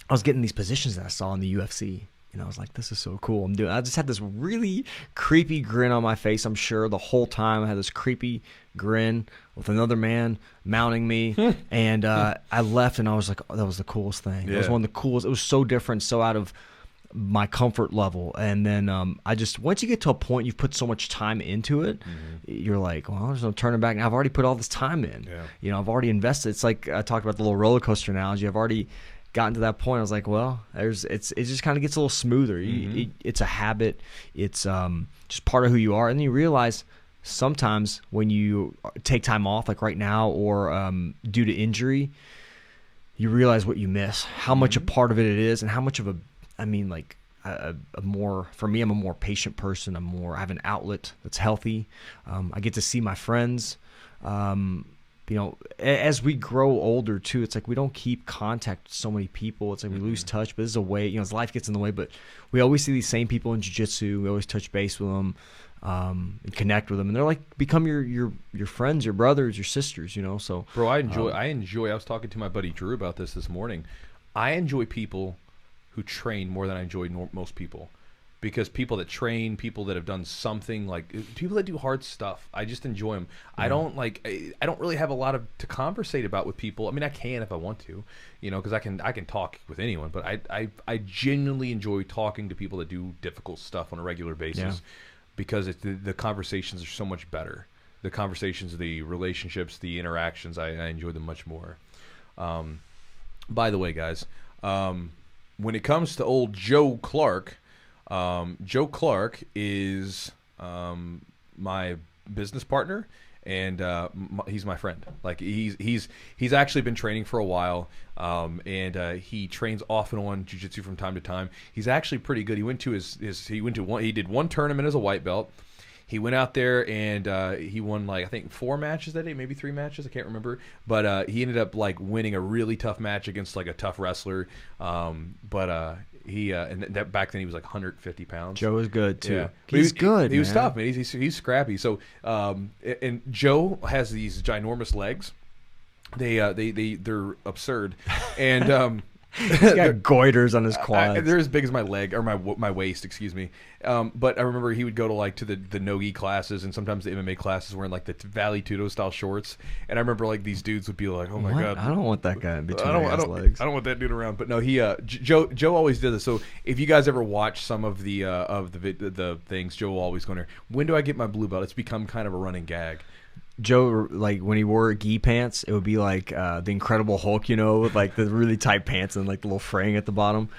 was getting these positions that I saw in the UFC, and I was like, "This is so cool." I just had this really creepy grin on my face. I'm sure the whole time I had this creepy grin with another man mounting me, and I left, and I was like, "Oh, that was the coolest thing." It was one of the coolest. It was so different, so out of my comfort level. And then once you get to a point you've put so much time into it, you're like, well, there's no turning back now. I've already put all this time in. You know, I've already invested. It's like I talked about the little roller coaster analogy. I've already gotten to that point. I was like, well, it just kind of gets a little smoother. It's a habit. It's just part of who you are. And then you realize sometimes when you take time off, like right now, or due to injury, you realize what you miss, how much a part of it is, and how much of for me, I'm a more patient person. I have an outlet that's healthy. I get to see my friends. You know, as we grow older too, it's like we don't keep contact with so many people. It's like we lose touch, but this is a way, you know, as life gets in the way, but we always see these same people in jiu-jitsu. We always touch base with them, and connect with them. And they're like, become your friends, your brothers, your sisters, you know? So, bro, I was talking to my buddy Drew about this morning. I enjoy people who train more than I enjoy most people, because people that train, people that have done something, like people that do hard stuff, I just enjoy them. I don't really have a lot to conversate about with people. I mean, I can if I want to, you know, because I can talk with anyone, but I genuinely enjoy talking to people that do difficult stuff on a regular basis, because the conversations are so much better. The conversations, the relationships, the interactions, I enjoy them much more. By the way, guys, when it comes to old Joe Clark is my business partner, and he's my friend. Like he's actually been training for a while, and he trains off and on jiu-jitsu from time to time. He's actually pretty good. He did one tournament as a white belt. He went out there and he won like I think 4 matches that day, maybe 3 matches, I can't remember. But he ended up like winning a really tough match against like a tough wrestler. He and that back then he was like 150 pounds. Joe is good too. Yeah. He's good. He was tough, man. He's scrappy. So and Joe has these ginormous legs. They're absurd, and He's got goiters on his quads. They're as big as my leg or my waist, excuse me. But I remember he would go to the no-gi classes and sometimes the MMA classes wearing like the Valley Tudo style shorts. And I remember like these dudes would be like, "Oh my god, I don't want that guy in between his legs. I don't want that dude around." But no, he Joe always did this. So if you guys ever watch some of the things, Joe will always go in there. When do I get my blue belt? It's become kind of a running gag. Joe, like when he wore gi pants, it would be like the Incredible Hulk, with like the really tight pants and like the little fraying at the bottom.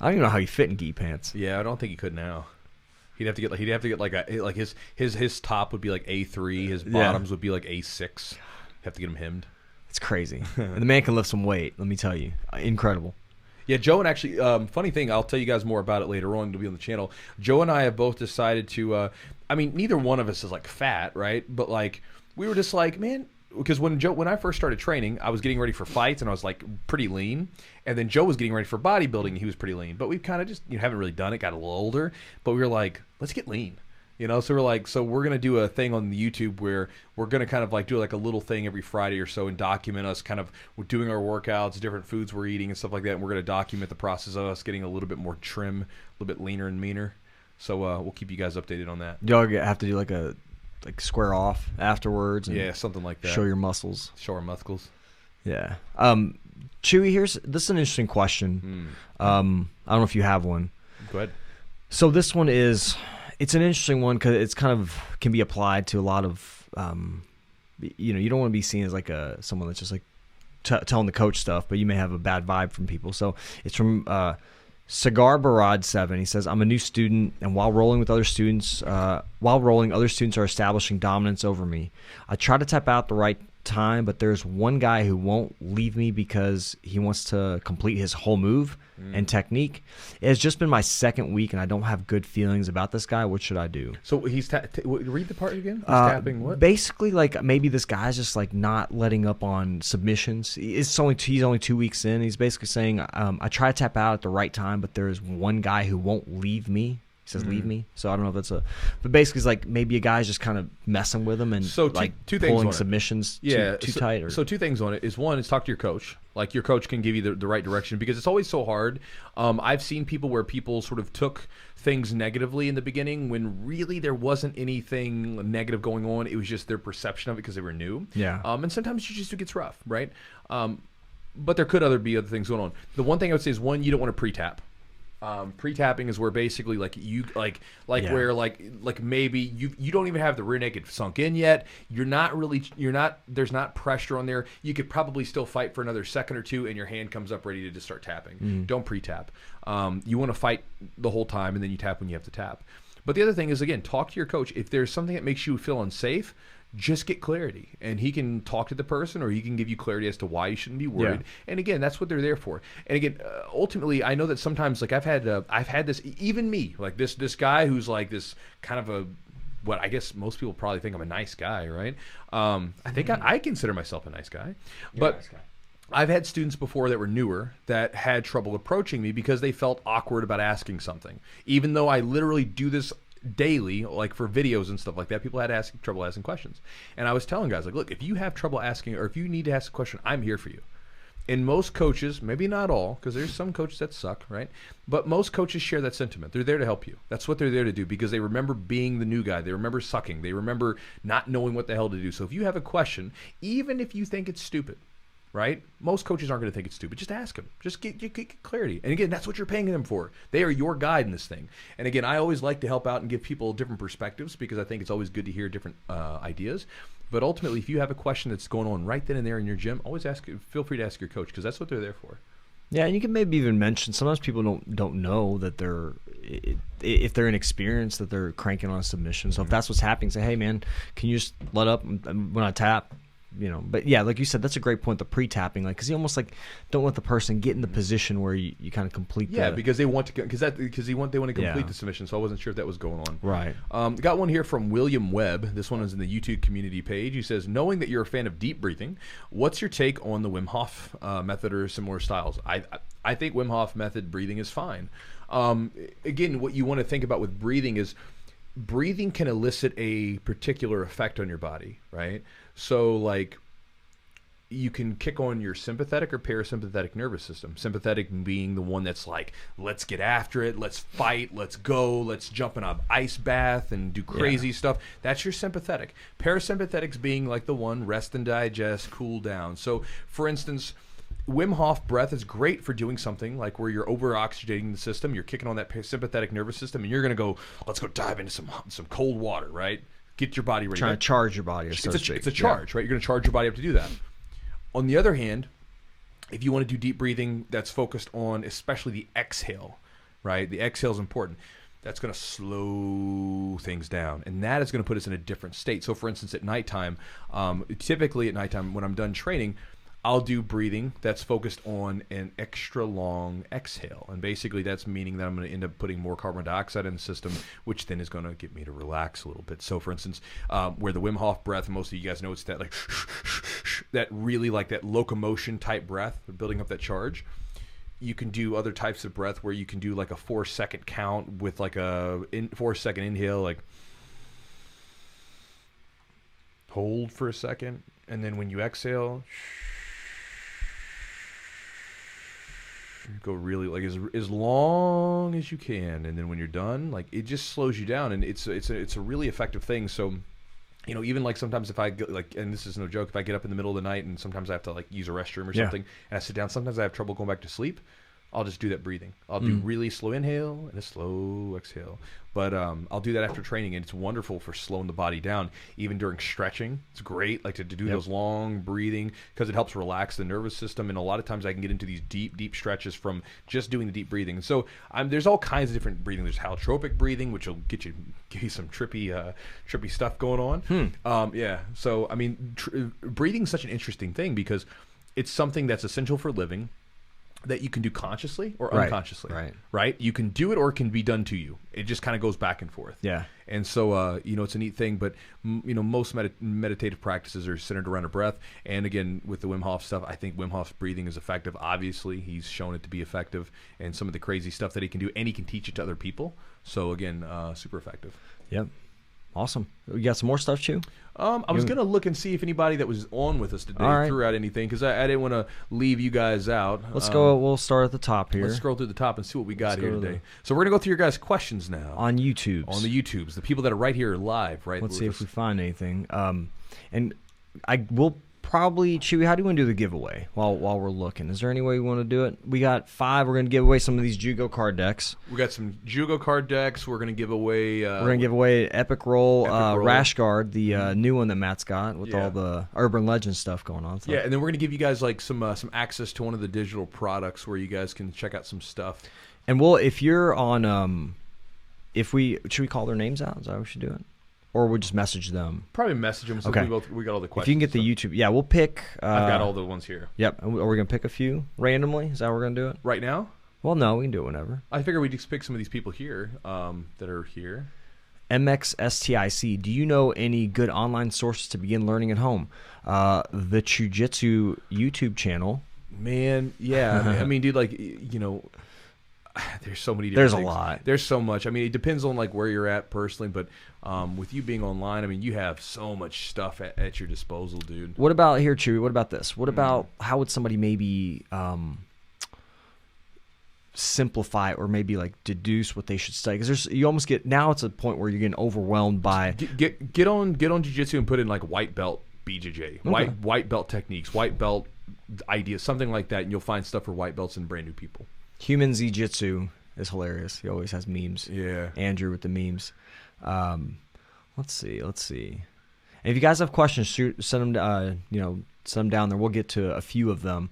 I don't even know how he fit in gi pants. Yeah, I don't think he could now. He'd have to get his top would be like A3, his bottoms would be like A6. Have to get him hemmed. It's crazy. And the man can lift some weight. Let me tell you, incredible. Yeah, Joe and actually, funny thing, I'll tell you guys more about it later on. It'll be on the channel. Joe and I have both decided to. Neither one of us is like fat, right? But like. We were just like, man, because when I first started training, I was getting ready for fights and I was like pretty lean, and then Joe was getting ready for bodybuilding and he was pretty lean. But we kind of just haven't really done it. Got a little older, but we were like, let's get lean, So we're like, we're gonna do a thing on the YouTube where we're gonna kind of like do like a little thing every Friday or so and document us kind of doing our workouts, different foods we're eating and stuff like that. And we're gonna document the process of us getting a little bit more trim, a little bit leaner and meaner. So we'll keep you guys updated on that. Y'all have to do like square off afterwards and something like that. Show your muscles. Show our muscles. Yeah. Chewy, this is an interesting question. I don't know if you have one. Go ahead. So this one it's an interesting one because it's kind of can be applied to a lot of you don't want to be seen as like someone that's just like telling the coach stuff, but you may have a bad vibe from people. So it's from Cigar Barad 7. He says, I'm a new student, and while rolling, other students are establishing dominance over me. I try to tap out the right time, but there's one guy who won't leave me because he wants to complete his whole move and technique. It has just been my second week, and I don't have good feelings about this guy. What should I do? So he's read the part again? He's tapping what? Basically, like maybe this guy's just like not letting up on submissions. He's only 2 weeks in. He's basically saying, I try to tap out at the right time, but there's one guy who won't leave me. He says, leave me. So I don't know if that's but basically it's like maybe a guy's just kind of messing with him and two things pulling on submissions too tight. So 2 things on it is, one is talk to your coach. Like your coach can give you the right direction because it's always so hard. I've seen people where people sort of took things negatively in the beginning when really there wasn't anything negative going on. It was just their perception of it because they were new. Yeah. And sometimes jiu-jitsu gets rough, right? But there could be other things going on. The one thing I would say is, one, you don't want to pre-tap. Pre-tapping is where basically like you where like maybe you don't even have the rear naked sunk in yet. There's not pressure on there. You could probably still fight for another second or two and your hand comes up ready to just start tapping. Don't pre-tap. You want to fight the whole time and then you tap when you have to tap. But the other thing is, again, talk to your coach. If there's something that makes you feel unsafe, just get clarity, and he can talk to the person, or he can give you clarity as to why you shouldn't be worried. Yeah. And again, that's what they're there for. And again, ultimately, I know that sometimes, like I've had this, even me, like this guy who's like this kind of a, what I guess most people probably think I'm a nice guy, right? I think I consider myself a nice guy, but. Nice guy. I've had students before that were newer that had trouble approaching me because they felt awkward about asking something, even though I literally do this daily, like for videos and stuff like that. People had trouble asking questions, and I was telling guys, like, look, if you have trouble asking, or if you need to ask a question, I'm here for you. And most coaches, maybe not all, because there's some coaches that suck, right? But most coaches share that sentiment. They're there to help you. That's what they're there to do, because they remember being the new guy. They remember sucking. They remember not knowing what the hell to do. So if you have a question, even if you think it's stupid, right? Most coaches aren't going to think it's stupid. Just ask them. Just get clarity. And again, that's what you're paying them for. They are your guide in this thing. And again, I always like to help out and give people different perspectives, because I think it's always good to hear different ideas. But ultimately, if you have a question that's going on right then and there in your gym, always feel free to ask your coach, because that's what they're there for. Yeah, and you can maybe even mention, sometimes people don't know that they're, if they're inexperienced, that they're cranking on a submission. So if that's what's happening, say, hey man, can you just let up when I tap? But yeah, like you said, that's a great point. The pre-tapping, like, because you almost like don't let the person get in the position where you kind of complete. Yeah, because they want to they want to complete the submission. So I wasn't sure if that was going on. Right. Got one here from William Webb. This one is in the YouTube community page. He says, knowing that you're a fan of deep breathing, what's your take on the Wim Hof method or similar styles? I think Wim Hof method breathing is fine. Again, what you want to think about with breathing is breathing can elicit a particular effect on your body, right? So like you can kick on your sympathetic or parasympathetic nervous system. Sympathetic being the one that's like, let's get after it, let's fight, let's go, let's jump in an ice bath and do crazy stuff. That's your sympathetic. Parasympathetics being like the one, rest and digest, cool down. So for instance, Wim Hof breath is great for doing something like where you're over-oxygenating the system, you're kicking on that sympathetic nervous system, and you're going to go, let's go dive into some cold water, right? Get your body ready. Trying to charge your body. It's a charge, right? You're going to charge your body up to do that. On the other hand, if you want to do deep breathing that's focused on especially the exhale, right? The exhale is important. That's going to slow things down, and that is going to put us in a different state. So for instance, at nighttime, typically at nighttime when I'm done training, I'll do breathing that's focused on an extra long exhale. And basically that's meaning that I'm going to end up putting more carbon dioxide in the system, which then is going to get me to relax a little bit. So for instance, where the Wim Hof breath, most of you guys know it's that like that really like that locomotion type breath, building up that charge. You can do other types of breath where you can do like a 4-second count with like a 4-second inhale, like hold for a second. And then when you exhale, go really like as long as you can, and then when you're done, like it just slows you down, and it's a really effective thing. So even like sometimes if I go, like, and this is no joke, if I get up in the middle of the night and sometimes I have to like use a restroom or something and I sit down, sometimes I have trouble going back to sleep, I'll just do that breathing. I'll do really slow inhale and a slow exhale. But I'll do that after training, and it's wonderful for slowing the body down. Even during stretching, it's great like to do those long breathing because it helps relax the nervous system. And a lot of times I can get into these deep stretches from just doing the deep breathing. So there's all kinds of different breathing. There's holotropic breathing, which will give you some trippy stuff going on. So I mean, breathing is such an interesting thing because it's something that's essential for living, that you can do consciously or unconsciously, right? You can do it or it can be done to you. It just kind of goes back and forth. Yeah. And so, it's a neat thing, but most meditative practices are centered around a breath. And again, with the Wim Hof stuff, I think Wim Hof's breathing is effective. Obviously, he's shown it to be effective, and some of the crazy stuff that he can do, and he can teach it to other people. So again, super effective. Yep. Awesome. You got some more stuff, Chew? I was going to look and see if anybody that was on with us today threw out anything, because I didn't want to leave you guys out. Let's go. We'll start at the top here. Let's scroll through the top and see what we got here today. So we're going to go through your guys' questions now. On YouTube. On the YouTubes. The people that are right here live, right? Let's see if we find anything. And I will probably, Chewy, how do you want to do the giveaway while we're looking? Is there any way we want to do it? We got 5. We're going to give away some of these Jugo card decks. We got some Jugo card decks. We're going to give away... we're going to give away Epic Roll, Rash Guard, the new one that Matt's got with all the Urban Legend stuff going on. So. Yeah, and then we're going to give you guys like some access to one of the digital products where you guys can check out some stuff. And if you're on... should we call their names out? Is that how we should do it? Or we'll just message them. Probably message them. So we got all the questions. If you can get the YouTube, we'll pick. I've got all the ones here. Yep. Are we gonna pick a few randomly? Is that how we're gonna do it? Right now? Well, no, we can do it whenever. I figure we just pick some of these people here that are here. MXSTIC. Do you know any good online sources to begin learning at home? The Chewjitsu YouTube channel. Man, yeah. I mean, dude, like there's so many different things. A lot. There's so much. I mean, it depends on like where you're at personally, but with you being online, I mean, you have so much stuff at your disposal, dude. What about here, Chewy? What about this? What about how would somebody maybe simplify or maybe like deduce what they should study? Because you almost get, now it's a point where you're getting overwhelmed by get on jiu-jitsu and put in like white belt BJJ, white belt techniques, white belt ideas, something like that, and you'll find stuff for white belts and brand new people. Human Jiu-Jitsu is hilarious. He always has memes. Yeah. Andrew with the memes. Let's see. And if you guys have questions, send them. Send them down there. We'll get to a few of them.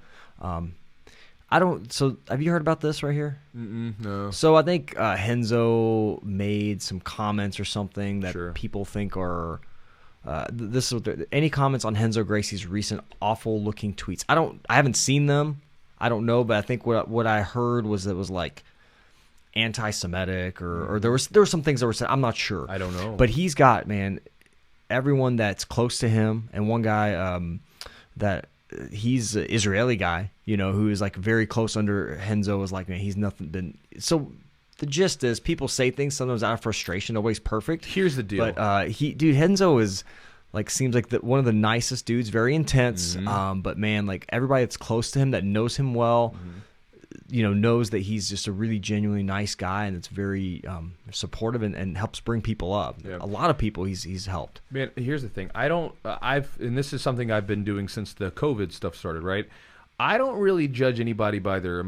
I don't. So have you heard about this right here? No. So I think Henzo made some comments or something that Sure. people think are. This is what any comments on Henzo Gracie's recent awful-looking tweets. I haven't seen them. I don't know, but I think what I heard was it was like anti-Semitic or there were some things that were said. I'm not sure. I don't know. But he's got, man, everyone that's close to him, and one guy that he's an Israeli guy, who is like very close under Henzo was like, man, he's nothing been so. The gist is people say things sometimes out of frustration. Nobody's perfect. Here's the deal. But Henzo is seems like one of the nicest dudes, very intense. But man, like everybody that's close to him that knows him well, knows that he's just a really genuinely nice guy and it's very supportive and helps bring people up. Yeah. A lot of people he's helped. Man, here's the thing. And this is something I've been doing since the COVID stuff started, right? I don't really judge anybody by their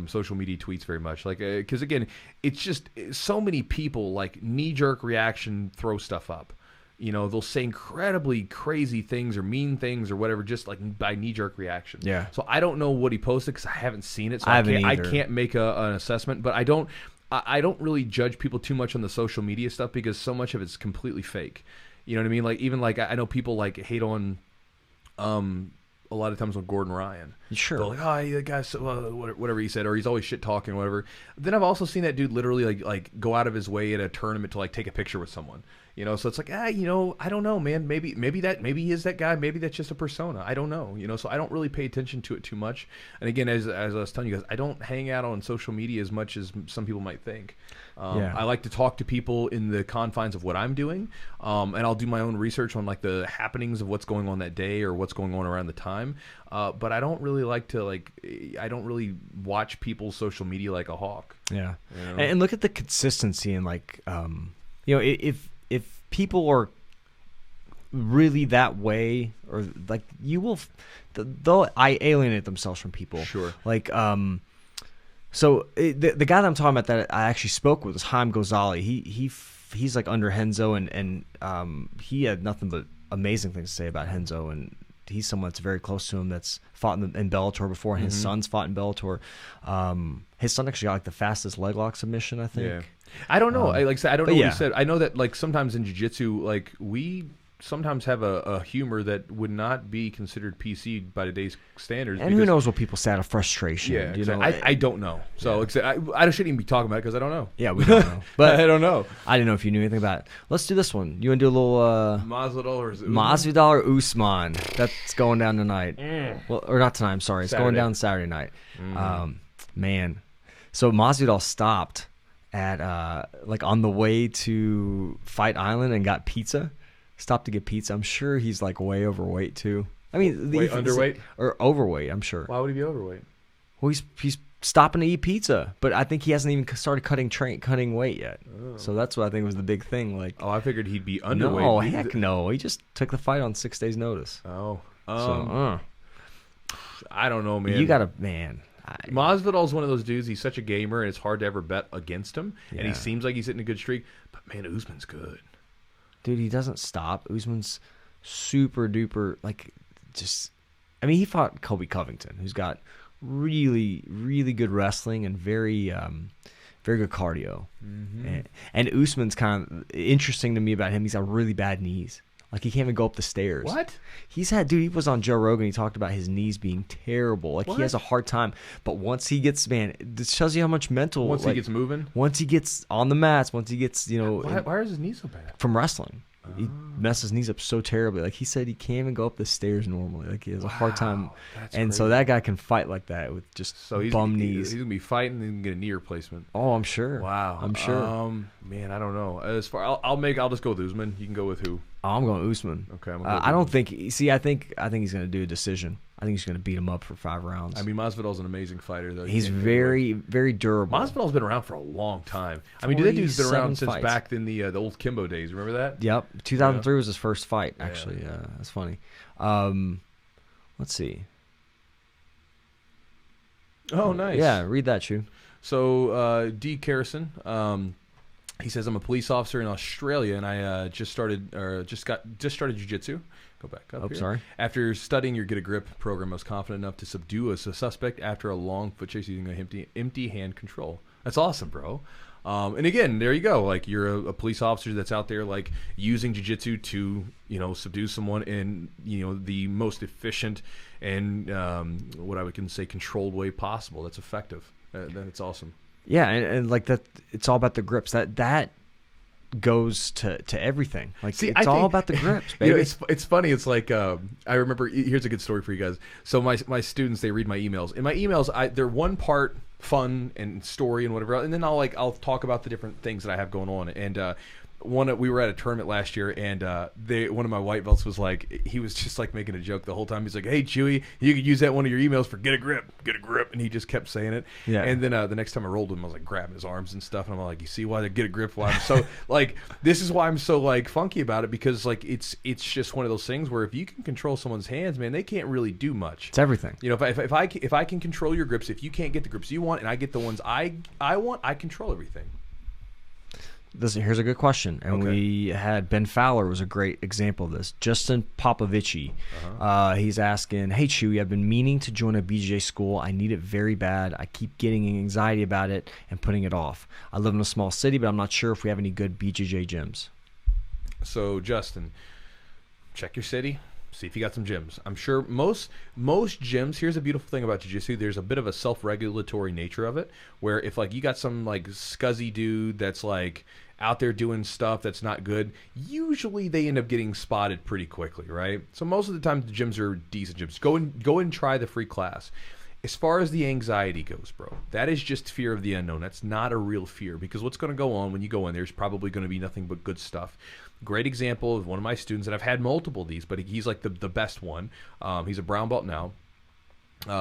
social media tweets very much, like because again, it's just so many people like knee-jerk reaction throw stuff up. They'll say incredibly crazy things or mean things or whatever, just like by knee-jerk reaction. Yeah. So I don't know what he posted because I haven't seen it, so I can't make an assessment. But I don't really judge people too much on the social media stuff because so much of it's completely fake. You know what I mean? Like even like I know people like hate on. A lot of times on Gordon Ryan. Sure. They're like, oh, the guy's whatever he said, or he's always shit talking, whatever. Then I've also seen that dude literally like go out of his way at a tournament to like take a picture with someone. So it's like, I don't know, man. Maybe he is that guy. Maybe that's just a persona. I don't know. So I don't really pay attention to it too much. And again, as I was telling you guys, I don't hang out on social media as much as some people might think. I like to talk to people in the confines of what I'm doing, and I'll do my own research on like the happenings of what's going on that day or what's going on around the time. But I don't really like to I don't really watch people's social media like a hawk. Yeah, and look at the consistency and like if people are really that way or like they'll alienate themselves from people. Sure. Like so the guy that I'm talking about that I actually spoke with was Haim Ghazali. He's like under Henzo and he had nothing but amazing things to say about Henzo, and he's someone that's very close to him that's fought in Bellator before, and his son's fought in Bellator. His son actually got like the fastest leg lock submission, I think. Yeah. I don't know. Like I said, I don't know what he said. I know that like sometimes in jiu-jitsu, like we sometimes have a humor that would not be considered PC by today's standards. And who knows what people say out of frustration. Yeah, exactly. I don't know. So I shouldn't even be talking about it because I don't know. Yeah, we don't know. But I don't know. I didn't know if you knew anything about it. Let's do this one. You want to do a little Masvidal or Usman? That's going down tonight. Well, or not tonight. I'm sorry. It's going down Saturday night. Man, so Masvidal stopped at like on the way to Fight Island and got pizza. Stopped to get pizza. I'm sure he's like way overweight too. I mean, underweight or overweight. I'm sure. Why would he be overweight? Well, he's stopping to eat pizza, but I think he hasn't even started cutting weight yet. Oh. So that's what I think was the big thing. Like, I figured he'd be underweight. No, heck no. He just took the fight on 6 days' notice. Oh, I don't know, man. You got to man. Masvidal's one of those dudes. He's such a gamer, and it's hard to ever bet against him. Yeah. And he seems like he's hitting a good streak. But man, Usman's good. Dude, he doesn't stop. Usman's super duper, like, just... I mean, he fought Colby Covington, who's got really, really good wrestling and very good cardio. And Usman's kind of interesting to me about him. He's got really bad knees. Like, he can't even go up the stairs. What? He was on Joe Rogan. He talked about his knees being terrible. Like, he has a hard time. But once he gets, man, this tells you how much mental. Once he gets moving? Once he gets on the mats, once he gets, Why is his knee so bad? From wrestling. He messed his knees up so terribly. Like, he said he can't even go up the stairs normally. Like, he has a hard time. And crazy. So that guy can fight like that with just bum knees. He's going to be fighting and get a knee replacement. Oh, I'm sure. Wow. I'm sure. Man, I don't know. As far I'll just go with Usman. You can go with who? Oh, I'm going Usman. Okay. I don't think. See, I think he's going to do a decision. I think he's going to beat him up for 5 rounds. I mean, Masvidal's an amazing fighter, though. He's very, very durable. Masvidal's been around for a long time. I mean, that dude's been around since back in the old Kimbo days. Remember that? Yep. 2003 was his first fight, actually. Yeah. That's funny. Let's see. Oh, nice. Yeah, read that, Chew. So, D. Carrison, He says, I'm a police officer in Australia, and I just started jiu-jitsu. Go back up here. Sorry. After studying your Get a Grip program, I was confident enough to subdue a suspect after a long foot chase using a empty hand control. That's awesome, bro. And again, there you go. Like, you're a police officer that's out there, like, using jiu-jitsu to, subdue someone in, the most efficient and what I would say controlled way possible. That's effective. That's awesome. Yeah, and like that, it's all about the grips. That goes to everything. Like, see, it's all about the grips, baby. It's funny. It's like I remember. Here's a good story for you guys. So my students, they read my emails. In my emails, they're one part fun and story and whatever, and then I'll talk about the different things that I have going on. And we were at a tournament last year, and one of my white belts was like, he was just like making a joke the whole time. He's like, "Hey, Chewy, you could use that one of your emails for get a grip," and he just kept saying it. Yeah. And then the next time I rolled him, I was like grabbing his arms and stuff, and I'm like, "You see why they get a grip? Why I'm so like this is why I'm so like funky about it, because like it's just one of those things where if you can control someone's hands, man, they can't really do much. It's everything. If I can control your grips, if you can't get the grips you want, and I get the ones I want, I control everything." Here's a good question, and we had Ben Fowler was a great example of this. Justin Popovici, he's asking, "Hey Chewy, I've been meaning to join a BJJ school. I need it very bad. I keep getting anxiety about it and putting it off. I live in a small city, but I'm not sure if we have any good BJJ gyms." So Justin, check your city. See if you got some gyms. I'm sure most gyms. Here's a beautiful thing about jiu-jitsu. There's a bit of a self-regulatory nature of it, where if like you got some like scuzzy dude that's like out there doing stuff that's not good, usually they end up getting spotted pretty quickly, right? So most of the time the gyms are decent gyms. Go and try the free class. As far as the anxiety goes, bro, that is just fear of the unknown. That's not a real fear, because what's going to go on when you go in, there's probably going to be nothing but good stuff. Great example of one of my students, and I've had multiple of these, but he's like the best one. He's a brown belt now.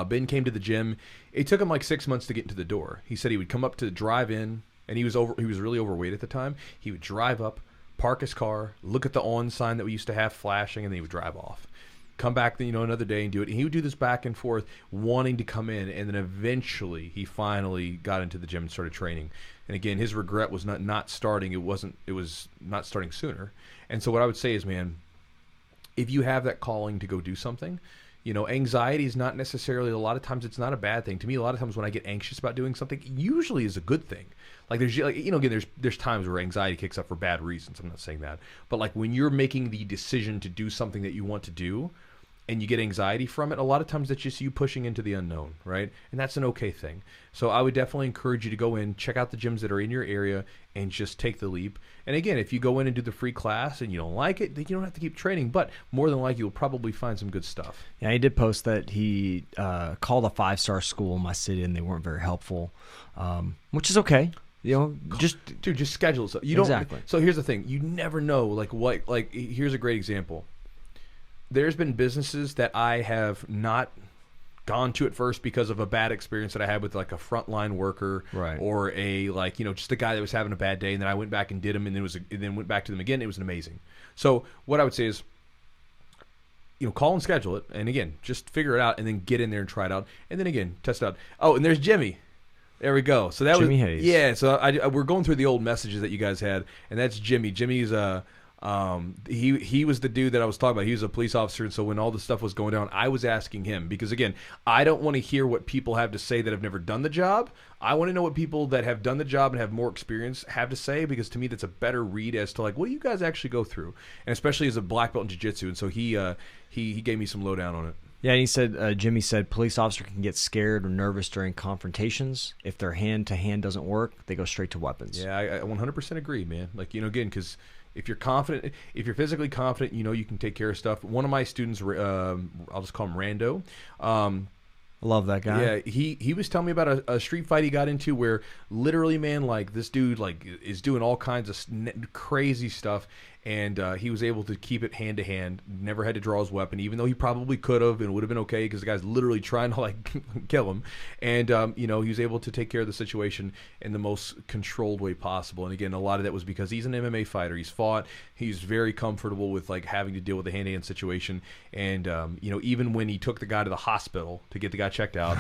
Ben came to the gym. It took him like 6 months to get into the door. He said he would come up to drive in, and he was really overweight at the time. He would drive up, park his car, look at the on sign that we used to have flashing, and then he would drive off. Come back, another day and do it. And he would do this back and forth, wanting to come in, and then eventually he finally got into the gym and started training. And again, his regret was not starting. It was not starting sooner. And so what I would say is, man, if you have that calling to go do something, anxiety is not necessarily, a lot of times it's not a bad thing. To me, a lot of times when I get anxious about doing something, it usually is a good thing. Like again, there's times where anxiety kicks up for bad reasons. I'm not saying that. But like when you're making the decision to do something that you want to do and you get anxiety from it, a lot of times that's just you pushing into the unknown, right? And that's an okay thing. So I would definitely encourage you to go in, check out the gyms that are in your area, and just take the leap. And again, if you go in and do the free class and you don't like it, then you don't have to keep training, but more than likely you'll probably find some good stuff. Yeah, he did post that he called a 5-star school in my city and they weren't very helpful, which is okay. Just schedule it. You don't. Exactly. So here's the thing: you never know. Like here's a great example. There's been businesses that I have not gone to at first because of a bad experience that I had with like a frontline worker, right, or a just a guy that was having a bad day, and then I went back and did them, and then went back to them again. It was amazing. So what I would say is, call and schedule it, and again, just figure it out, and then get in there and try it out, and then again test it out. Oh, and there's Jimmy. There we go. So that Jimmy was Hayes. Yeah. So we're going through the old messages that you guys had, and that's Jimmy. Jimmy's he was the dude that I was talking about. He was a police officer, and so when all this stuff was going down, I was asking him, because again, I don't want to hear what people have to say that have never done the job. I want to know what people that have done the job and have more experience have to say, because to me that's a better read as to like what do you guys actually go through, and especially as a black belt in jiu-jitsu. And so he gave me some lowdown on it. Yeah, and he said, Jimmy said, police officer can get scared or nervous during confrontations. If their hand-to-hand doesn't work, they go straight to weapons. Yeah, I 100% agree, man. Like, again, because if you're confident, if you're physically confident, you can take care of stuff. One of my students, I'll just call him Rando. Love that guy. Yeah, he was telling me about a street fight he got into where literally, man, like this dude like is doing all kinds of crazy stuff, and he was able to keep it hand to hand. Never had to draw his weapon, even though he probably could have and would have been okay, because the guy's literally trying to like kill him. And he was able to take care of the situation in the most controlled way possible. And again, a lot of that was because he's an MMA fighter. He's fought. He's very comfortable with like having to deal with a hand to hand situation. And even when he took the guy to the hospital to get the guy checked out.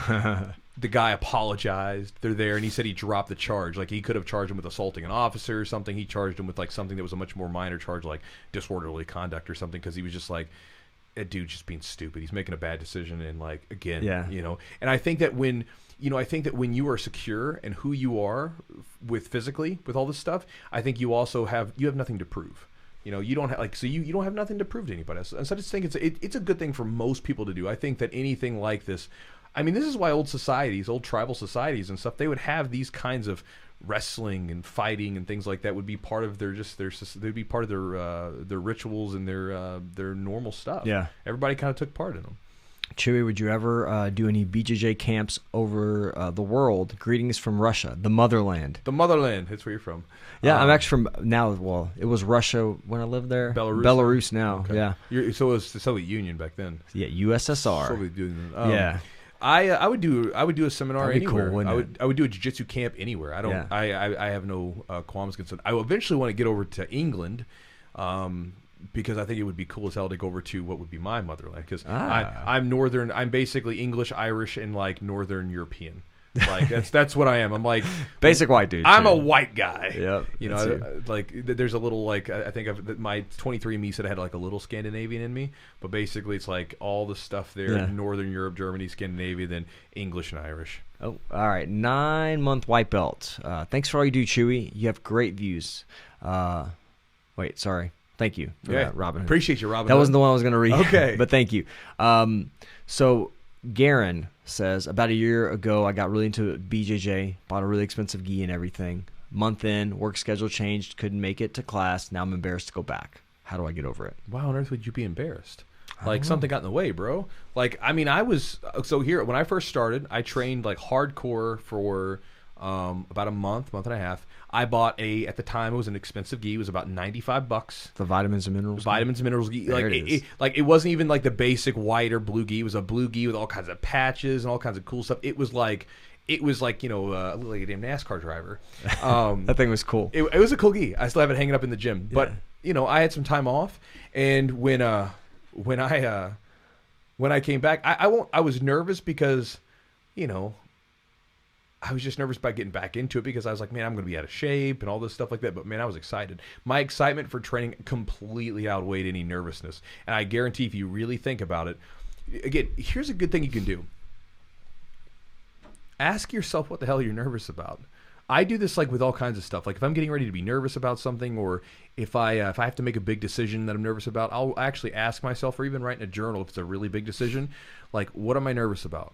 The guy apologized. They're there, and he said he dropped the charge. Like, he could have charged him with assaulting an officer or something. He charged him with, like, something that was a much more minor charge, like disorderly conduct or something, because he was just like, that dude's just being stupid. He's making a bad decision, and, like, again, you know. And I think that when you are secure in who you are with physically, with all this stuff, I think you also have nothing to prove. You know, you don't have, like, so you don't have nothing to prove to anybody else. And so I just think it's a good thing for most people to do. I think that anything like this, I mean, this is why old tribal societies and stuff, they would have these kinds of wrestling and fighting and things like that would be part of they'd be part of their rituals and their normal stuff. Yeah. Everybody kind of took part in them. Chewy, would you ever do any BJJ camps over the world? Greetings from Russia, the motherland. The motherland. That's where you're from. Yeah, I'm actually from now. Well, it was Russia when I lived there. Belarus now. Okay. Yeah. So it was the Soviet Union back then. Yeah, USSR. Soviet Union. Yeah. I would do a seminar That'd be anywhere. cool, wouldn't I would do a jiu-jitsu camp anywhere. I have no qualms concerned. I eventually want to get over to England, because I think it would be cool as hell to go over to what would be my motherland. Because I'm northern. I'm basically English, Irish, and like northern European. Like that's what I am. I'm like basic white dude. I'm a white guy. Yep. You know, like there's a little, like, I think my 23andMe said I had like a little Scandinavian in me, but basically it's like all the stuff there: Northern Europe, Germany, Scandinavia, then English and Irish. Oh, all right. 9-month white belt. Thanks for all you do, Chewy. You have great views. Wait, sorry. Thank you for that, Robin. Appreciate you, Robin. That wasn't the one I was going to read. Okay. But thank you. So Garen says, about a year ago, I got really into BJJ, bought a really expensive gi and everything. Month in, work schedule changed, couldn't make it to class. Now I'm embarrassed to go back. How do I get over it? Why on earth would you be embarrassed? Like, something got in the way, bro. Like, I mean, here, when I first started, I trained like hardcore for about a month and a half. I bought at the time, it was an expensive gi. It was about $95. The vitamins and minerals. Vitamins and minerals gi. There It wasn't even like the basic white or blue gi. It was a blue gi with all kinds of patches and all kinds of cool stuff. It was like, you know, I looked like a damn NASCAR driver. That thing was cool. It was a cool gi. I still have it hanging up in the gym. But, you know, I had some time off, and when I came back, I was nervous because, you know, I was just nervous about getting back into it because I was like, man, I'm going to be out of shape and all this stuff like that. But, man, I was excited. My excitement for training completely outweighed any nervousness. And I guarantee if you really think about it, again, here's a good thing you can do. Ask yourself what the hell you're nervous about. I do this like with all kinds of stuff. Like if I'm getting ready to be nervous about something, or if I have to make a big decision that I'm nervous about, I'll actually ask myself, or even write in a journal if it's a really big decision, like, what am I nervous about?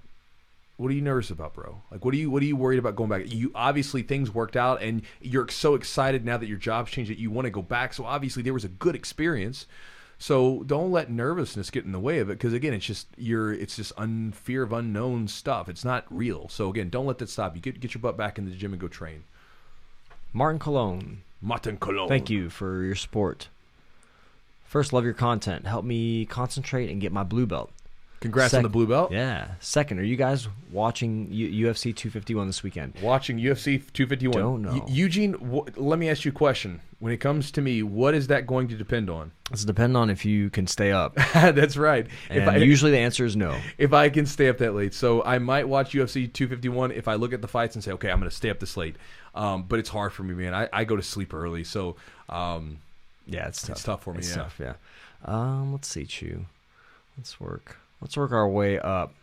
What are you nervous about, bro? Like, what are you worried about going back? You obviously things worked out, and you're so excited now that your job's changed that you want to go back. So obviously there was a good experience. So don't let nervousness get in the way of it, because again, it's just fear of unknown stuff. It's not real. So again, don't let that stop you. Get your butt back in the gym and go train. Martin Cologne. Thank you for your support. First, love your content. Help me concentrate and get my blue belt. Congrats on the blue belt. Yeah. Second, are you guys watching UFC 251 this weekend? Watching UFC 251. Don't know. Eugene, let me ask you a question. When it comes to me, what is that going to depend on? It's depend on if you can stay up. That's right. And usually the answer is no. If I can stay up that late. So I might watch UFC 251 if I look at the fights and say, okay, I'm going to stay up this late. But it's hard for me, man. I go to sleep early. So yeah, it's tough. It's tough for me. It's tough, yeah. Let's see, Chew. Let's work our way up.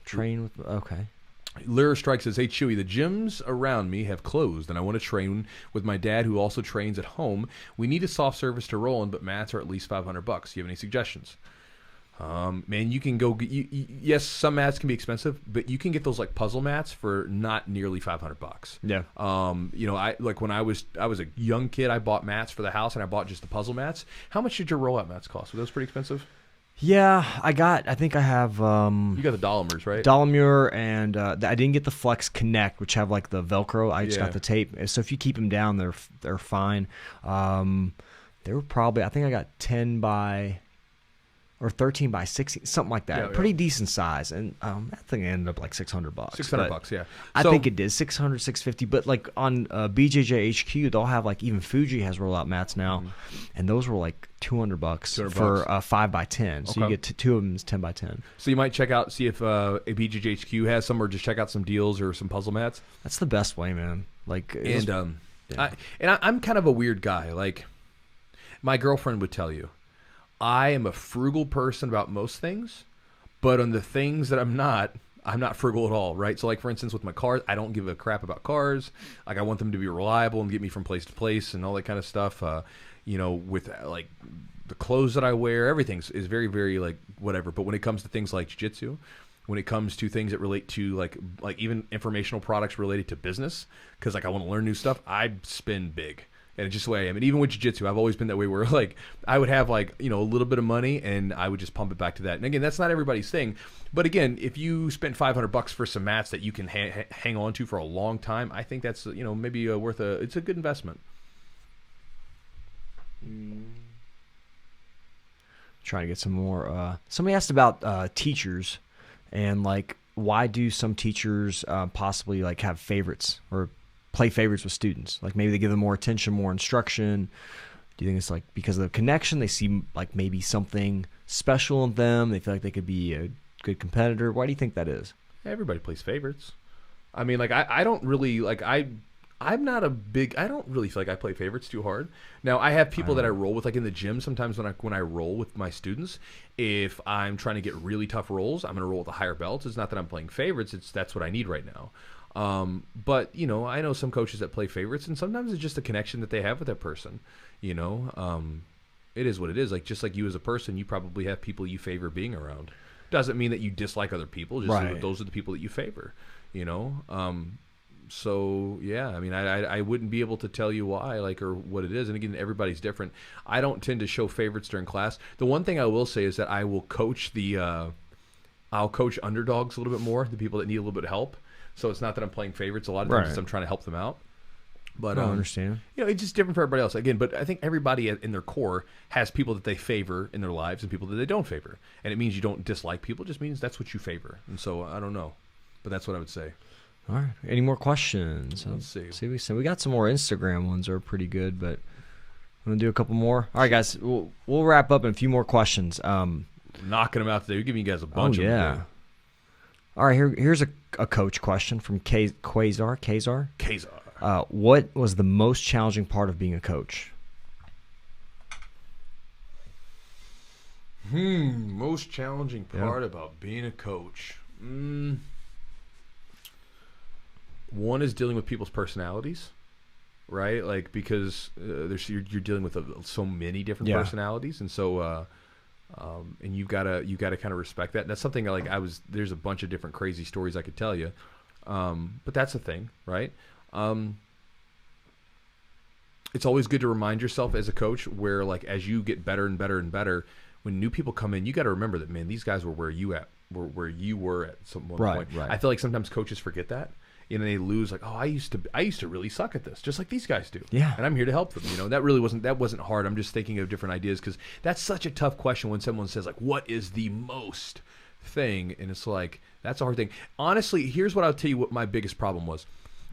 Train with... Okay. Lyra Strike says, hey, Chewy, the gyms around me have closed, and I want to train with my dad, who also trains at home. We need a soft service to roll in, but mats are at least $500. Do you have any suggestions? Man, you can go... yes, some mats can be expensive, but you can get those like puzzle mats for not nearly $500. Yeah. You know, I like when I was a young kid, I bought mats for the house, and I bought just the puzzle mats. How much did your rollout mats cost? Were those pretty expensive? Yeah, I think I have... you got the Dollamurs, right? Dollamur, and I didn't get the Flex Connect, which have like the Velcro. I just got the tape. So if you keep them down, they're fine. They were probably... I think I got 10 by or 13 by 16, something like that. Yeah, Pretty decent size. And that thing ended up like $600. $600, yeah. I think it did 600, 650. But like on BJJ HQ, they'll have like, even Fuji has rollout mats now, and those were like $200 for a 5 by 10. So you get two of them is 10 by 10. So you might check out, see if a BJJ HQ has some, or just check out some deals or some puzzle mats. That's the best way, man. Like, I'm kind of a weird guy. Like, my girlfriend would tell you, I am a frugal person about most things, but on the things that I'm not frugal at all, right? So, like, for instance, with my cars, I don't give a crap about cars. Like, I want them to be reliable and get me from place to place and all that kind of stuff. With, like, the clothes that I wear, everything is very, very, like, whatever. But when it comes to things like jiu-jitsu, when it comes to things that relate to, like even informational products related to business, because, like, I want to learn new stuff, I spend big. And it's just the way I am. And even with jiu-jitsu, I've always been that way where, like, I would have, like, a little bit of money and I would just pump it back to that. And again, that's not everybody's thing. But again, if you spend $500 for some mats that you can hang on to for a long time, I think that's, maybe it's a good investment. Trying to get some more. Somebody asked about teachers and, like, why do some teachers possibly, like, have favorites or play favorites with students? Like, maybe they give them more attention, more instruction. Do you think it's like because of the connection, they see like maybe something special in them, they feel like they could be a good competitor? Why do you think that is? Everybody plays favorites. I mean, like, I don't really, like, I'm not a big, I don't really feel like I play favorites too hard. Now, I have people that I roll with, like in the gym. Sometimes when I roll with my students, if I'm trying to get really tough rolls, I'm going to roll with the higher belts. It's not that I'm playing favorites. That's what I need right now. But, I know some coaches that play favorites, and sometimes it's just a connection that they have with that person. It is what it is. Like, just like you as a person, you probably have people you favor being around. Doesn't mean that you dislike other people. Just right. Those are the people that you favor, So, yeah, I mean, I wouldn't be able to tell you why, like, or what it is. And again, everybody's different. I don't tend to show favorites during class. The one thing I will say is that I will coach I'll coach underdogs a little bit more, the people that need a little bit of help. So it's not that I'm playing favorites. A lot of times I'm trying to help them out. But I understand. It's just different for everybody else. Again, but I think everybody in their core has people that they favor in their lives and people that they don't favor. And it means you don't dislike people. It just means that's what you favor. And so I don't know. But that's what I would say. All right. Any more questions? Let's see. We got some more Instagram ones that are pretty good, but I'm going to do a couple more. All right, guys. We'll wrap up in a few more questions. Knocking them out today. We're giving you guys a bunch of them. Yeah. All right, here's a coach question from Kazar. What was the most challenging part of being a coach? Most challenging part about being a coach. One is dealing with people's personalities, right? Like, because you're dealing with so many different personalities, and so and you gotta kind of respect that. And that's something like there's a bunch of different crazy stories I could tell you, but that's the thing, right? It's always good to remind yourself as a coach where, like, as you get better and better and better, when new people come in, you got to remember that, man, these guys were where you were at some point. Right. I feel like sometimes coaches forget that. They lose, like, oh, I used to really suck at this, just like these guys do. Yeah. And I'm here to help them. That wasn't hard. I'm just thinking of different ideas, because that's such a tough question when someone says, like, what is the most thing? And it's like, that's a hard thing. Honestly, here's what I'll tell you what my biggest problem was.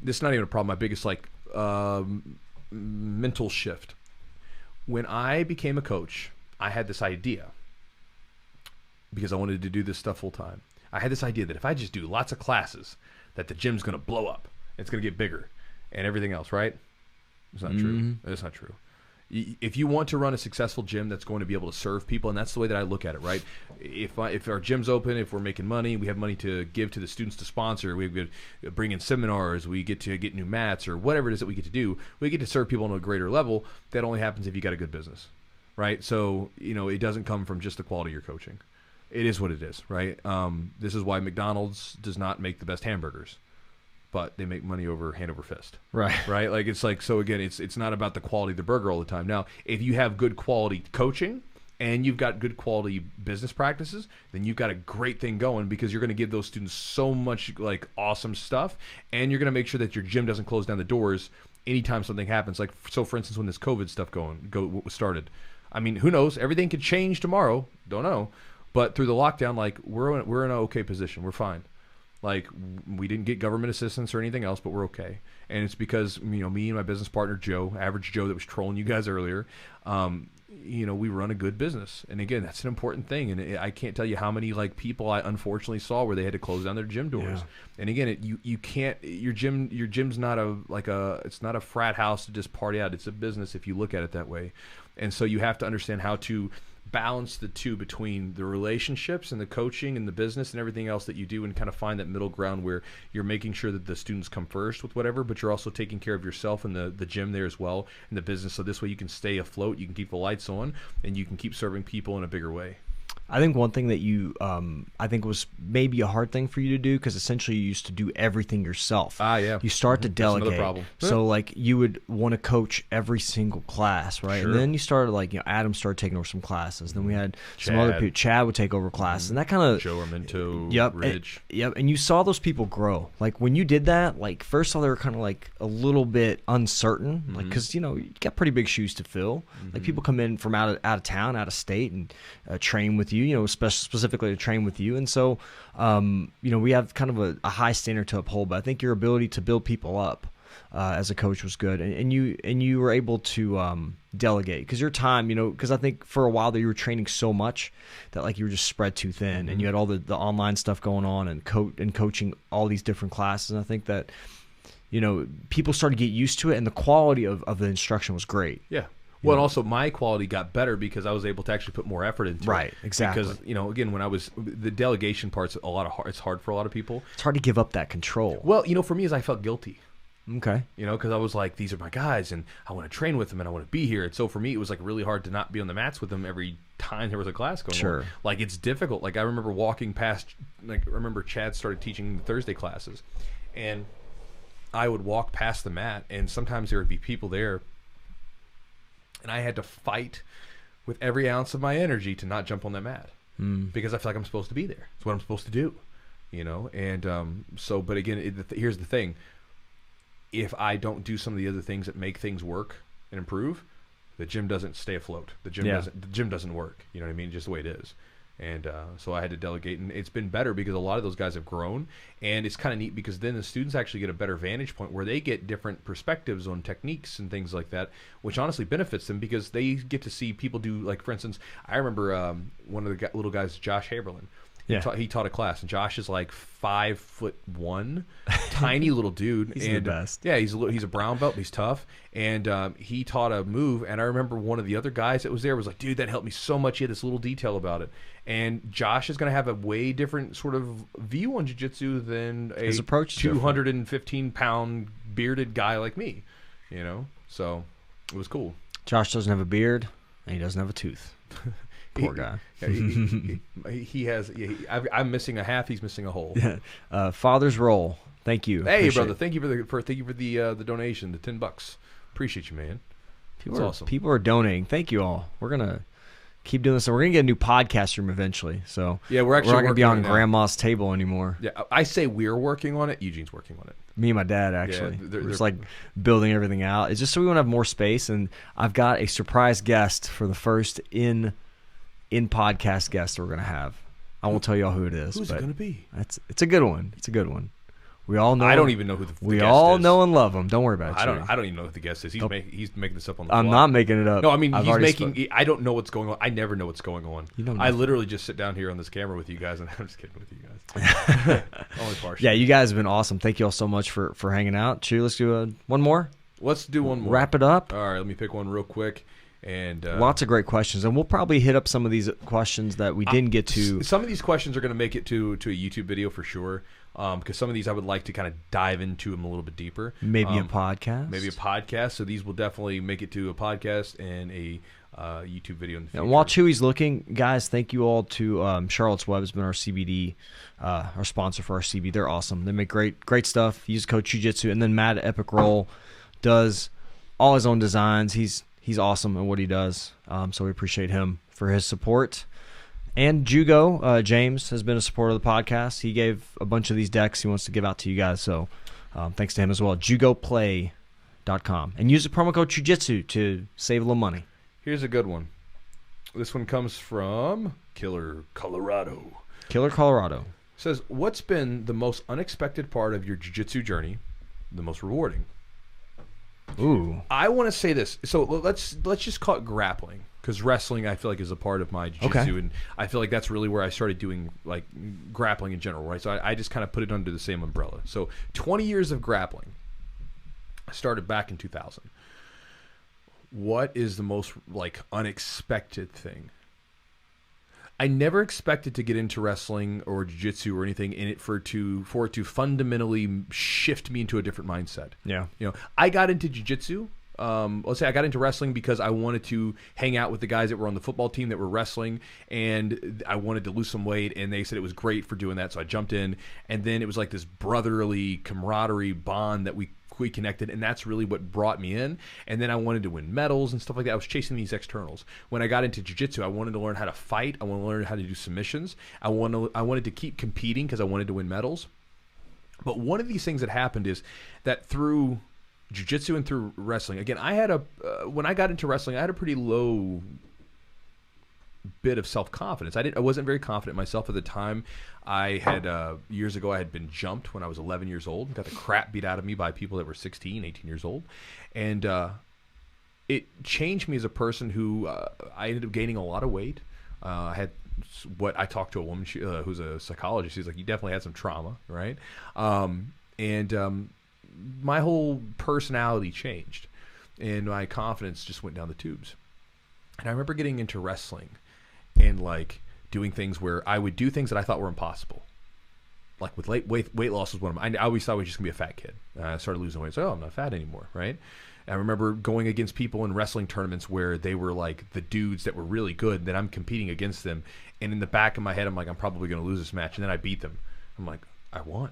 This is not even a problem. My biggest, like, mental shift. When I became a coach, I had this idea, because I wanted to do this stuff full time. I had this idea that if I just do lots of classes, that the gym's going to blow up. It's going to get bigger and everything else, right? It's not true. It's not true. If you want to run a successful gym that's going to be able to serve people, and that's the way that I look at it, right? If our gym's open, if we're making money, we have money to give to the students to sponsor, we get bring in seminars, we get to get new mats, or whatever it is that we get to do, we get to serve people on a greater level. That only happens if you got a good business, right? So, it doesn't come from just the quality of your coaching. It is what it is, right? This is why McDonald's does not make the best hamburgers, but they make money hand over fist. Right. Right? Like, it's like, so again, it's not about the quality of the burger all the time. Now, if you have good quality coaching and you've got good quality business practices, then you've got a great thing going, because you're going to give those students so much, like, awesome stuff, and you're going to make sure that your gym doesn't close down the doors anytime something happens. Like, so for instance, when this COVID stuff started, I mean, who knows? Everything could change tomorrow. Don't know. But through the lockdown, like we're in an okay position. We're fine. Like we didn't get government assistance or anything else, but we're okay. And it's because me and my business partner Joe, average Joe that was trolling you guys earlier, we run a good business. And again, that's an important thing. And I can't tell you how many like people I unfortunately saw where they had to close down their gym doors. Yeah. And again, you can't your gym's not it's not a frat house to just party out. It's a business if you look at it that way. And so you have to understand how to balance the two between the relationships and the coaching and the business and everything else that you do, and kind of find that middle ground where you're making sure that the students come first with whatever, but you're also taking care of yourself and the gym there as well, and the business. So this way you can stay afloat, you can keep the lights on, and you can keep serving people in a bigger way. I think one thing that you, I think was maybe a hard thing for you to do, because essentially you used to do everything yourself. Yeah. You start to delegate. That's another problem. So like you would want to coach every single class, right? Sure. And then you started Adam started taking over some classes. Then we had some other people. Chad would take over classes, and that kind of Joe Armento, Ridge. And you saw those people grow. Like when you did that, like first of all they were kind of like a little bit uncertain, like because you got pretty big shoes to fill. Like people come in from out of town, out of state, and train with you, specifically to train with you. And so, we have kind of a high standard to uphold, but I think your ability to build people up as a coach was good. And you were able to delegate, because your time, because I think for a while there you were training so much that like you were just spread too thin, and you had all the online stuff going on and coaching all these different classes. And I think that, people started to get used to it, and the quality of the instruction was great. Yeah. Well, and also my quality got better because I was able to actually put more effort into it. Right, exactly. Because, again, when the delegation part's it's hard for a lot of people. It's hard to give up that control. Well, for me is I felt guilty. Okay. Because I was like, these are my guys, and I want to train with them, and I want to be here. And so for me, it was like really hard to not be on the mats with them every time there was a class going on. Like it's difficult. Like I remember walking past, Chad started teaching the Thursday classes, and I would walk past the mat, and sometimes there would be people there, and I had to fight with every ounce of my energy to not jump on that mat because I feel like I'm supposed to be there. It's what I'm supposed to do, And but again, here's the thing: if I don't do some of the other things that make things work and improve, the gym doesn't stay afloat. The gym doesn't work. You know what I mean? Just the way it is. And so I had to delegate, and it's been better because a lot of those guys have grown, and it's kind of neat because then the students actually get a better vantage point where they get different perspectives on techniques and things like that, which honestly benefits them because they get to see people do, like, for instance, I remember one of the little guys, Josh Haberlin. Yeah. He taught a class, and Josh is like 5'1", tiny little dude. He's the best. Yeah, he's a brown belt, but he's tough. And he taught a move, and I remember one of the other guys that was there was like, dude, that helped me so much. He had this little detail about it. And Josh is going to have a way different sort of view on jiu-jitsu than a 215-pound bearded guy like me, So it was cool. Josh doesn't have a beard, and he doesn't have a tooth. Poor guy. He has. I'm missing a half. He's missing a whole. Father's role. Thank you. Hey, brother. Thank you for the donation, the $10. Appreciate you, man. That's awesome. People are donating. Thank you all. We're gonna keep doing this, and we're gonna get a new podcast room eventually. So yeah, we're not gonna be on Grandma's table anymore. Yeah, I say we're working on it. Eugene's working on it. Me and my dad, actually. Yeah, we're just like building everything out. It's just so we want to have more space, and I've got a surprise guest for the first in podcast guest we're gonna have. I won't tell y'all who it is. Who's it gonna be? It's a good one. It's a good one. We all know. I don't even know who the guest is. We all know and love him. Don't worry about it. I don't even know who the guest is. He's making this up on the fly. I'm not making it up. No, I mean he's making. I don't know what's going on. I never know what's going on. I literally just sit down here on this camera with you guys, and I'm just kidding with you guys. Only partially. Yeah, you guys have been awesome. Thank you all so much for hanging out. Chewy, let's do one more. Let's do one more. Wrap it up. All right, let me pick one real quick. And lots of great questions, and we'll probably hit up some of these questions that we didn't get to. Some of these questions are going to make it to a YouTube video for sure, because some of these I would like to kind of dive into them a little bit deeper. Maybe a podcast. So these will definitely make it to a podcast and a YouTube video in the future. And while Chewy's looking, guys, thank you all to Charlotte's Web has been our CBD, our sponsor for our CBD. They're awesome. They make great stuff. Use code Chewjitsu, and then Matt at Epic Roll does all his own designs. He's awesome at what he does, so we appreciate him for his support. And Jugo, James, has been a supporter of the podcast. He gave a bunch of these decks he wants to give out to you guys, so thanks to him as well. JugoPlay.com. And use the promo code Chewjitsu to save a little money. Here's a good one. This one comes from Killer Colorado. Killer Colorado Says, what's been the most unexpected part of your jiu-jitsu journey, the most rewarding? Ooh. I want to say this. So let's just call it grappling, because wrestling I feel like is a part of my jiu-jitsu, Okay. and I feel like that's really where I started doing like grappling in general, right? So I just kind of put it under the same umbrella. So 20 years of grappling. I started back in 2000. What is the most like unexpected thing? I never expected to get into wrestling or jiu-jitsu or anything in it for it to fundamentally shift me into a different mindset. Yeah. You know, I got into jiu-jitsu. Let's say I got into wrestling because I wanted to hang out with the guys that were on the football team that were wrestling, and I wanted to lose some weight, and they said it was great for doing that, so I jumped in, and then it was like this brotherly camaraderie bond that we connected, and that's really what brought me in. And then I wanted to win medals and stuff like that. I was chasing these externals. When I got into jiu-jitsu, I wanted to learn how to fight. I wanted to learn how to do submissions. I wanted to keep competing because I wanted to win medals. But one of these things that happened is that through jiu-jitsu and through wrestling, again, I had when I got into wrestling, I had a pretty low bit of self-confidence. I wasn't very confident in myself at the time. I had years ago I had been jumped when I was 11 years old, got the crap beat out of me by people that were 16, 18 years old, and it changed me as a person who I ended up gaining a lot of weight. I had what I talked to a woman who's a psychologist. She's like, you definitely had some trauma, right? My whole personality changed, and my confidence just went down the tubes. And I remember getting into wrestling and like doing things where I would do things that I thought were impossible. Like with weight loss was one of them. I always thought I was just gonna be a fat kid. I started losing weight. So I'm not fat anymore, right? And I remember going against people in wrestling tournaments where they were like the dudes that were really good, that I'm competing against them. And in the back of my head, I'm like, I'm probably gonna lose this match. And then I beat them. I'm like, I won.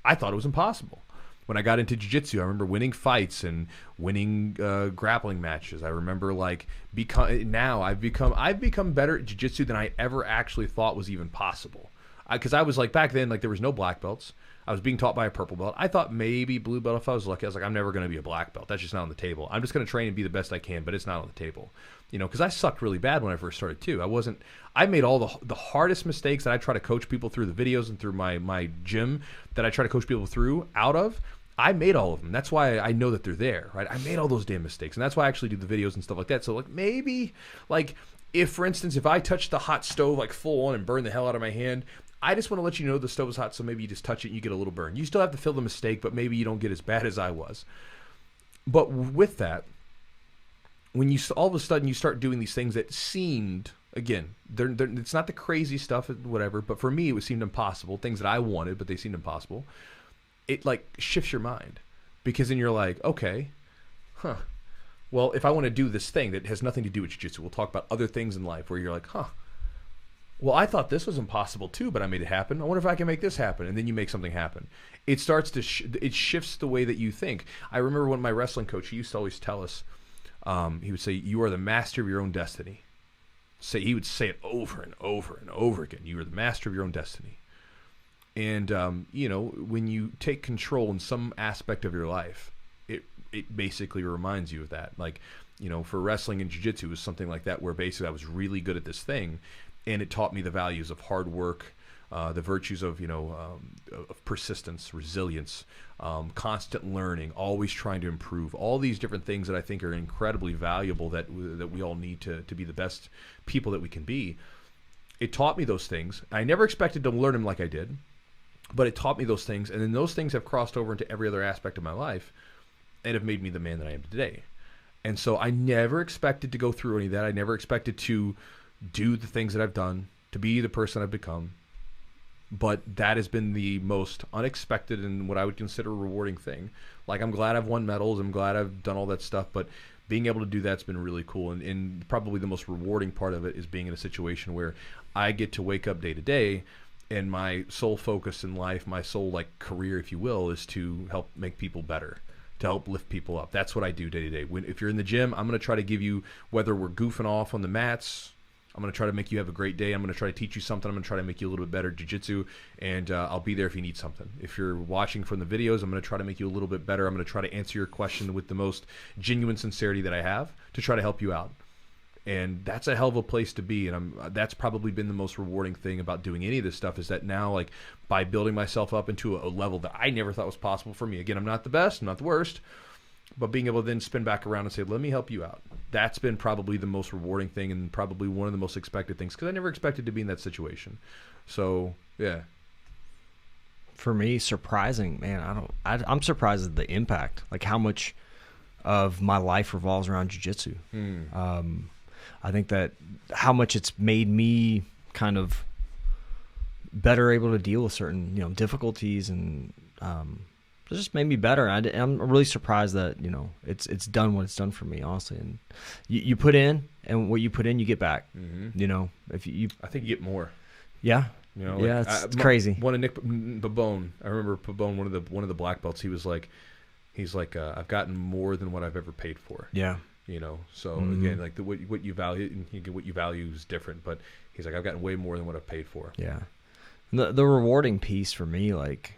I thought it was impossible. When I got into jiu-jitsu, I remember winning fights and winning grappling matches. I remember like I've become better at jiu-jitsu than I ever actually thought was even possible. Because I was like, back then, like there was no black belts. I was being taught by a purple belt. I thought maybe blue belt if I was lucky. I was like, I'm never going to be a black belt. That's just not on the table. I'm just going to train and be the best I can, but it's not on the table. You know, because I sucked really bad when I first started too. I made all the hardest mistakes that I try to coach people through the videos and through my gym that I try to coach people through out of. I made all of them. That's why I know that they're there, right? I made all those damn mistakes, and that's why I actually do the videos and stuff like that. So like maybe like if, for instance, if I touch the hot stove like full on and burn the hell out of my hand, I just want to let you know the stove is hot, so maybe you just touch it and you get a little burn. You still have to feel the mistake, but maybe you don't get as bad as I was. But with that, when you all of a sudden you start doing these things that seemed, again, it's not the crazy stuff, whatever, but for me it seemed impossible. Things that I wanted, but they seemed impossible. It like shifts your mind, because then you're like, okay, well, if I want to do this thing that has nothing to do with jiu-jitsu, we'll talk about other things in life where you're like, well, I thought this was impossible too, but I made it happen. I wonder if I can make this happen. And then you make something happen. It starts to it shifts the way that you think. I remember when my wrestling coach, he used to always tell us, he would say, you are the master of your own destiny. He would say it over and over and over again. You are the master of your own destiny. And, you know, when you take control in some aspect of your life, it basically reminds you of that. Like, you know, for wrestling and jiu-jitsu, it was something like that, where basically I was really good at this thing, and it taught me the values of hard work, the virtues of, you know, of persistence, resilience, constant learning, always trying to improve, all these different things that I think are incredibly valuable that we all need to be the best people that we can be. It taught me those things. I never expected to learn them like I did. But it taught me those things, and then those things have crossed over into every other aspect of my life and have made me the man that I am today. And so I never expected to go through any of that. I never expected to do the things that I've done, to be the person I've become. But that has been the most unexpected and what I would consider a rewarding thing. Like, I'm glad I've won medals. I'm glad I've done all that stuff. But being able to do that's been really cool. And probably the most rewarding part of it is being in a situation where I get to wake up day to day, and my sole focus in life, my sole like career, if you will, is to help make people better, to help lift people up. That's what I do day to day. If you're in the gym, I'm going to try to give you, whether we're goofing off on the mats, I'm going to try to make you have a great day. I'm going to try to teach you something. I'm going to try to make you a little bit better at jiu-jitsu, and I'll be there if you need something. If you're watching from the videos, I'm going to try to make you a little bit better. I'm going to try to answer your question with the most genuine sincerity that I have to try to help you out. And that's a hell of a place to be. And that's probably been the most rewarding thing about doing any of this stuff, is that now, like, by building myself up into a level that I never thought was possible for me. Again, I'm not the best, I'm not the worst, but being able to then spin back around and say, let me help you out. That's been probably the most rewarding thing, and probably one of the most expected things, because I never expected to be in that situation. So, yeah. For me, surprising, man. I'm surprised at the impact, like how much of my life revolves around jiu-jitsu. I think that how much it's made me kind of better able to deal with certain, difficulties, and it just made me better. I'm really surprised that, it's done what it's done for me, honestly. And you put in, and what you put in, you get back. If you, I think you get more. Yeah. It's crazy. One of Nick Pabone, I remember Pabone, one of the black belts. He's like, I've gotten more than what I've ever paid for. Yeah. So again, like what you value, what you value is different. But he's like, I've gotten way more than what I've paid for. Yeah. The rewarding piece for me, like,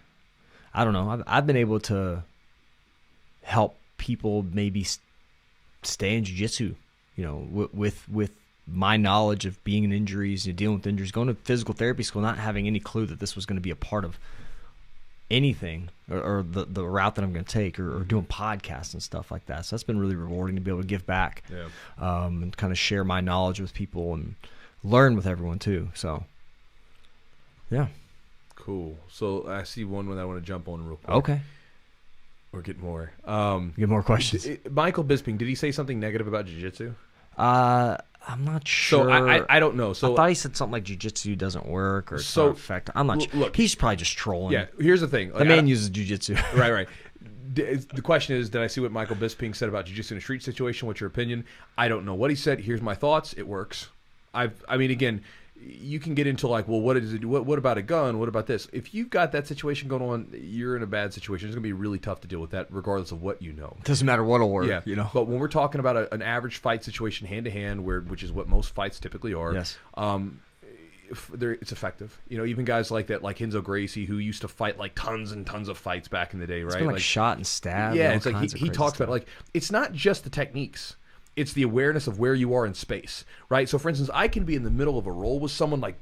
I don't know, I've been able to help people maybe stay in jiu-jitsu, with my knowledge of being in injuries, dealing with injuries, going to physical therapy school, not having any clue that this was going to be a part of anything, or the route that I'm going to take, or doing podcasts and stuff like that. So that's been really rewarding to be able to give back, and kind of share my knowledge with people and learn with everyone too. So, yeah. Cool. So I see one that I want to jump on real quick. Okay. Or get more. Get more questions. Michael Bisping, did he say something negative about jiu-jitsu? I'm not sure. So I don't know. So I thought he said something like jiu-jitsu doesn't work, or it's not effective. I'm not sure. Look, he's probably just trolling. Yeah, here's the thing. The man uses jiu-jitsu. Right. The question is, did I see what Michael Bisping said about jiu-jitsu in a street situation? What's your opinion? I don't know what he said. Here's my thoughts. It works. I mean, again, you can get into like, well, what is it? What about a gun? What about this? If you've got that situation going on, you're in a bad situation. It's going to be really tough to deal with that, regardless of what you know. Doesn't matter what'll work. Yeah, But when we're talking about an average fight situation, hand to hand, which is what most fights typically are, yes, it's effective. Even guys like that, like Renzo Gracie, who used to fight like tons and tons of fights back in the day, right? It's been like shot and stabbed. Yeah, it's like he talks about, like, it's not just the techniques. It's the awareness of where you are in space, right? So, for instance, I can be in the middle of a roll with someone, like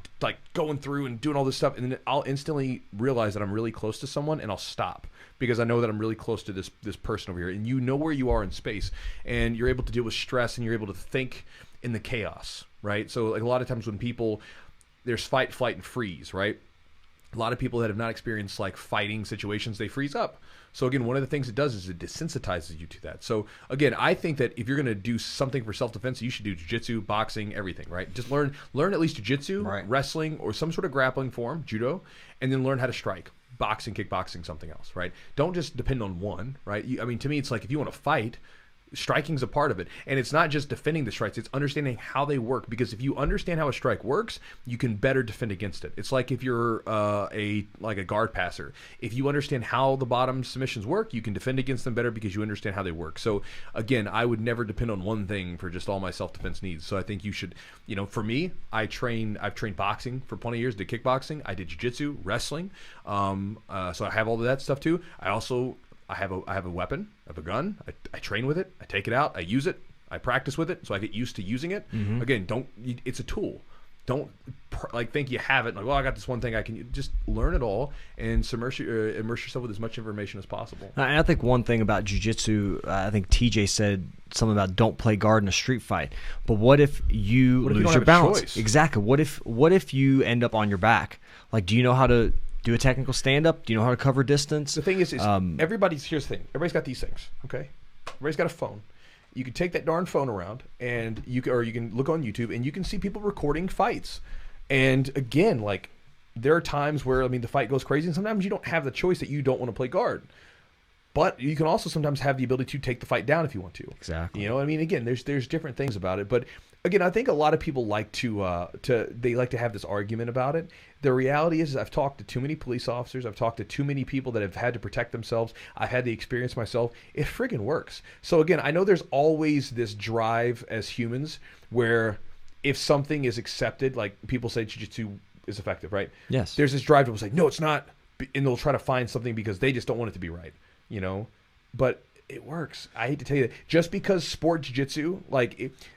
going through and doing all this stuff, and then I'll instantly realize that I'm really close to someone, and I'll stop because I know that I'm really close to this person over here. And you know where you are in space, and you're able to deal with stress, and you're able to think in the chaos, right? So, like, a lot of times when there's fight, flight, and freeze, right? A lot of people that have not experienced like fighting situations, they freeze up. So again, one of the things it does is it desensitizes you to that. So again, I think that if you're going to do something for self-defense, you should do jiu-jitsu, boxing, everything, right? Just learn at least jiu-jitsu, right, wrestling, or some sort of grappling form, judo, and then learn how to strike. Boxing, kickboxing, something else, right? Don't just depend on one, right? I mean, to me, it's like if you want to fight, striking's a part of it, and it's not just defending the strikes, it's understanding how they work, because if you understand how a strike works, you can better defend against it. It's like if you're a guard passer, if you understand how the bottom submissions work, you can defend against them better because you understand how they work. So again, I would never depend on one thing for just all my self-defense needs. So I think you should, for me, I've trained boxing for plenty of years, did kickboxing, I did jiu-jitsu, wrestling, so I have all of that stuff too. I have a weapon, I have a gun, I train with it, I take it out, I use it, I practice with it, so I get used to using it. Mm-hmm. Again, it's a tool. Don't think you have it, like, well, I got this one thing I can just learn it all and immerse yourself with as much information as possible. And I think one thing about jiu-jitsu, I think TJ said something about don't play guard in a street fight. But what if you lose your balance? Exactly. What if you end up on your back? Like, do you know how to do a technical stand-up? Do you know how to cover distance? The thing is here's the thing. Everybody's got these things, okay? Everybody's got a phone. You can take that darn phone around, and you can look on YouTube, and you can see people recording fights. And again, like, there are times where, the fight goes crazy, and sometimes you don't have the choice that you don't want to play guard. But you can also sometimes have the ability to take the fight down if you want to. Exactly. Again, there's different things about it. But again, I think a lot of people like to have this argument about it. The reality is I've talked to too many police officers. I've talked to too many people that have had to protect themselves. I've had the experience myself. It friggin' works. So again, I know there's always this drive as humans where if something is accepted, like people say jiu-jitsu is effective, right? Yes. There's this drive to say, no, it's not. And they'll try to find something because they just don't want it to be right. But It works. I hate to tell you that. Just because sport jiu-jitsu,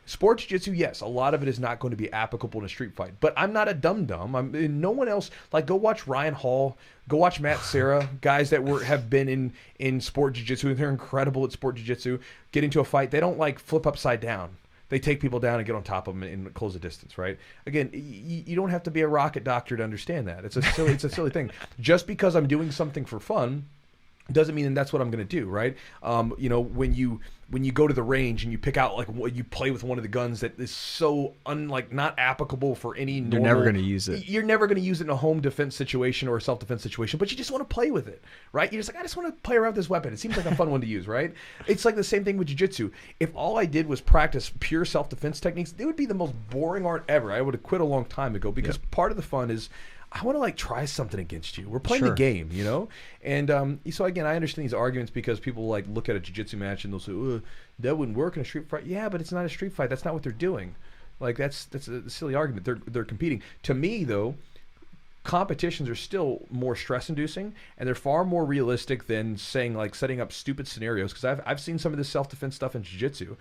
sport jiu-jitsu, yes, a lot of it is not going to be applicable in a street fight. But I'm not a dum-dum. And no one else, go watch Ryan Hall, go watch Matt Serra, guys that have been in sport jiu-jitsu, and they're incredible at sport jiu-jitsu, get into a fight. They don't flip upside down. They take people down and get on top of them and close the distance, right? Again, you don't have to be a rocket doctor to understand that. It's a silly thing. Just because I'm doing something for fun doesn't mean that's what I'm going to do, right? When you go to the range and you pick out you play with one of the guns that is so not applicable for any normal. You're never going to use it. You're never going to use it in a home defense situation or a self defense situation, but you just want to play with it, right? You're just I just want to play around with this weapon. It seems like a fun one to use, right? It's like the same thing with jiu-jitsu. If all I did was practice pure self defense techniques, it would be the most boring art ever. I would have quit a long time ago because part of the fun is I want to try something against you. We're playing the game, And so again, I understand these arguments because people look at a jiu-jitsu match and they'll say, that wouldn't work in a street fight. Yeah, but it's not a street fight. That's not what they're doing. That's a silly argument. They're competing. To me, though, competitions are still more stress-inducing, and they're far more realistic than saying setting up stupid scenarios. Because I've seen some of this self-defense stuff in jiu-jitsu.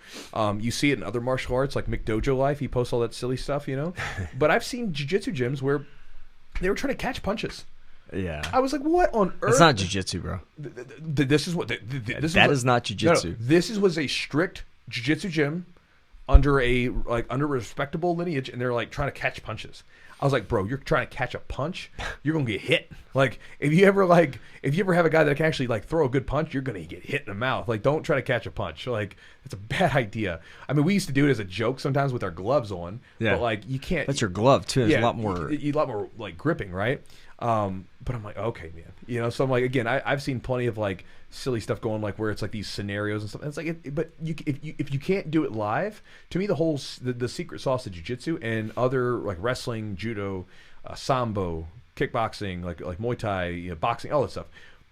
You see it in other martial arts, like McDojo Life. He posts all that silly stuff, But I've seen jiu-jitsu gyms where they were trying to catch punches. Yeah. I was like, what on earth? It's not jiu-jitsu, bro. This is what... That is not jiu-jitsu. No, this was a strict jiu-jitsu gym under under respectable lineage, and they're trying to catch punches. I was like, bro, you're trying to catch a punch, you're gonna get hit. If you ever have a guy that can actually throw a good punch, you're gonna get hit in the mouth. Don't try to catch a punch. It's a bad idea. I mean, we used to do it as a joke sometimes with our gloves on. Yeah. But you can't. That's your glove too. There's a lot more. A lot more gripping, right? But I'm like, okay, man. So I'm like, again, I've seen plenty of silly stuff going where it's these scenarios and stuff. And it's but if you can't do it live, to me the secret sauce of jiu-jitsu and other wrestling, judo, sambo, kickboxing, like Muay Thai, boxing, all that stuff,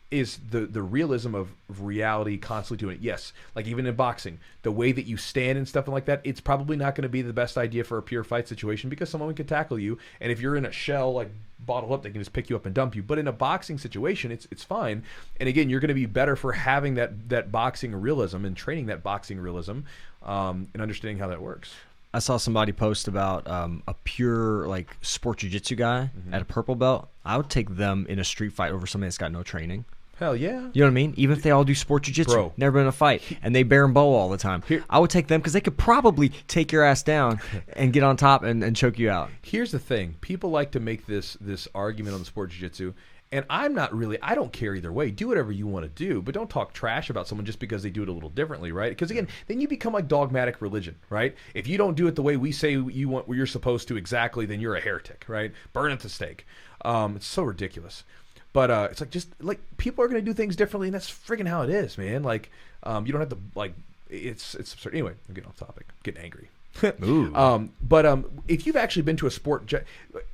is the realism of reality constantly doing it. Yes, even in boxing, the way that you stand and stuff like that, it's probably not going to be the best idea for a pure fight situation because someone can tackle you, and if you're in a shell bottled up, they can just pick you up and dump you. But in a boxing situation, it's fine. And again, you're going to be better for having that boxing realism and training that boxing realism and understanding how that works. I saw somebody post about a pure sport jiu-jitsu guy at a purple belt. I would take them in a street fight over somebody that's got no training. Hell yeah. You know what I mean? Even if they all do sport jiu-jitsu, never been in a fight, and they bear and bow all the time. I would take them because they could probably take your ass down and get on top and choke you out. Here's the thing. People like to make this argument on the sport jiu-jitsu, and I don't care either way. Do whatever you want to do, but don't talk trash about someone just because they do it a little differently, right? Because again, then you become dogmatic religion, right? If you don't do it the way we say you're supposed to exactly, then you're a heretic, right? Burn at the stake. It's so ridiculous. But it's people are going to do things differently, and that's friggin' how it is, man. You don't have to it's absurd. Anyway, I'm getting off topic. I'm getting angry. Ooh. But if you've actually been to a sport,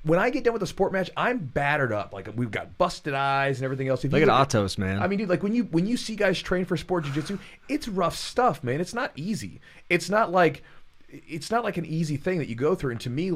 when I get done with a sport match, I'm battered up. We've got busted eyes and everything else. Look at Atos, man. I mean, dude, when you see guys train for sport jiu-jitsu, it's rough stuff, man. It's not easy. It's not like an easy thing that you go through. And to me,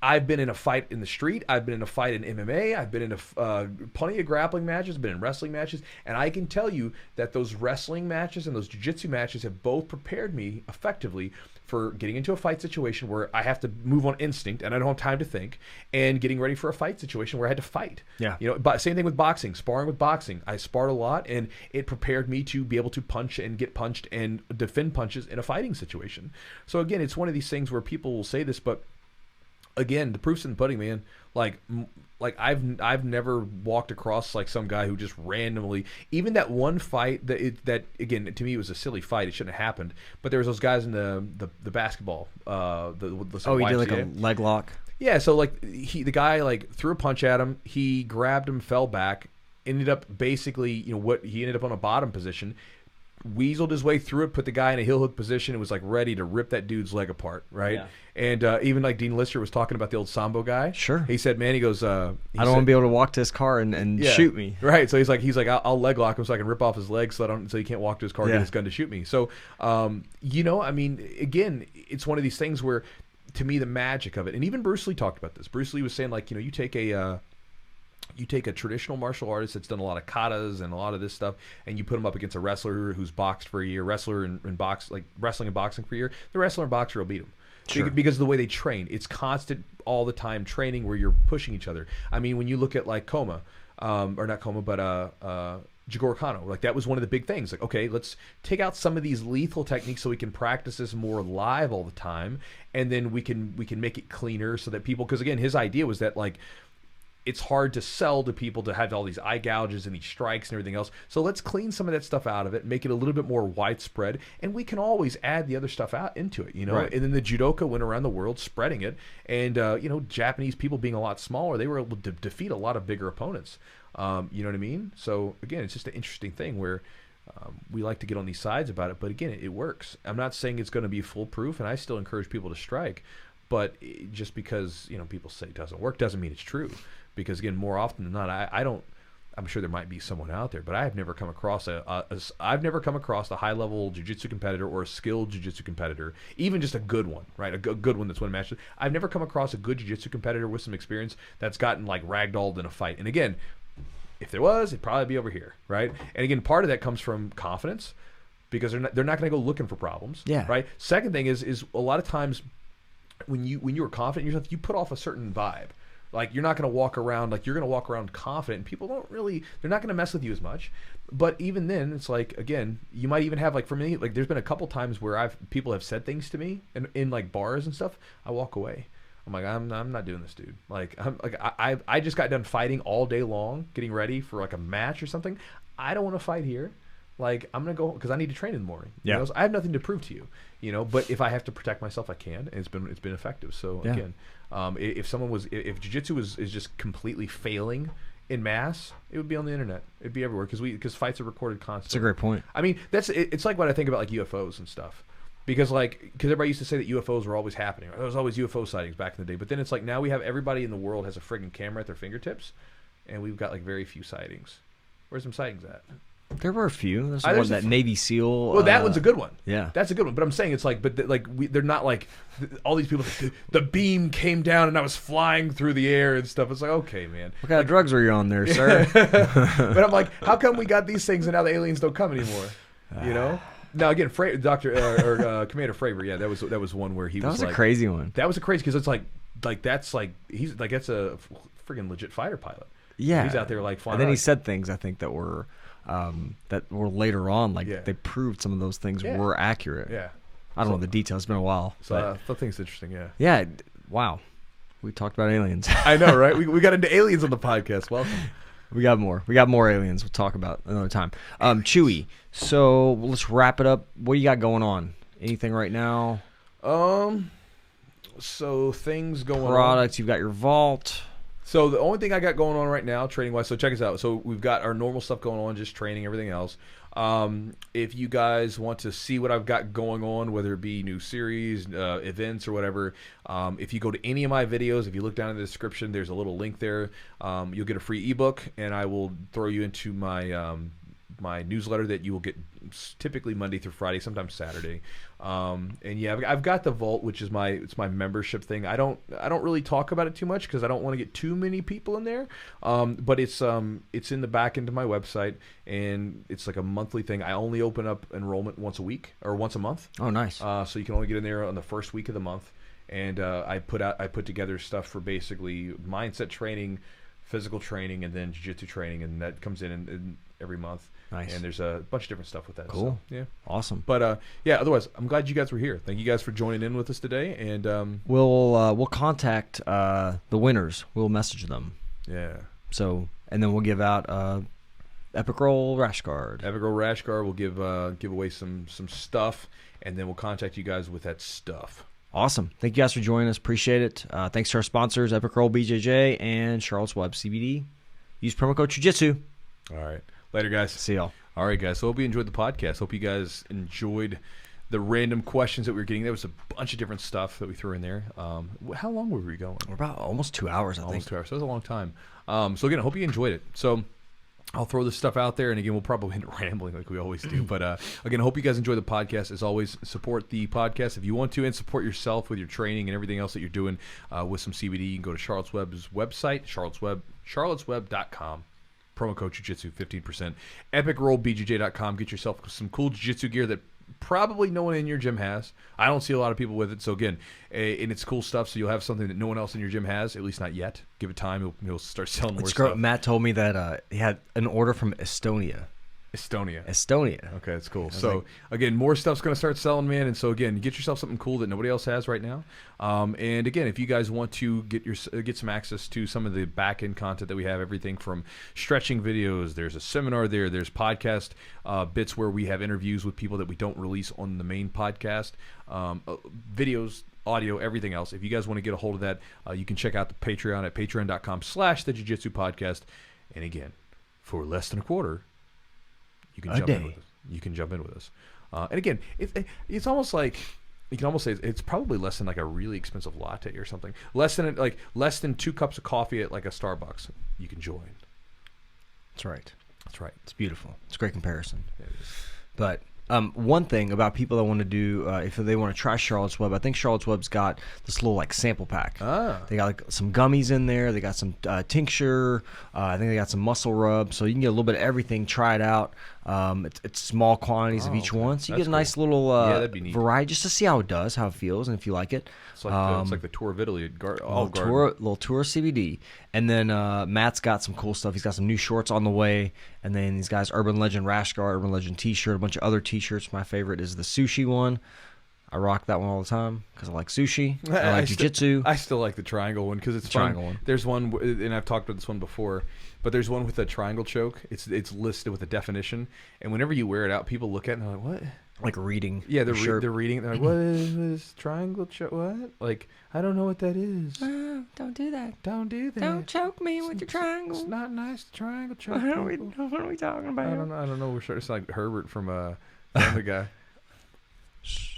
I've been in a fight in the street. I've been in a fight in MMA. I've been in plenty of grappling matches, been in wrestling matches. And I can tell you that those wrestling matches and those jiu-jitsu matches have both prepared me effectively for getting into a fight situation where I have to move on instinct and I don't have time to think, and getting ready for a fight situation where I had to fight. Yeah. But same thing with boxing, sparring with boxing. I sparred a lot, and it prepared me to be able to punch and get punched and defend punches in a fighting situation. So again, it's one of these things where people will say this, but again, the proof's in the pudding, man. I've never walked across some guy who just randomly, even that one fight that again, to me it was a silly fight. It shouldn't have happened. But there was those guys in the basketball. He did a leg lock. Yeah, so the guy threw a punch at him. He grabbed him, fell back, ended up basically he ended up on a bottom position. Weaseled his way through it, put the guy in a heel hook position, and was ready to rip that dude's leg apart, right? Yeah. And even Dean Lister was talking about the old Sambo guy. Sure. He said, man, he goes, I don't want to be able to walk to his car and shoot me. Right. So he's like, I'll leg lock him so I can rip off his leg so he can't walk to his car and get his gun to shoot me. So, I mean, again, it's one of these things where, to me, the magic of it, and even Bruce Lee talked about this. Bruce Lee was saying, you take a you take a traditional martial artist that's done a lot of katas and a lot of this stuff, and you put him up against a wrestler who's boxed for a year, wrestling and boxing for a year. The wrestler and boxer will beat him. Sure. Because of the way they train. It's constant all the time training where you're pushing each other. I mean, when you look at like Koma, or not Koma, but Jigoro Kano, like that was one of the big things. Like, okay, let's take out some of these lethal techniques so we can practice this more live all the time, and then we can make it cleaner so that people, because again, his idea was that like it's hard to sell to people to have all these eye gouges and these strikes and everything else. So let's clean some of that stuff out of it, make it a little bit more widespread, and we can always add the other stuff out into it, you know. Right. And then the judoka went around the world spreading it, and you know, Japanese people being a lot smaller, they were able to defeat a lot of bigger opponents. You know what I mean? So again, it's just an interesting thing where we like to get on these sides about it, but again, it works. I'm not saying it's going to be foolproof, and I still encourage people to strike, but just because, you know, people say it doesn't work doesn't mean it's true. Because again, more often than not, I don't. I'm sure there might be someone out there, but I have never come across I've never come across a high-level jiu-jitsu competitor or a skilled jiu-jitsu competitor, even just a good one, right? A good one that's won matches. I've never come across a good jiu-jitsu competitor with some experience that's gotten like ragdolled in a fight. And again, if there was, it'd probably be over here, right? And again, part of that comes from confidence, because they're not going to go looking for problems, right? Second thing is a lot of times when you are confident in yourself, you put off a certain vibe. Like, you're not going to walk around, like, you're going to walk around confident, and people don't really, they're not going to mess with you as much. But even then, it's like, again, you might even have, like, for me, like, there's been a couple times where people have said things to me in like bars and stuff. I walk away. I'm like, I'm not doing this, dude. Like, I just got done fighting all day long, getting ready for like a match or something. I don't want to fight here. Like, I'm gonna go because I need to train in the morning. Yeah. You know? So I have nothing to prove to you. You know, but if I have to protect myself, I can. And it's been effective. So again, if jiu-jitsu is just completely failing in mass, it would be on the internet. It'd be everywhere because fights are recorded constantly. That's a great point. I mean, it's like what I think about like UFOs and stuff. Because everybody used to say that UFOs were always happening. There was always UFO sightings back in the day. But then it's like now we have everybody in the world has a friggin' camera at their fingertips, and we've got like very few sightings. Where's some sightings at? There were a few. There's one, that Navy SEAL. Well, that one's a good one. Yeah, that's a good one. But I'm saying it's like, they're not like all these people. The beam came down and I was flying through the air and stuff. It's like, okay, man. What kind of drugs were you on there, sir? But I'm like, how come we got these things and now the aliens don't come anymore? You know. Now again, Commander Fravor, yeah, that was one where he was like, that was a crazy one. That was a crazy because it's like that's a friggin' legit fighter pilot. Yeah, he's out there like flying. And then he said things I think that were later on, like they proved some of those things were accurate. Yeah, I don't know the details. It's been a while. So I think it's interesting. Yeah. Yeah. Wow. We talked about aliens. I know, right? We got into aliens on the podcast. Welcome. We got more. We got more aliens. We'll talk about another time. Chewy. So let's wrap it up. What do you got going on? Anything right now? So things going Products. You've got your vault. So the only thing I got going on right now, training wise. So check us out. So we've got our normal stuff going on, just training, everything else. If you guys want to see what I've got going on, whether it be new series, events, or whatever, if you go to any of my videos, if you look down in the description, there's a little link there. You'll get a free ebook, and I will throw you into my my newsletter that you will get typically Monday through Friday, sometimes Saturday. And yeah, I've got the vault, which is my membership thing. I don't really talk about it too much because I don't want to get too many people in there. But it's in the back end of my website, and it's like a monthly thing. I only open up enrollment once a week or once a month. Oh, nice. So you can only get in there on the first week of the month. And I put together stuff for basically mindset training, physical training, and then jiu-jitsu training, and that comes in every month. Nice. And there's a bunch of different stuff with that. Cool. So, yeah. Awesome. But yeah, otherwise, I'm glad you guys were here. Thank you guys for joining in with us today. And we'll contact the winners. We'll message them. Yeah. So, and then we'll give out Epic Roll Rash Guard. Epic Roll Rash Guard. We'll give away some stuff, and then we'll contact you guys with that stuff. Awesome. Thank you guys for joining us. Appreciate it. Thanks to our sponsors, Epic Roll BJJ and Charlotte's Web CBD. Use promo code Chewjitsu. All right. Later, guys. See y'all. All right, guys. So hope you enjoyed the podcast. Hope you guys enjoyed the random questions that we were getting. There was a bunch of different stuff that we threw in there. How long were we going? We're about almost 2 hours, I think. Almost 2 hours. So that was a long time. So again, I hope you enjoyed it. So I'll throw this stuff out there, and again, we'll probably end up rambling like we always do. But again, I hope you guys enjoy the podcast. As always, support the podcast if you want to, and support yourself with your training and everything else that you're doing with some CBD. You can go to Charlotte's Web's website, charlottesweb.com. Promo code Jiu-Jitsu, 15%. EpicRollBJJ.com. Get yourself some cool Jiu-Jitsu gear that probably no one in your gym has. I don't see a lot of people with it. So again, and it's cool stuff. So you'll have something that no one else in your gym has, at least not yet. Give it time. He'll start selling more stuff. Matt told me that he had an order from Estonia. Okay, that's cool. So again, more stuff's going to start selling, man. And so again, get yourself something cool that nobody else has right now. And again, if you guys want to get some access to some of the back end content that we have, everything from stretching videos, there's a seminar there's podcast bits where we have interviews with people that we don't release on the main podcast, videos, audio, everything else. If you guys want to get a hold of that, you can check out the Patreon at patreon.com/the Jiu-Jitsu podcast. And again, for less than a quarter, you can jump in with us. You can jump in with us. And again, it's almost like you can almost say it's probably less than like a really expensive latte or something. Less than 2 cups of coffee at like a Starbucks. You can join. That's right. It's beautiful. It's a great comparison. Yeah, it is. But one thing about people that want to do, if they want to try Charlotte's Web, I think Charlotte's Web's got this little like sample pack. They got like some gummies in there. They got some tincture. I think they got some muscle rub. So you can get a little bit of everything. Try it out. It's small quantities of each one, so you get a nice little variety just to see how it does, how it feels, and if you like it. It's like the Tour of Italy. Little tour CBD. And then Matt's got some cool stuff. He's got some new shorts on the way. And then these guys, Urban Legend Rash Guard, Urban Legend T-shirt, a bunch of other T-shirts. My favorite is the sushi one. I rock that one all the time because I like sushi. I like jiu-jitsu. I still like the triangle one because it's fun. Triangle one. There's one, and I've talked about this one before, but there's one with a triangle choke. It's listed with a definition, and whenever you wear it out, people look at it and they're like, "What?" Like reading. Yeah, they're reading it. They're like, "What is this triangle choke? What? Like, I don't know what that is." Don't do that. Don't do that. Don't choke me with your triangle. It's not nice. Triangle choke. What are we talking about? I don't know. We're starting to sound like Herbert from Family Guy.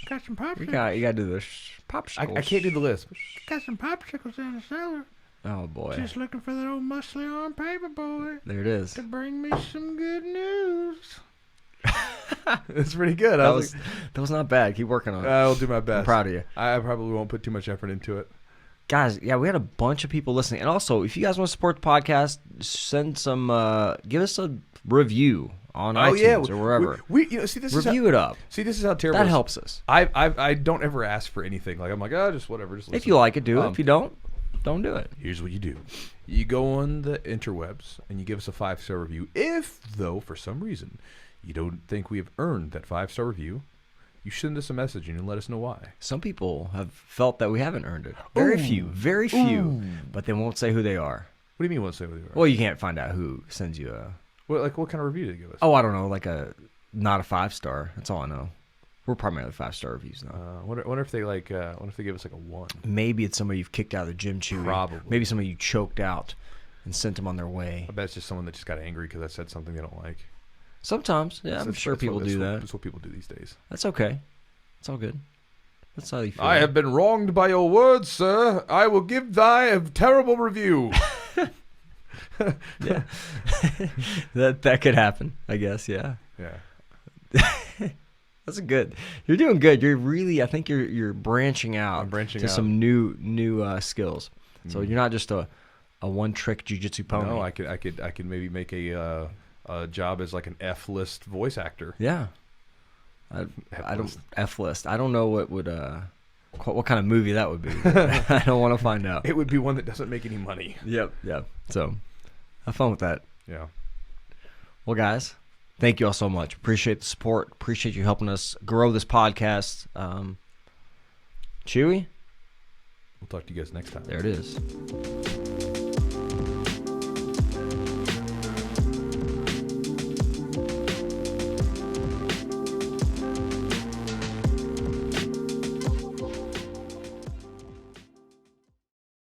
Got some popsicles. You got to do this. Popsicles. I can't do the list. Got some popsicles in the cellar. Oh, boy. Just looking for that old muscly arm paper boy. There it is. To bring me some good news. It's pretty good. That was not bad. Keep working on it. I'll do my best. I'm proud of you. I probably won't put too much effort into it. Guys, yeah, we had a bunch of people listening. And also, if you guys want to support the podcast, send some, give us a review on iTunes or wherever. Review it up. See, this is how terrible that helps us. I don't ever ask for anything. Like I'm like, just whatever. Just listen. If you like it, do it. If you don't do it. Here's what you do: you go on the interwebs and you give us a 5-star review. If though, for some reason, you don't think we have earned that 5-star review, you send us a message and you let us know why. Some people have felt that we haven't earned it. Very few, but they won't say who they are. What do you mean won't say who they are? Well, you can't find out who sends you a. Well, like what kind of review did they give us? Oh, I don't know, like not a 5-star. That's all I know. We're primarily 5-star reviews now. Wonder if they wonder if they give us like a 1. Maybe it's somebody you've kicked out of the gym, Chewy. Probably. Maybe somebody you choked out and sent them on their way. I bet it's just someone that just got angry because I said something they don't like. Sometimes, yeah, I'm sure people do that. That's what people do these days. That's okay. It's all good. That's how you feel. I have been wronged by your words, sir. I will give thy a terrible review. Yeah. that could happen, I guess, yeah. Yeah. That's good. You're doing good. I think you're branching out. I'm branching to out. Some new skills. So you're not just a one-trick jiu-jitsu pony. No, I could maybe make a job as like an F-list voice actor. Yeah. I don't F-list. I don't know what kind of movie that would be. I don't want to find out. It would be one that doesn't make any money. Yep. So, have fun with that. Yeah. Well, guys, thank you all so much. Appreciate the support. Appreciate you helping us grow this podcast. Chewy? We'll talk to you guys next time. There it is.